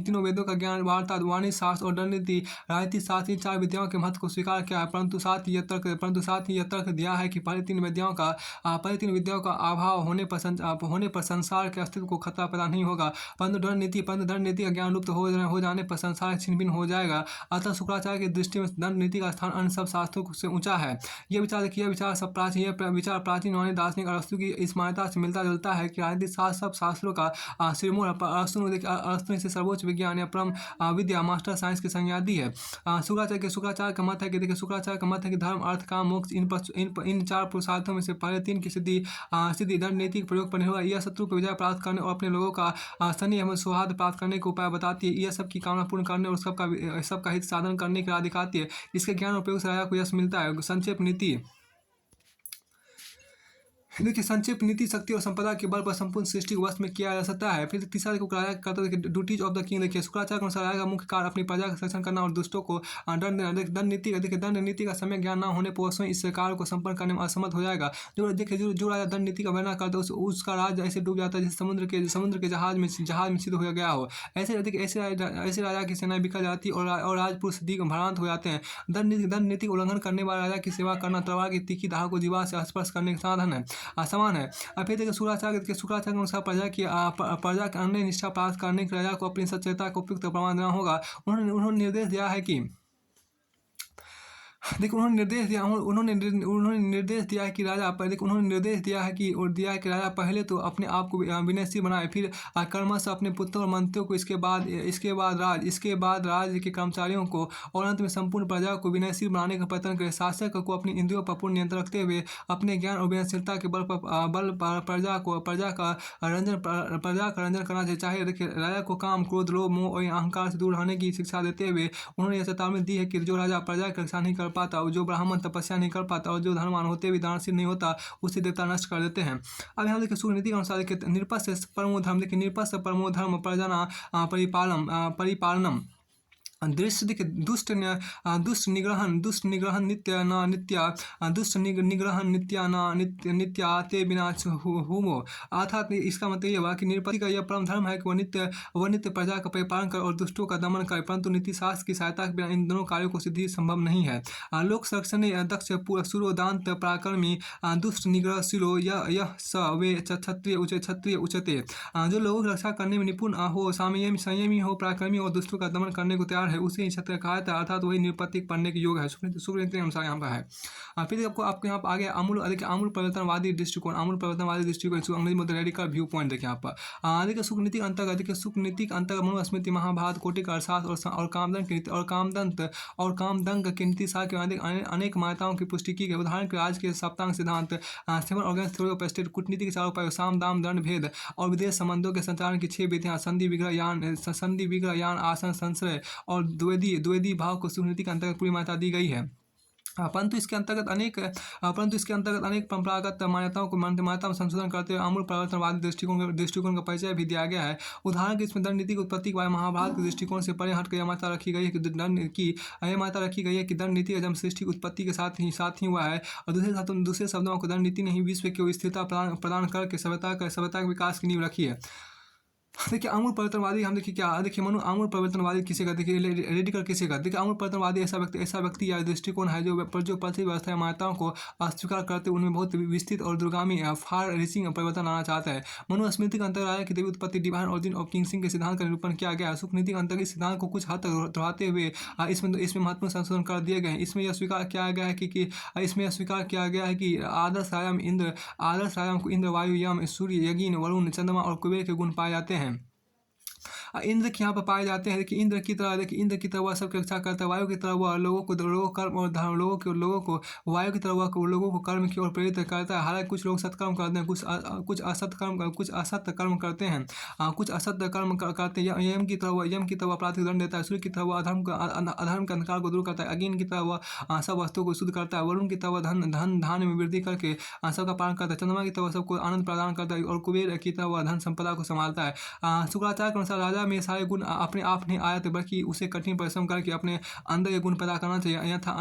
Speaker 1: तीनों वेदों का ज्ञान, वार्ता वाणिज्य शास्त्र और राजनीति शास्त्र, इन 4 विद्याओं के महत्व को स्वीकार किया है, परंतु साथ ही यह तर्क दिया है कि पहले तीन विद्याओं का अभाव होने पर संसार के अस्तित्व को खतरा पैदा नहीं होगा, परंतु रणनीति का ज्ञान लुप्त हो जाने पर संसार छिन्न भिन्न हो जाएगा। अतः शुक्राचार्य की दृष्टि में रणनीति का स्थान अन्य सब शास्त्रों से ऊंचा है। यह विचार प्राचीन दार्शनिक अरस्तु की इस मान्यता से मिलता जुलता है कि राजनीतिक शास्त्र सब शास्त्रों का सिरमौर। अरस्तु ने इसे सर्वोच्च विज्ञान या परम विद्या मास्टर साइंस की संज्ञा दी है। शुक्राचार्य का मत है कि धर्म अर्थ काम मोक्ष इन 4 पुरुषार्थों में से पहले 3 की सिद्धि रणनीति के प्रयोग पर निर्भर। यह शत्रु पर विजय प्राप्त करने और अपने लोगों का स्नेह एवं सौहार्द प्राप्त करने के उपाय बताती है। यह सबकी कामना पूर्ण करने और सबका हित साधन करने के राह दिखाती है। इसके ज्ञान और प्रयोग से राजा को यश मिलता है। संक्षेप नीति देखिए, संक्षेप नीति शक्ति और संपदा के बल पर संपूर्ण सृष्टि को वश में किया जा सकता है। फिर तीसरा देखो राजा करता है ड्यूटीज ऑफ द किंग। देखिए शुक्राचार्य के अनुसार राजा का मुख्य कार्य अपनी प्रजा का संरक्षण करना और दुष्टों को दंड नीति का समय ज्ञान न होने पर स्वयं इस कार्य को संपन्न करने में असमर्थ हो जाएगा। जो राजा दंड नीति का वर्णन करता है उसका राज ऐसे डूब जाता है जैसे समुद्र के जहाज में सिद्ध हो गया हो। ऐसे राजा की सेना बिखर जाती है और राजपुरुष भ्रांत हो जाते हैं। दंड नीति का उल्लंघन करने वाले राजा की सेवा करना तलवार की तीखी धार को जीवा से स्पर्श करने का साधन है समान है। फिर देखिए शुक्राचार्य के अनुसार प्रजा के अन्य निष्ठा प्राप्त करने के राजा को अपनी सच्चरता को उपयुक्त प्रमाण देना होगा। उन्होंने निर्देश दिया है कि देखो उन्होंने निर्देश दिया है कि राजा पहले तो अपने आप को विनयशील बनाए, फिर कर्मश अपने पुत्रों और मंत्रियों को, इसके बाद राज्य के कर्मचारियों को और अंत में संपूर्ण प्रजा को विनयशील बनाने का प्रयत्न करे। शासक को अपनी इंद्रियों पर पूर्ण नियंत्रण रखते हुए अपने ज्ञान और विनयशीलता के बल पर प्रजा का रंजन करना चाहिए। देखिए राजा को काम क्रोध लोभ मोह और अहंकार से दूर रहने की शिक्षा देते हुए उन्होंने यह चेतावनी दी है कि जो राजा प्रजा की रक्षा नहीं कर पाता और जो ब्राह्मण तपस्या नहीं कर पाता और जो धर्मवान होते हुए दानशील नहीं होता उसे देवता नष्ट कर देते हैं। अब यहाँ देखिए सुनीति के अनुसार देखिए निरपस्य परमो धर्म प्रजना परिपालनम दृष्ट देखिए दुष्ट निग्रहण नित्या ते बिना हुमो। अर्थात इसका मतलब यह हुआ कि निरपति का यह परम धर्म है कि वह नित्य प्रजा का परिपालन करे और दुष्टों का दमन करे, परंतु नीति शास्त्र की सहायता के बिना इन दोनों कार्यों को सिद्धि संभव नहीं है। लोक संरक्षण दक्ष सुरोदांत पराक्रमी दुष्ट निग्रहशीलो यह स वे क्षत्रिय उचते। जो लोगों की रक्षा करने में निपुण हो, संयमी हो, पराक्रमी और दुष्टों का दमन करने को तैयार है, उसे क्षत्रिय कहा था, अर्थात वही निरपतिक पढ़ने के योग है। सुकृति के अनुसार यहाँ पर है। फिर आपको यहाँ पर आगे आमूल परिवर्तनवादी दृष्टिकोण अंग्रेजी में रेडिकल व्यू पॉइंट देखिए यहाँ पर। देखिए सुकनीति अंतर्गत मनुस्मृति महाभारत कौटिक अर्थशास्त्र और कामदंग के नीति शास्त्र के अनेक मान्यताओं की पुष्टि की गई। उदाहरण के आज के सप्तांग सिद्धांत, 7 ऑर्गेन्स थ्योरी ऑफ स्टेट, कूटनीति के 4 उपाय, साम दाम दंड भेद और विदेश संबंधों के संचालन की 6 विधियां, संधि विग्रह यान आसन संशय और द्वैधी भाव को सुनीति के अंतर्गत पूरी मान्यता दी गई है। परंतु इसके अंतर्गत अनेक परंपरागत मान्यताओं में संशोधन करते हुए आमूल परिवर्तनवादी दृष्टिकोण का परिचय भी दिया गया है। उदाहरण के इसमें दंड नीति की उत्पत्ति के बारे में महाभारत के दृष्टिकोण से परे हटकर यह मान्यता रखी गई है कि दंड नीति का जन्म सृष्टि की उत्पत्ति के साथ ही हुआ है। और दूसरे शब्दों में दंड नीति ने ही विश्व को स्थिरता प्रदान करके सभ्यता के विकास की नींव रखी है। देखिए आमूल परिवर्तनवादी हम देखिए क्या देखिए मनु आमूल परिवर्तनवादी किसे कहते हैं, रेडिकल किसे कहते हैं। देखिए आमूल परिवर्तनवादी ऐसा व्यक्ति या दृष्टिकोण है जो पृथ्वी व्यवस्था या मान्यताओं को अस्वीकार करते उनमें बहुत विस्तृत और दूरगामी फार रीचिंग परिवर्तन लाना चाहता है। मनुस्मृति के अंतर्गत आया कि देवी उत्पत्ति डिवाइन ऑरिजिन ऑफ किंग के सिद्धांत का निरूपण किया गया है। सुख नीति के अंतर्गत सिद्धांत को कुछ हद तक दोहराते हुए इसमें महत्वपूर्ण संशोधन कर दिए गए हैं। इसमें यह स्वीकार किया गया है कि आदर्श आयाम को इंद्र, वायु, यम, सूर्य, यज्ञ, वरुण, चंद्रमा और कुबेर के गुण पाए जाते हैं। इंद्र के यहाँ पर पाए जाते हैं। देखिए इंद्र की तरह वह सबकी रक्षा करता है। वायु की तरह वह लोगों को कर्म और धर्म लोगों को वायु की तरह वह लोगों को कर्म की ओर प्रेरित करता है। हालांकि कुछ लोग सत्कर्म करते हैं, कुछ असत्य कर्म करते हैं, कुछ असत्य कर्म करते हैं। यम की तरह वह आपराधिक दंड देता है। सूर्य की तरह वह अधर्म के अंधकार को दूर करता है। अग्नि की तरह वह सब वस्तुओं को शुद्ध करता है। वरुण की तरह वह धान में वृद्धि करके सबका पालन करता है। चंद्रमा की तरह सबको आनंद प्रदान करता है। और कुबेर की तरह वह धन संपदा को संभालता है। शुक्राचार्य के अनुसार राजा में सारे गुण अपने आप नहीं आए थे, बल्कि उसे कठिन परिश्रम करके अपने अंदर ये गुण पैदा करना चाहिए। अन्यथा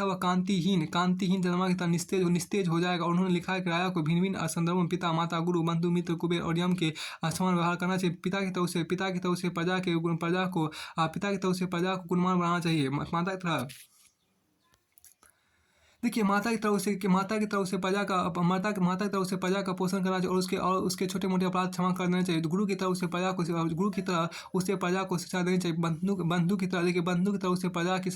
Speaker 1: वह कांतिहीन चंद्रमा की तरह निस्तेज हो जाएगा। उन्होंने लिखा है कि राजा को भिन्न भिन्न संदर्भों में पिता, माता, गुरु, बंधु, मित्र, कुबेर और यम के समान व्यवहार करना चाहिए। पिता की तरफ से प्रजा को गुणवान बनाना चाहिए। माता की तरफ से प्रजा का पोषण करना चाहिए और उसके छोटे मोटे अपराध क्षमा कर देना चाहिए। गुरु की तरफ से प्रजा को शिक्षा देनी चाहिए। बंधु की तरफ से प्रजा की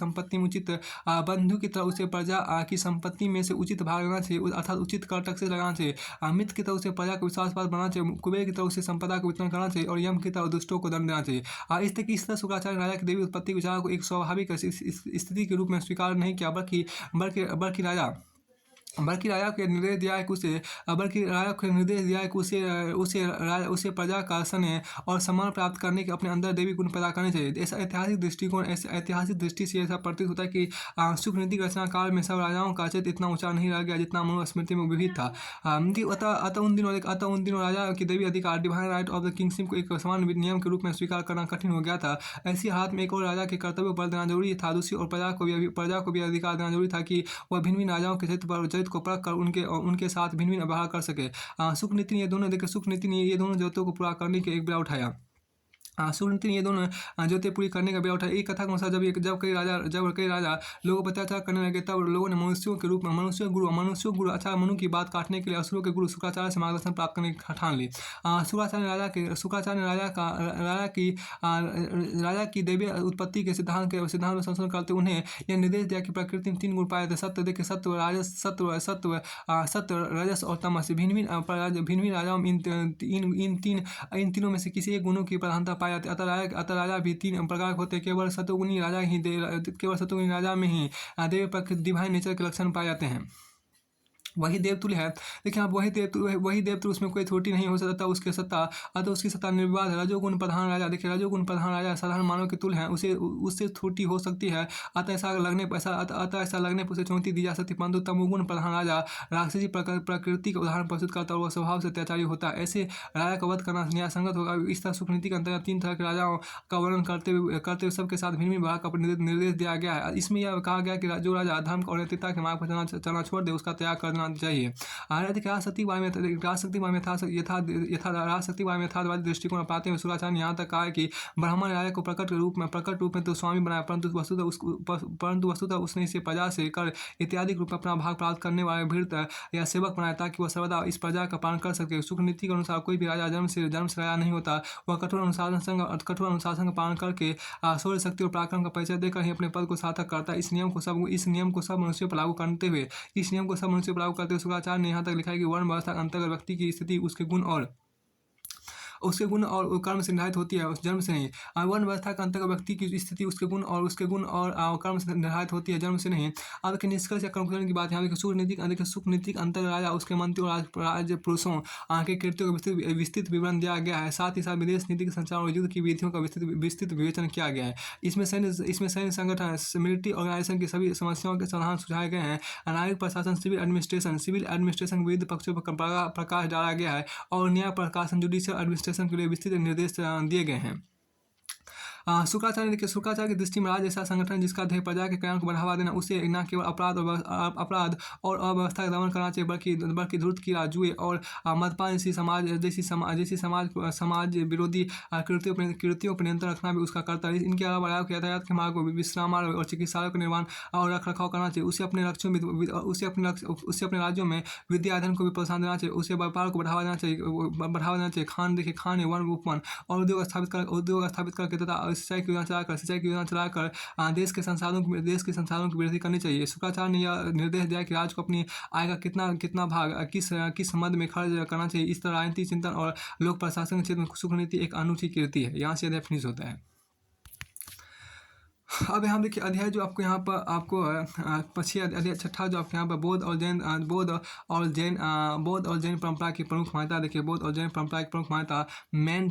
Speaker 1: संपत्ति में से उचित भाग लेना चाहिए, अर्थात उचित कर टैक्स लगाना चाहिए। मित्र की तरफ से प्रजा को विश्वासपात बनाना चाहिए। कुबेर की तरफ से संपदा को वितरण करना चाहिए और यम की तरफ दुष्टों को दंड देना चाहिए। इस तरह शुक्राचार्य राजा की देवी उत्पत्ति विचार को एक स्वाभाविक स्थिति के रूप में स्वीकार नहीं किया, बल्कि राजा को निर्देश दिया है कि उसे प्रजा का स्नेह और सम्मान प्राप्त करने के अपने अंदर देवी गुण पैदा करने चाहिए। ऐसा ऐतिहासिक दृष्टि से ऐसा प्रतीत होता है कि सुख नीति के रचना काल में सब राजाओं का चित्त इतना ऊंचा नहीं रह गया जितना मनुस्मृति में विविध था। अतः उन दिनों राजा की देवी अधिकार divine right of the kingship को एक समान नियम के रूप में स्वीकार करना कठिन हो गया था। ऐसी हालत में एक और राजा के कर्तव्य पर देना जरूरी था, दूसरी और प्रजा को भी अधिकार देना जरूरी था कि वह भिन्न भिन्न राजाओं के चरित्र को परख कर उनके साथ भिन्न भिन्न व्यवहार कर सके। सुख नीति ने ये दोनों जरूरतों को पूरा करने के एक बेड़ा उठाया। सुनीति ने ये दोनों जरूरतें पूरी करने का बेड़ा उठाया। एक कथा के अनुसार जब कई राजा लोगों पर अत्याचार करने लगे, तब लोगों ने मनुष्यों गुरु अच्छा मनु की बात काटने के लिए असुरों के गुरु शुक्राचार्य से मार्गदर्शन प्राप्त करने की ठान ली। शुक्राचार्य ने राजा की दैवीय उत्पत्ति के सिद्धांत में संशोधन करते उन्हें यह निर्देश दिया कि प्रकृति में 3 गुण पाए थे। सत्व, रजस और तमस। भिन्न राजाओं में इन तीनों में से किसी एक गुणों की प्रधानता पाई जाती। अतः राजा भी 3 प्रकार होते। केवल सतोगुणी राजा में ही देव प्रकृति डिवाइन नेचर के लक्षण पाए जाते हैं। वही देवतुल्य है। देखिए आप वही देवतुल्य उसमें कोई त्रुटि नहीं हो सकता। उसकी सत्ता निर्विवाद है। रजोगुण प्रधान राजा साधारण मानव के तुल्य है, उससे त्रुटि हो सकती है। अतः ऐसा लगने पर उसे चुनौती दी जा सकती है। परंतु तमोगुण प्रधान राजा राक्षसी प्रकृति का उदाहरण प्रस्तुत करता है और वह स्वभाव से अत्याचारी होता है। ऐसे राजा का वध करना न्यायसंगत होगा। इस तरह सुखनीति के अंतर्गत 3 तरह के राजाओं का वर्णन करते हुए सबके साथ भिन्न विभाग का निर्देश दिया गया है। इसमें यह कहा गया कि जो राजा धर्म और नैतिकता के मार्ग पर चलना छोड़ दे उसका त्याग कर चाहिए। राजशक्ति में यथार्थवादी दृष्टिकोण अपनाते हुए शुक्राचार्य ने यहाँ तक कहा है कि ब्राह्मण ने राजा को प्रकट रूप में तो स्वामी बनाया, परंतु वस्तुतः उसने इसे प्रजा से कर इत्यादि रूप में अपना भाग प्राप्त करने वाले भीड़ या सेवक बनाया, ताकि वह सर्वदा इस प्रजा का पालन कर सके। सुख नीति के अनुसार कोई भी राजा जन्म से राजा नहीं होता। वह कठोर अनुशासन का पालन करके शौर्य, शक्ति और पराक्रम का परिचय देकर ही अपने पद को सार्थक करता है। इस नियम को सब मनुष्यों पर लागू करते हुए शुक्राचार्य ने यहाँ तक लिखा है कि वर्ण व्यवस्था के अंतर्गत व्यक्ति की स्थिति उसके गुण उसके गुण और कर्म से निर्धारित होती है, उस जन्म से नहीं। वर्ण व्यवस्था के अंतर्गत व्यक्ति की स्थिति उसके गुण और कर्म से निर्धारित होती है, जन्म से नहीं। अब के निष्कर्ष या कंक्लूजन की बात है, देखिए सुख नीतिक अंतर्गत राजा, उसके मंत्री और राज्य पुरुषों के कृत्यों का विस्तृत विवरण दिया गया है। साथ ही साथ विदेश नीति के संचार और युद्ध की विधियों का विस्तृत विवेचन किया गया है। इसमें सैन्य संगठन, मिलिट्री ऑर्गेनाइजेशन की सभी समस्याओं के समाधान सुझाए गए हैं। न्यायिक प्रशासन, सिविल एडमिनिस्ट्रेशन के विविध पक्षों पर प्रकाश डाला गया है और न्याय प्रशासन, जुडिशियल एडमिनिस्ट्रेशन के लिए विस्तृत निर्देश दिए गए हैं। शुक्राचार्य देखिए, शुक्राचार्य की दृष्टि में राज्य ऐसा संगठन जिसका ध्येय प्रजा के कल्याण को बढ़ावा देना, उसे न केवल अपराध और अव्यवस्था का दमन करना चाहिए, बल्कि धूर्त की जुए और मदपान जैसी समाज विरोधी कृतियों पर नियंत्रण रखना भी उसका कर्तव्य है। इनके अलावा राज्य के यातायात के मार्गों, विश्राम मार्ग और चिकित्सालयों का निर्माण और रख रखाव करना चाहिए। उसे अपने राज्यों में विद्या अध्ययन को भी प्रोत्साहन देना चाहिए। उसे व्यापार को बढ़ावा देना चाहिए। खान वन उपवन और उद्योग स्थापित करके तथा सिंचाई की योजना चलाकर देश के संसाधनों की वृद्धि करनी चाहिए। शुक्राचार्य ने यह निर्देश दिया कि राज्य को अपनी आय का कितना भाग किस मद में खर्च करना चाहिए। इस तरह राजनीति, चिंतन और लोक प्रशासन के क्षेत्र में सुख नीति एक अनूठी कीर्ति है। यहाँ से अध्याय फिनिश होता है। अब यहाँ देखिए अध्याय जो आपको यहाँ पर अध्याय छठा जो आपके यहाँ पर बौद्ध और जैन परंपरा की प्रमुख मान्यता देखिए। बौद्ध और जैन परंपरा की प्रमुख मान्यता मेन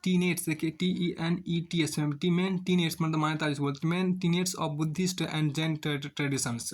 Speaker 1: टीनेट्स देखिए, TENETS मेन टीनेट्स मतलब मान्यता जिसको बोलते हैं, main tenets of Buddhist and Jain traditions.